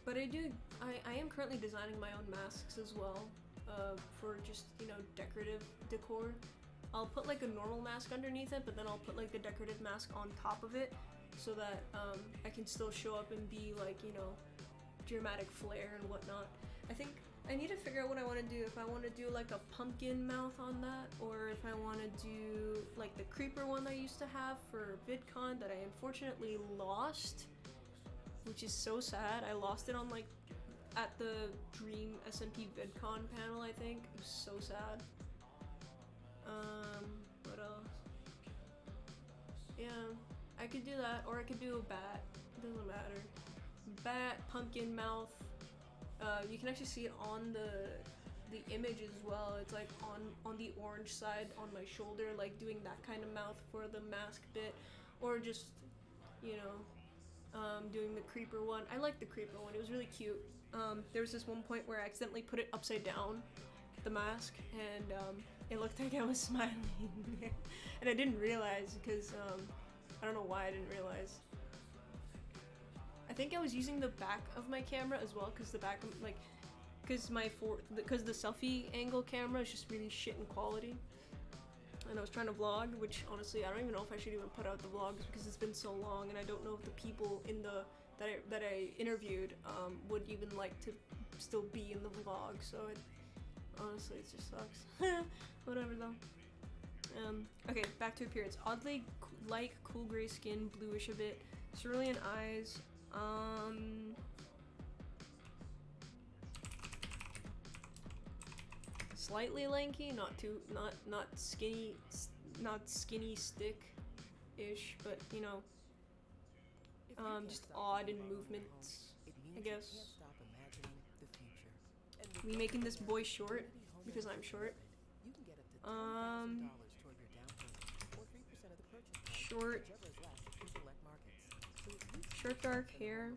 But I am currently designing my own masks as well, for just, you know, decorative decor. I'll put like a normal mask underneath it, but then I'll put like the decorative mask on top of it, so that I can still show up and be like, you know, dramatic flair and whatnot. I think I need to figure out what I want to do. If I want to do like a pumpkin mouth on that, or if I want to do like the creeper one I used to have for VidCon that I unfortunately lost, which is so sad. I lost it on like at the Dream SMP VidCon panel, I think. It was so sad. What else? Yeah, I could do that, or I could do a bat. It doesn't matter. Bat, pumpkin mouth. You can actually see it on the image as well. It's like on the orange side on my shoulder, like doing that kind of mouth for the mask bit, or just, you know, doing the creeper one. I like the creeper one. It was really cute. There was this one point where I accidentally put it upside down, the mask, and it looked like I was smiling, and I didn't realize because I don't know why I didn't realize. I think I was using the back of my camera as well, because the back, like, because the selfie angle camera is just really shit in quality, and I was trying to vlog, which honestly I don't even know if I should even put out the vlogs because it's been so long, and I don't know if the people in the that I interviewed would even like to still be in the vlog. So honestly, it just sucks. Whatever though. Okay, back to appearance. Oddly like cool gray skin, bluish a bit, cerulean eyes. Slightly lanky, not skinny, not skinny stick-ish, but you know, just odd in movements, I guess. We making this boy short because I'm short. Short dark hair.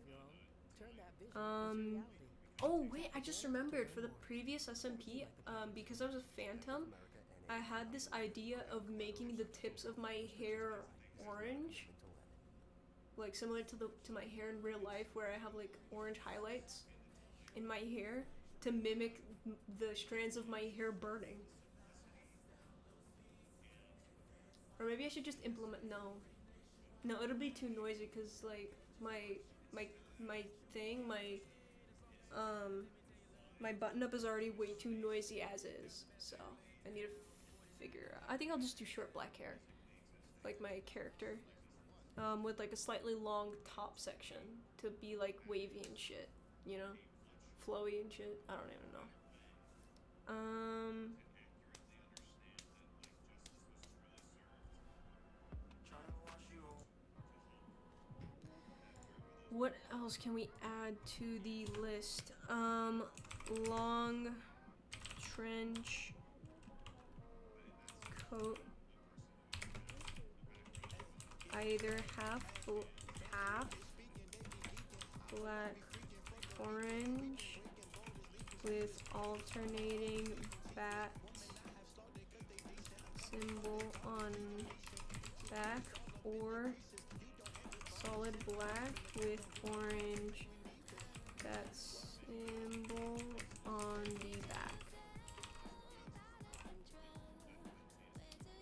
Oh wait, I just remembered for the previous SMP, because I was a phantom, I had this idea of making the tips of my hair orange, like similar to my hair in real life, where I have like orange highlights in my hair to mimic the strands of my hair burning. Or maybe I should just implement, no, it'll be too noisy because like my button up is already way too noisy as is, so I need to figure out. I think I'll just do short black hair, like my character, with like a slightly long top section to be like wavy and shit, you know, flowy and shit. I don't even know. What else can we add to the list? Long trench coat, either half black orange with alternating bat symbol on back, or solid black with orange bat symbol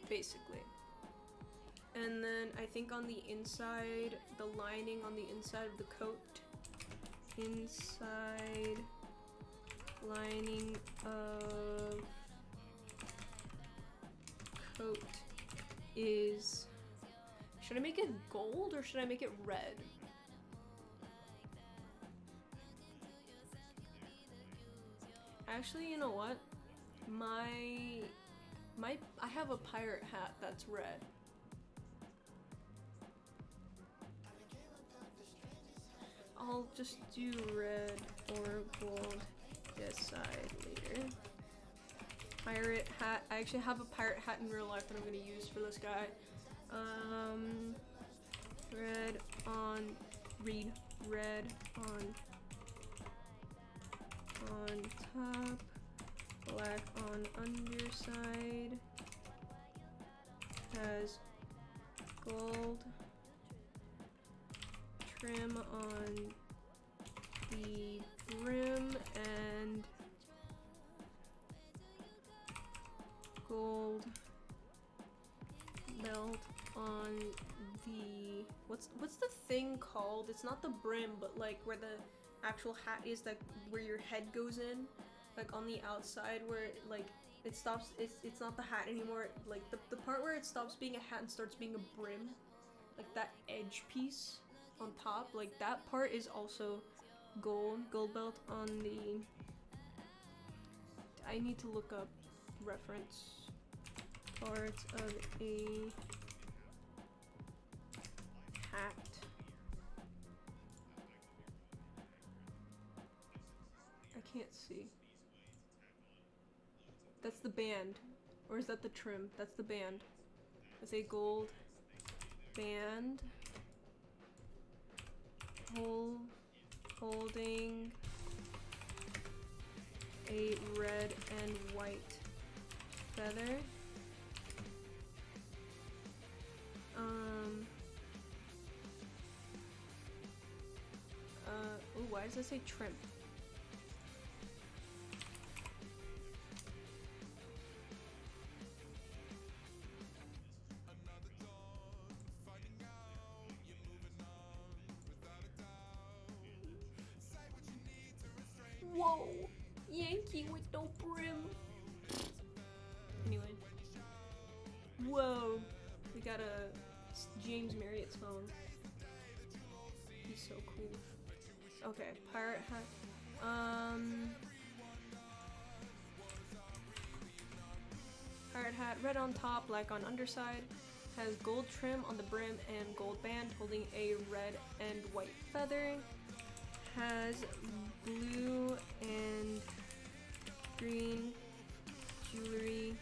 basically. And then I think on the inside, the lining on the inside of the coat, inside lining of coat is, should I make it gold or should I make it red? Actually, you know what? I have a pirate hat that's red. I'll just do red or gold, decide later. Pirate hat. I actually have a pirate hat in real life that I'm gonna use for this guy. Red on, read, red on top, black on underside, has gold trim on the brim and gold belt on the, what's the thing called? It's not the brim, but like where the actual hat is, like where your head goes in, like on the outside where it, like it stops, it's not the hat anymore, like the part where it stops being a hat and starts being a brim, like that edge piece on top, like that part is also gold belt on the, I need to look up reference parts of a hat. I can't see. That's the band. Or is that the trim? That's the band. It's a gold band holding a red and white feather. Ooh, why does it say trim? Whoa! Yankee with no brim! Anyway. Whoa! We got a James Marriott's phone. He's so cool. Okay, pirate hat. Pirate hat, red on top, black on underside. Has gold trim on the brim and gold band holding a red and white feather. Has blue and green jewelry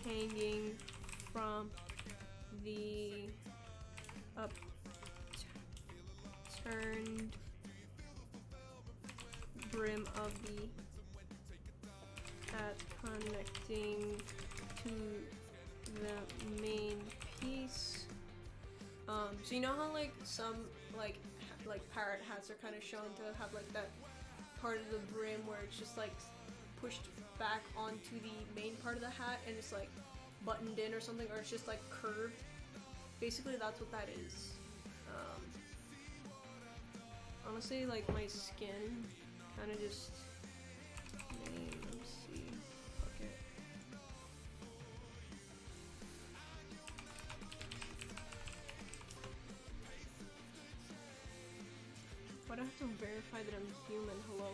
hanging from the upturned brim of the hat, connecting to the main piece. So you know how like some like pirate hats are kind of shown to have like that part of the brim where it's just like pushed back onto the main part of the hat and it's like buttoned in or something, or it's just like curved. Basically that's what that is. Honestly, like my skin kind of just, let me see, fuck it. Why do I have to verify that I'm human? Hello?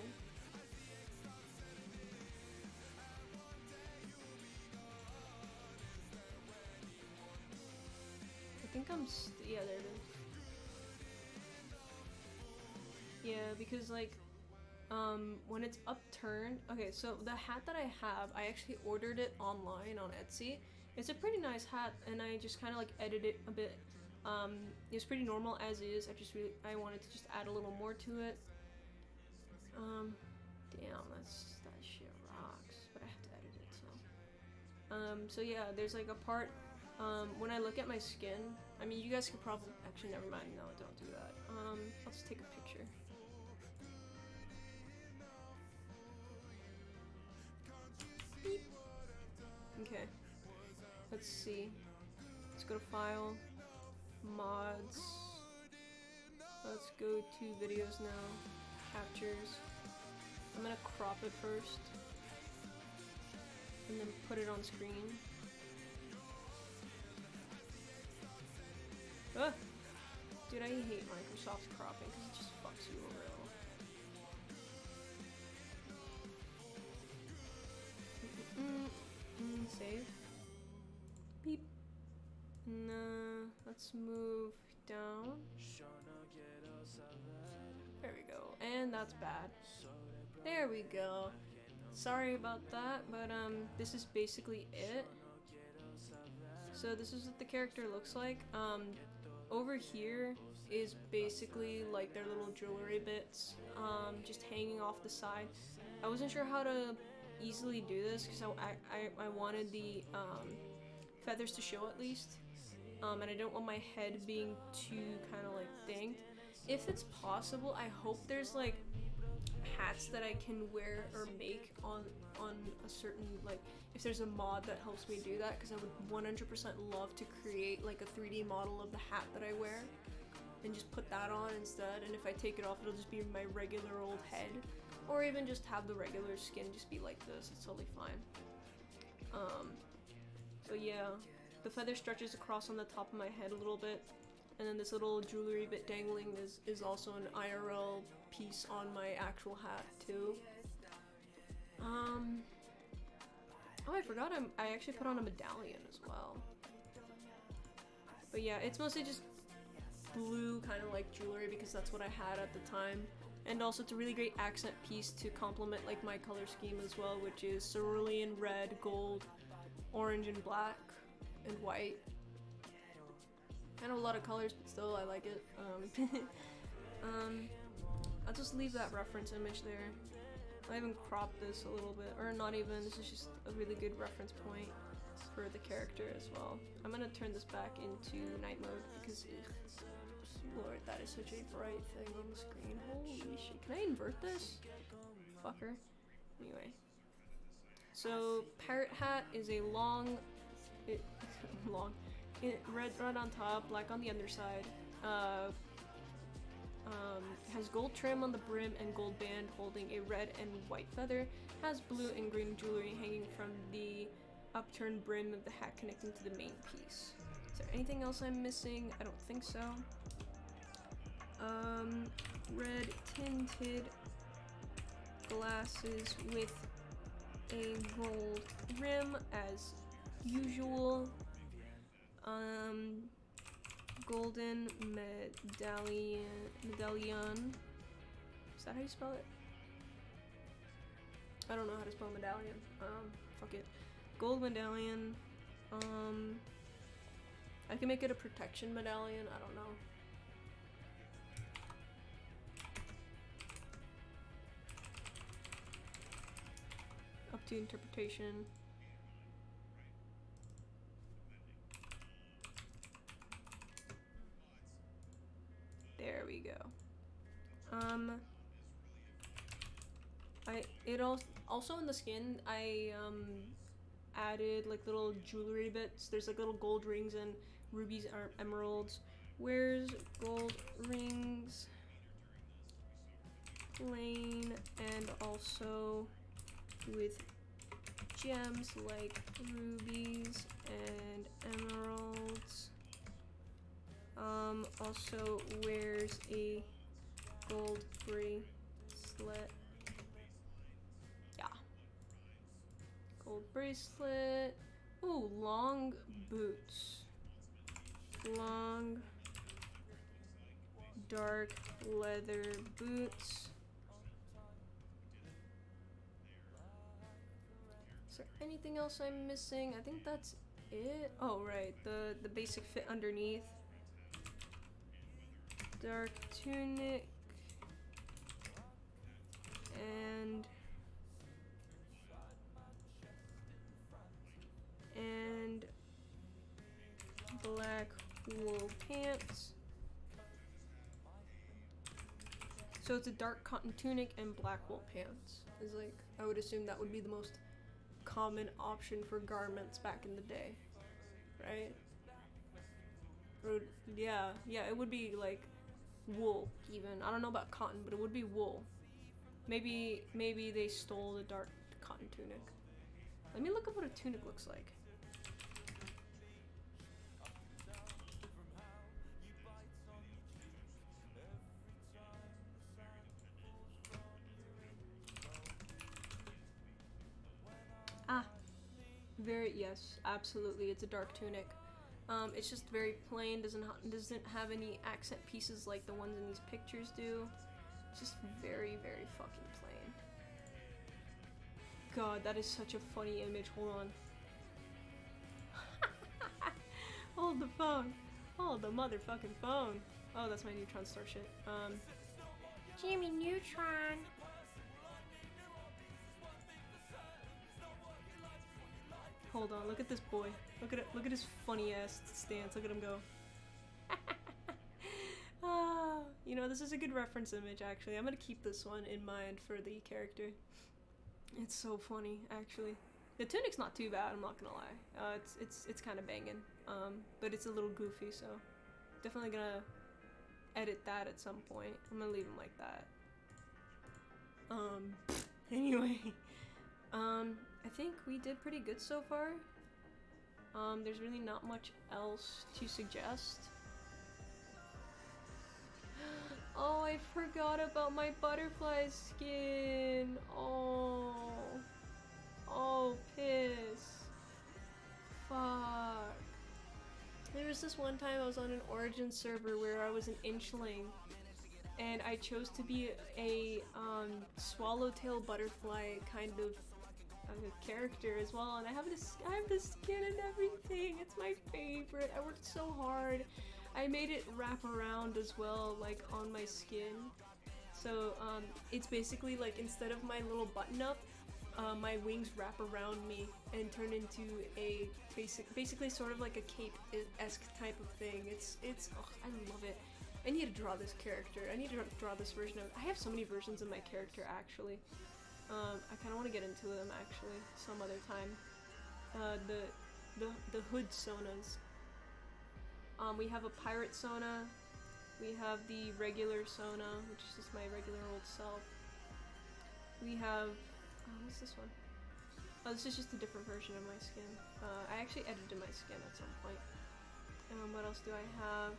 I think I'm yeah, there it is. Yeah, because like, when it's upturned, okay, so the hat that I have, I actually ordered it online on Etsy. It's a pretty nice hat, and I just kind of like edited it a bit. It's pretty normal as is. I wanted to just add a little more to it. Damn, that shit rocks, but I have to edit it, so. So yeah, there's like a part, when I look at my skin, I mean, you guys could probably, actually, never mind, no, don't do that. I'll just take a picture. Beep. Okay. Let's let's see. Let's go to File, Mods. Let's go to Videos now, Captures. I'm gonna crop it first, and then put it on screen. Ah! Dude, I hate Microsoft cropping because it just fucks you over. Save. Beep. Nah, let's move down. There we go. And that's bad. There we go. Sorry about that, but this is basically it. So this is what the character looks like. Over here is basically like their little jewelry bits, just hanging off the side. I wasn't sure how to easily do this because I wanted the feathers to show at least, and I don't want my head being too kind of like dinged. If it's possible, I hope there's like hats that I can wear or make on a certain, like, if there's a mod that helps me do that, because I would 100% love to create like a 3D model of the hat that I wear and just put that on instead, and if I take it off it'll just be my regular old head, or even just have the regular skin just be like this. It's totally fine. But yeah, the feather stretches across on the top of my head a little bit, and then this little jewelry bit dangling is also an IRL piece on my actual hat too. Oh, I forgot I actually put on a medallion as well. But yeah, it's mostly just blue kind of like jewelry because that's what I had at the time. And also it's a really great accent piece to complement like my color scheme as well, which is cerulean red, gold, orange and black, and white. Kind of a lot of colors, but still I like it. I'll just leave that reference image there. I even cropped this a little bit, or not even, this is just a really good reference point for the character as well. I'm gonna turn this back into night mode because, Lord, that is such a bright thing on the screen. Holy shit, can I invert this? Fucker. Anyway. So, parrot hat is a red on top, black on the underside. Has gold trim on the brim and gold band holding a red and white feather. Has blue and green jewelry hanging from the upturned brim of the hat connecting to the main piece. Is there anything else I'm missing? I don't think so. Red tinted glasses with a gold rim as usual. Golden medallion. Is that how you spell it? I don't know how to spell medallion. Fuck it. Gold medallion. I can make it a protection medallion. I don't know. Up to interpretation. There we go. Also in the skin, I added like little jewelry bits. There's like little gold rings and rubies or emeralds. Where's gold rings? Plain, and also with gems like rubies and emeralds. Also wears a gold bracelet. Yeah. Gold bracelet. Ooh, long boots. Long, dark leather boots. Is there anything else I'm missing? I think that's it. Oh, right. The basic fit underneath. Dark tunic and black wool pants. So it's a dark cotton tunic and black wool pants. Is like, I would assume that would be the most common option for garments back in the day. right? Or, yeah, it would be like wool even. I don't know about cotton, but it would be wool. Maybe they stole the dark cotton tunic. Let me look up what a tunic looks like. Ah, yes, absolutely. It's a dark tunic. It's just very plain. Doesn't have any accent pieces like the ones in these pictures do. It's just very fucking plain. God, that is such a funny image. Hold on. Hold the phone. Hold the motherfucking phone. Oh, that's my Neutron Star shit. Jimmy Neutron. Hold on, look at this boy. Look at his funny ass stance. Look at him go. You know, this is a good reference image actually. I'm gonna keep this one in mind for the character. It's so funny, actually. The tunic's not too bad, I'm not gonna lie. It's kind of banging. But it's a little goofy, so definitely gonna edit that at some point. I'm gonna leave him like that. Anyway, I think we did pretty good so far. There's really not much else to suggest. Oh, I forgot about my butterfly skin. Oh, piss. Fuck. There was this one time I was on an Origin server where I was an inchling, and I chose to be a swallowtail butterfly kind of a character as well, and I have this skin and everything. It's my favorite. I worked so hard. I made it wrap around as well, like on my skin. So it's basically like instead of my little button up, my wings wrap around me and turn into a basically sort of like a cape-esque type of thing. It's oh, I love it. I need to draw this character. I need to draw this version of. I have so many versions of my character actually. I kind of want to get into them actually some other time. The hood sonas. We have a pirate sona. We have the regular sona, which is just my regular old self. We have what's this one? Oh, this is just a different version of my skin. I actually edited my skin at some point. What else do I have?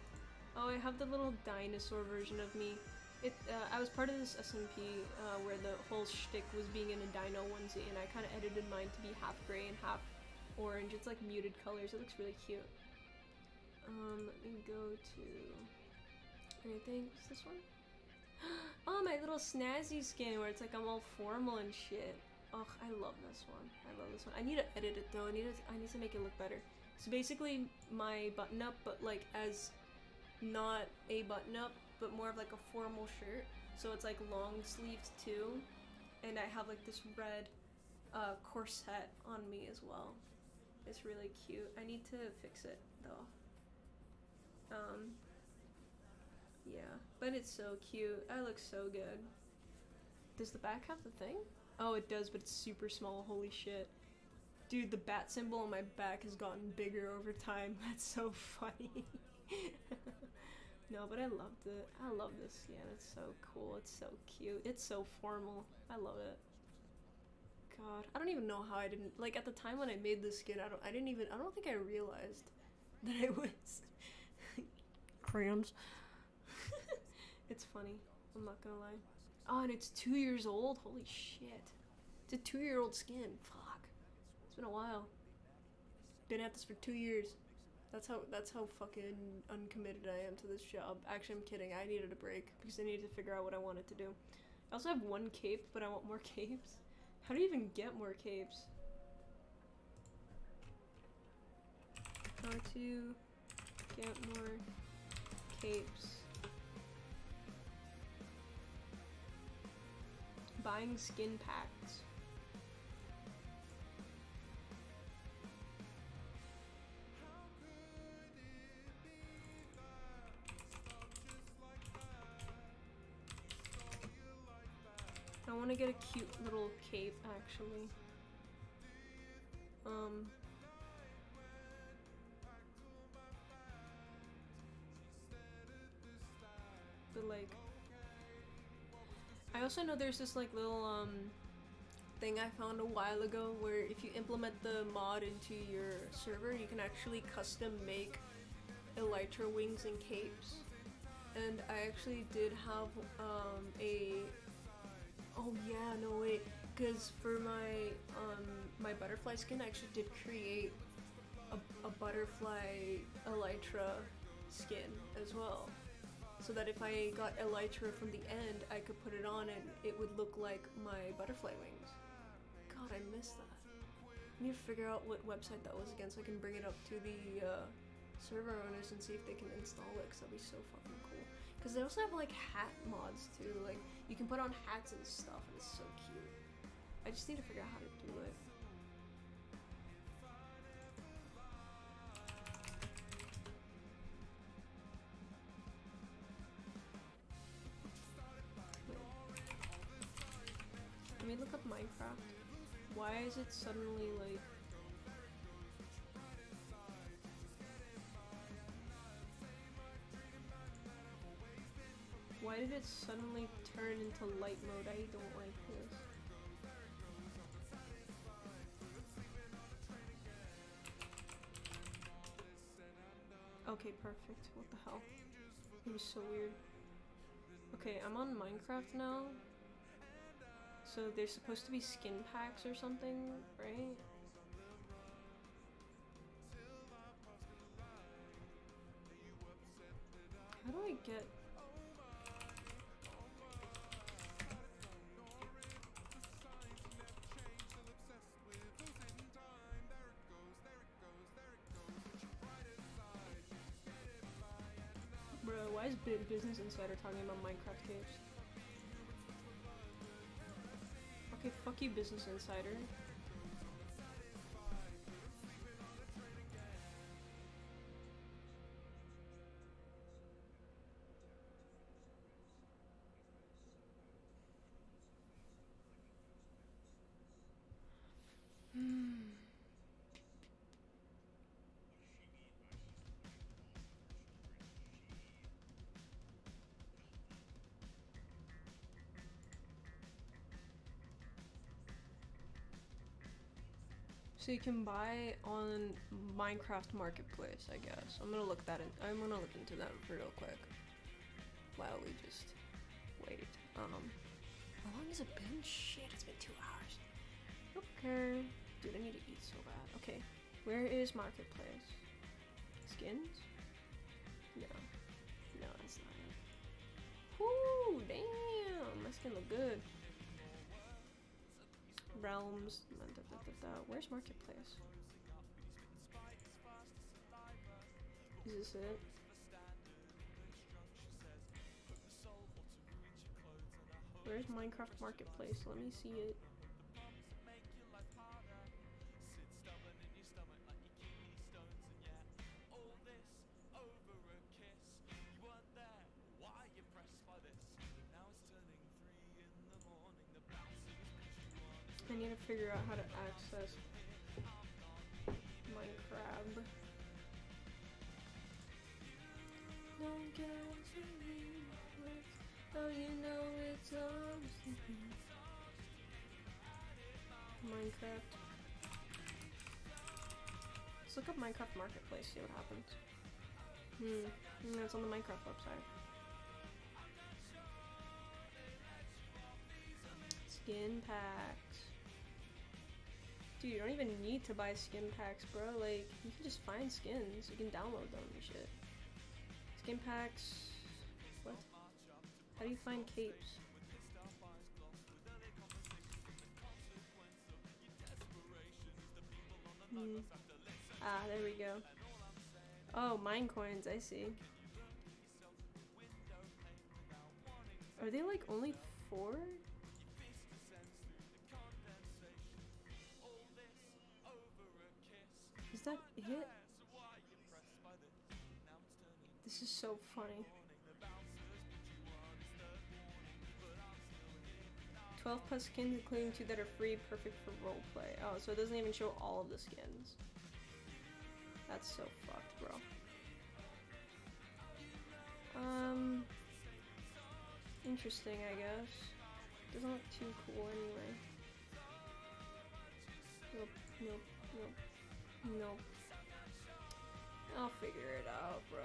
Oh, I have the little dinosaur version of me. I was part of this SMP where the whole shtick was being in a dino onesie, and I kind of edited mine to be half gray and half orange. It's like muted colors. It looks really cute. Let me go to anything. What's this one? Oh, my little snazzy skin where it's like I'm all formal and shit. Oh, I love this one. I love this one. I need to edit it though. I need to make it look better. So basically my button up, but like as not a button up, but more of like a formal shirt. So it's like long sleeved too, and I have like this red corset on me as well. It's really cute. I need to fix it though. Yeah, but it's so cute. I look so good. Does the back have the thing? Oh, it does, but it's super small. Holy shit. Dude, the bat symbol on my back has gotten bigger over time. That's so funny. No, but I loved it. I love this skin. It's so cool. It's so cute. It's so formal. I love it. God, I don't even know how I didn't, like, at the time when I made this skin, I don't think I realized that I was crayons. It's funny. I'm not gonna lie. Oh, and it's 2 years old? Holy shit. It's a 2-year-old skin. Fuck. It's been a while. Been at this for 2 years. That's how fucking uncommitted I am to this job. Actually, I'm kidding. I needed a break because I needed to figure out what I wanted to do. I also have one cape, but I want more capes. How do you even get more capes? How to get more capes. Buying skin packs. I want to get a cute little cape, actually. also know there's this like little thing I found a while ago where if you implement the mod into your server, you can actually custom make elytra wings and capes. And I actually did have oh yeah, no wait, because for my butterfly skin, I actually did create a butterfly elytra skin as well, so that if I got elytra from the end, I could put it on and it would look like my butterfly wings. God, I missed that. I need to figure out what website that was again so I can bring it up to the server owners and see if they can install it, because that'd be so fucking cool. Because they also have like hat mods too, like you can put on hats and stuff and it's so cute. I just need to figure out how to do it. Let me look up Minecraft. Why is it suddenly like... Why did it suddenly turn into light mode? I don't like this. Okay, perfect. What the hell? It was so weird. Okay, I'm on Minecraft now. So there's supposed to be skin packs or something, right? How do I get... Bro, why is Business Insider talking about Minecraft caves? Okay, fuck you, Business Insider. So you can buy on Minecraft Marketplace, I guess. I'm gonna look into that real quick while we just wait. How long has it been? Shit, it's been 2 hours. Okay. Dude, I need to eat so bad. Okay, where is Marketplace? Skins? No. No, that's not it. Whoo, damn! My skin look good. Realms. Where's Marketplace? Is this it? Where's Minecraft Marketplace? Let me see it. I need to figure out how to access Minecraft. Don't get to me, oh you know it's Minecraft. Let's look up Minecraft Marketplace, see what happens. It's on the Minecraft website. Skin packs. Dude, you don't even need to buy skin packs, bro. Like, you can just find skins. You can download them and shit. Skin packs. What? How do you find capes? Ah, there we go. Oh, mine coins, I see. Are they like only 4? Is that it? This is so funny. 12 plus skins, including 2 that are free, perfect for roleplay. Oh, so it doesn't even show all of the skins. That's so fucked, bro. Interesting, I guess. Doesn't look too cool anyway. Nope, nope, nope, nope. I'll figure it out, bro.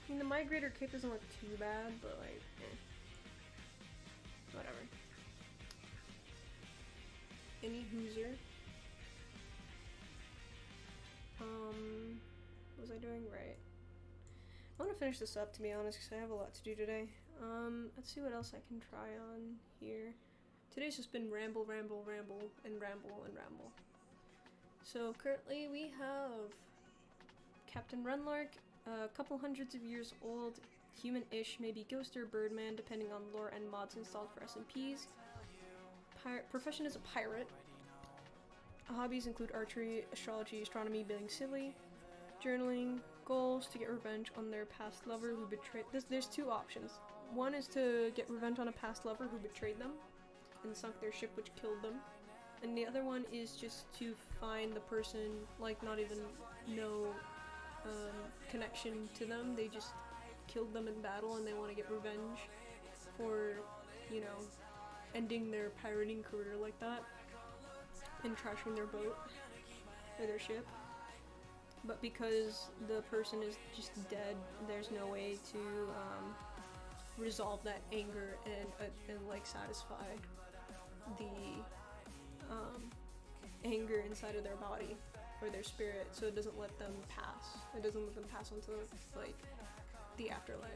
I mean, the migrator cape doesn't look too bad, but like, whatever. Any hooser. Was I doing right? I want to finish this up, to be honest, because I have a lot to do today. Let's see what else I can try on here. Today's just been ramble, ramble, ramble, and ramble, and ramble. So currently we have Captain Runlark, a couple hundreds of years old, human-ish, maybe ghost or birdman, depending on lore and mods installed for SMPs. Profession is a pirate. Hobbies include archery, astrology, astronomy, being silly, journaling. Goals to get revenge on their past lover who betrayed. There's two options. One is to get revenge on a past lover who betrayed them and sunk their ship, which killed them. And the other one is just to find the person, like not even no connection to them. They just killed them in battle and they want to get revenge for, you know, ending their pirating career like that and trashing their boat or their ship. But because the person is just dead, there's no way to resolve that anger and like satisfy the anger inside of their body or their spirit, so it doesn't let them pass. It doesn't let them pass onto like the afterlife.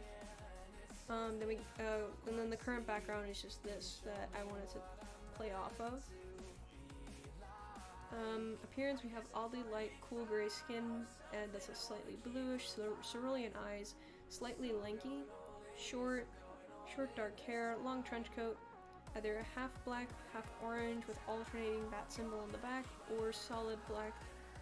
And then the current background is just this that I wanted to play off of. Appearance, we have oddly light, cool gray skin, and that's a slightly bluish, cerulean eyes, slightly lanky, short dark hair, long trench coat, either half black, half orange with alternating bat symbol on the back, or solid black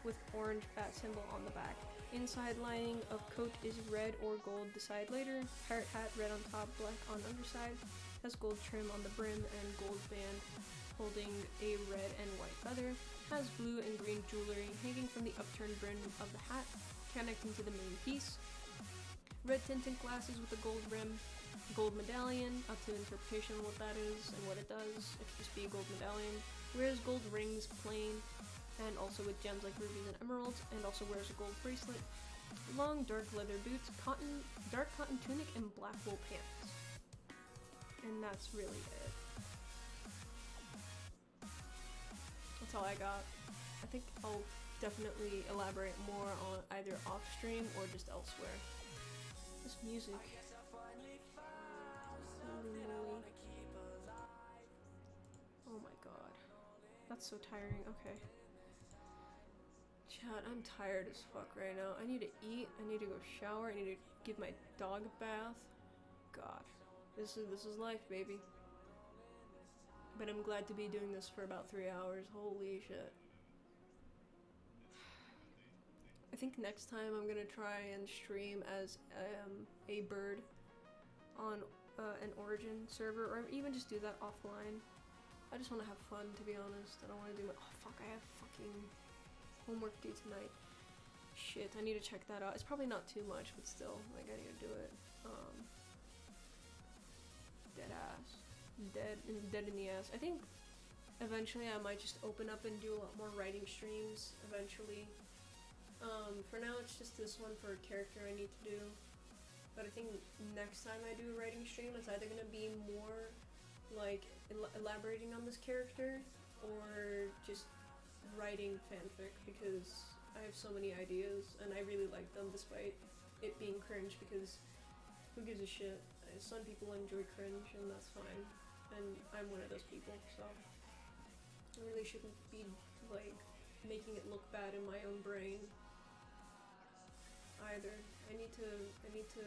with orange bat symbol on the back. Inside lining of coat is red or gold, decide later. Pirate hat, red on top, black on underside, has gold trim on the brim and gold band holding a red and white feather, has blue and green jewelry hanging from the upturned brim of the hat, connecting to the main piece. Red tinted glasses with a gold rim, gold medallion, up to interpretation of what that is and what it does. It could just be a gold medallion. Wears gold rings plain, and also with gems like rubies and emeralds, and also wears a gold bracelet. Long dark leather boots, dark cotton tunic, and black wool pants. And that's really it. That's all I got. I think I'll definitely elaborate more on either off stream or just elsewhere. This music. Holy moly. Oh my god. That's so tiring. Okay. Chat, I'm tired as fuck right now. I need to eat, I need to go shower, I need to give my dog a bath. God. This is life, baby. But I'm glad to be doing this for about 3 hours. Holy shit. I think next time I'm gonna try and stream as a bird on an Origin server, or even just do that offline. I just want to have fun, to be honest. I don't want to do my— oh fuck, I have fucking homework due tonight. Shit, I need to check that out. It's probably not too much, but still, like, I need to do it. Dead ass. Dead in the ass. I think eventually I might just open up and do a lot more writing streams eventually. For now it's just this one for a character I need to do. But I think next time I do a writing stream, it's either gonna be more like elaborating on this character or just writing fanfic, because I have so many ideas and I really like them despite it being cringe, because who gives a shit? Some people enjoy cringe and that's fine. And I'm one of those people, so I really shouldn't be like making it look bad in my own brain either. I need to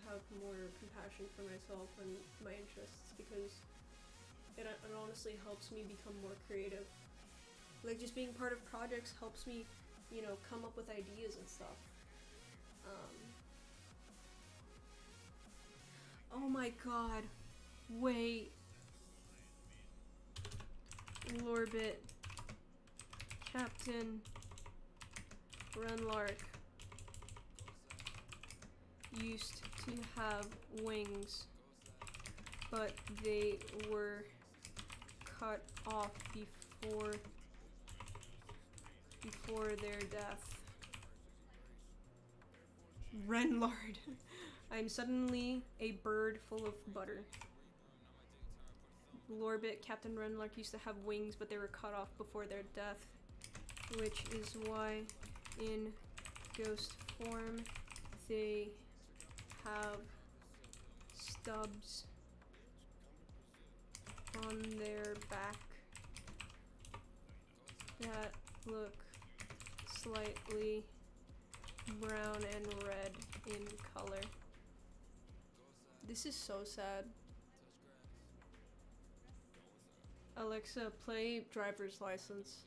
have more compassion for myself and my interests, because it honestly helps me become more creative. Like, just being part of projects helps me, you know, come up with ideas and stuff. Oh my god. Wait. Lorbit. Captain Runlark. used to have wings, but they were cut off before their death. Renlard. I'm suddenly a bird full of butter. Lorbit, Captain Renlark used to have wings, but they were cut off before their death, which is why in ghost form they have stubs on their back that look slightly brown and red in color. This is so sad. Alexa, play driver's license.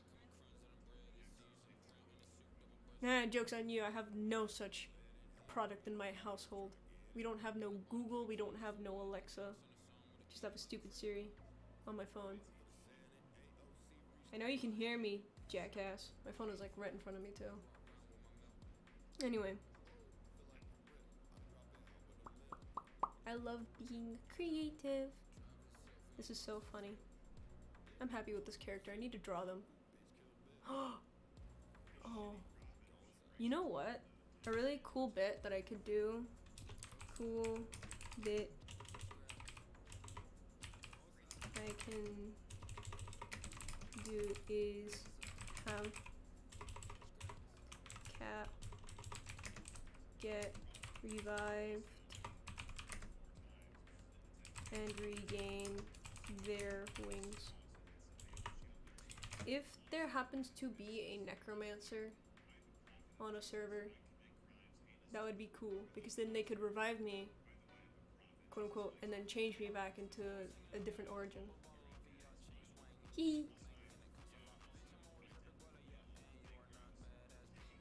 Nah, joke's on you. I have no such product in my household. We don't have no Google, we don't have no Alexa. Just have a stupid Siri on my phone. I know you can hear me, jackass. My phone is like right in front of me too. Anyway. I love being creative. This is so funny. I'm happy with this character. I need to draw them. Oh. You know what? A really cool bit that I could do. Cool bit. I can do is have Cap get revived and regain their wings. If there happens to be a necromancer on a server, that would be cool, because then they could revive me, quote unquote, and then change me back into a different origin. Hee.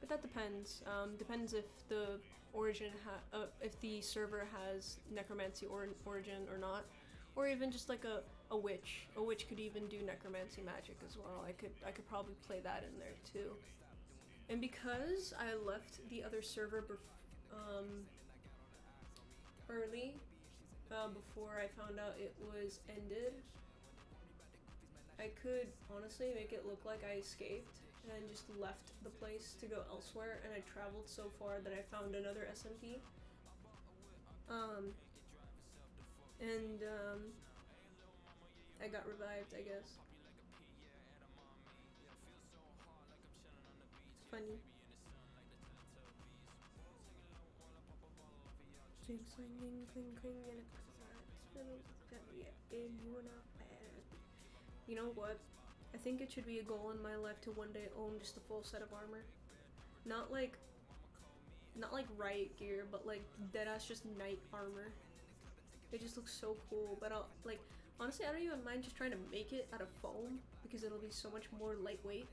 But that depends. Depends if the origin if the server has necromancy origin or not, or even just like a witch. A witch could even do necromancy magic as well. I could probably play that in there too. And because I left the other server early, before I found out it was ended, I could honestly make it look like I escaped and just left the place to go elsewhere, and I traveled so far that I found another SMP. I got revived, I guess. It's funny. You know what? I think it should be a goal in my life to one day own just a full set of armor. Not like riot gear, but like deadass just knight armor. It just looks so cool, but honestly, I don't even mind just trying to make it out of foam, because it'll be so much more lightweight.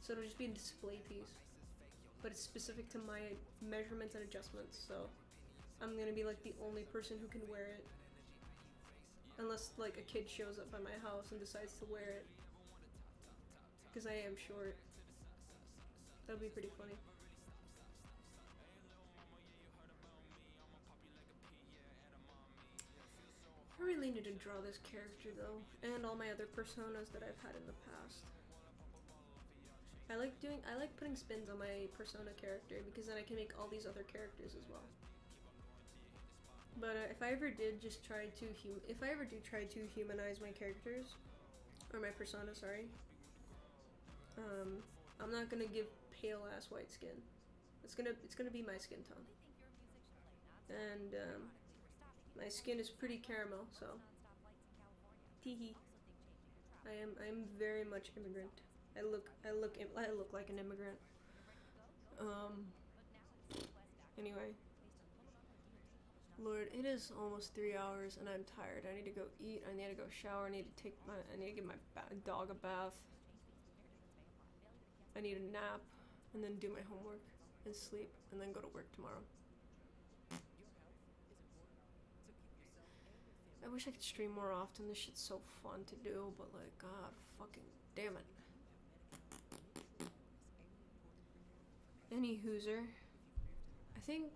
So it'll just be a display piece. But it's specific to my measurements and adjustments, so I'm gonna be like the only person who can wear it. Unless like a kid shows up by my house and decides to wear it. Because I am short. That'll be pretty funny. I really need to draw this character though, and all my other personas that I've had in the past. I like putting spins on my persona character, because then I can make all these other characters as well. But if I ever do try to humanize my characters, or my persona, sorry, I'm not gonna give pale ass white skin. It's gonna be my skin tone, and my skin is pretty caramel, so teehee. I'm very much immigrant. I look like an immigrant. Anyway. Lord, it is almost 3 hours and I'm tired. I need to go eat, I need to go shower, I need to give my dog a bath. I need a nap, and then do my homework, and sleep, and then go to work tomorrow. I wish I could stream more often. This shit's so fun to do, but like, god fucking damn it. Any hooser. I think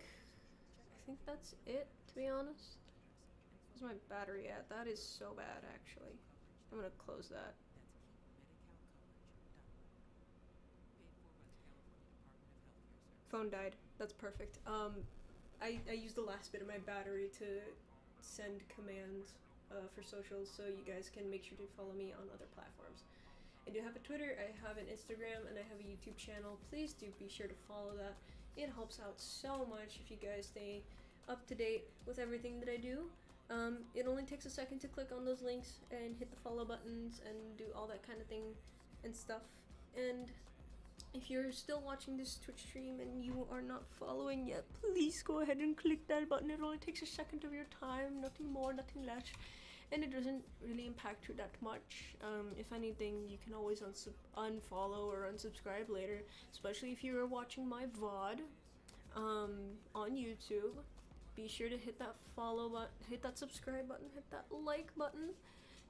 think that's it, to be honest. Where's my battery at? That is so bad, actually. I'm gonna close that. Phone died. That's perfect. I used the last bit of my battery to send commands for socials, so you guys can make sure to follow me on other platforms. I do have a Twitter, I have an Instagram, and I have a YouTube channel. Please do be sure to follow that. It helps out so much if you guys stay up to date with everything that I do. It only takes a second to click on those links and hit the follow buttons and do all that kind of thing and stuff. And if you're still watching this Twitch stream and you are not following yet, please go ahead and click that button. It only takes a second of your time, nothing more, nothing less. And it doesn't really impact you that much. If anything, you can always unfollow or unsubscribe later, especially if you're watching my VOD on YouTube. Be sure to hit that follow button, hit that subscribe button, hit that like button,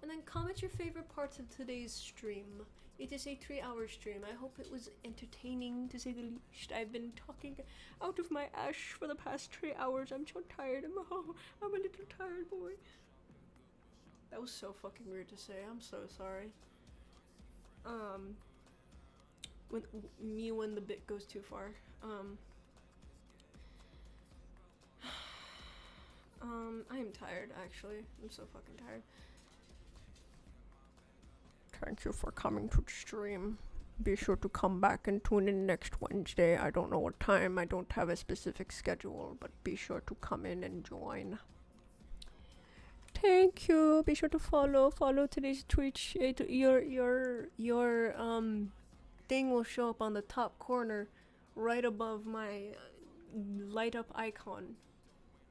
and then comment your favorite parts of today's stream. It is a 3-hour stream. I hope it was entertaining, to say the least. I've been talking out of my ass for the past 3 hours. I'm so tired. I'm a little tired, boy. That was so fucking weird to say. I'm so sorry. When the bit goes too far. I am tired, actually. I'm so fucking tired. Thank you for coming to the stream. Be sure to come back and tune in next Wednesday. I don't know what time. I don't have a specific schedule, but be sure to come in and join. Thank you. Be sure to follow today's Twitch. Your thing will show up on the top corner, right above my light up icon.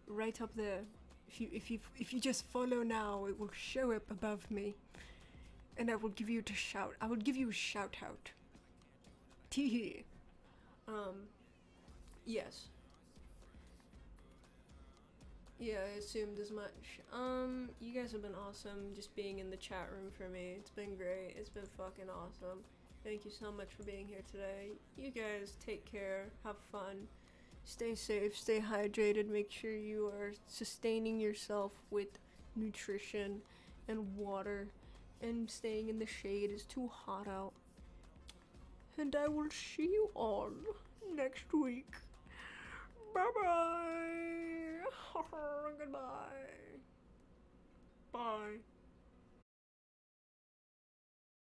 Right up there. If you just follow now, it will show up above me, and I will give you I will give you a shout out. Teehee. Yes. Yeah, I assumed as much. You guys have been awesome just being in the chat room for me. It's been great. It's been fucking awesome. Thank you so much for being here today. You guys take care. Have fun. Stay safe. Stay hydrated. Make sure you are sustaining yourself with nutrition and water. And staying in the shade. It's too hot out. And I will see you all next week. Bye-bye. Goodbye. Bye.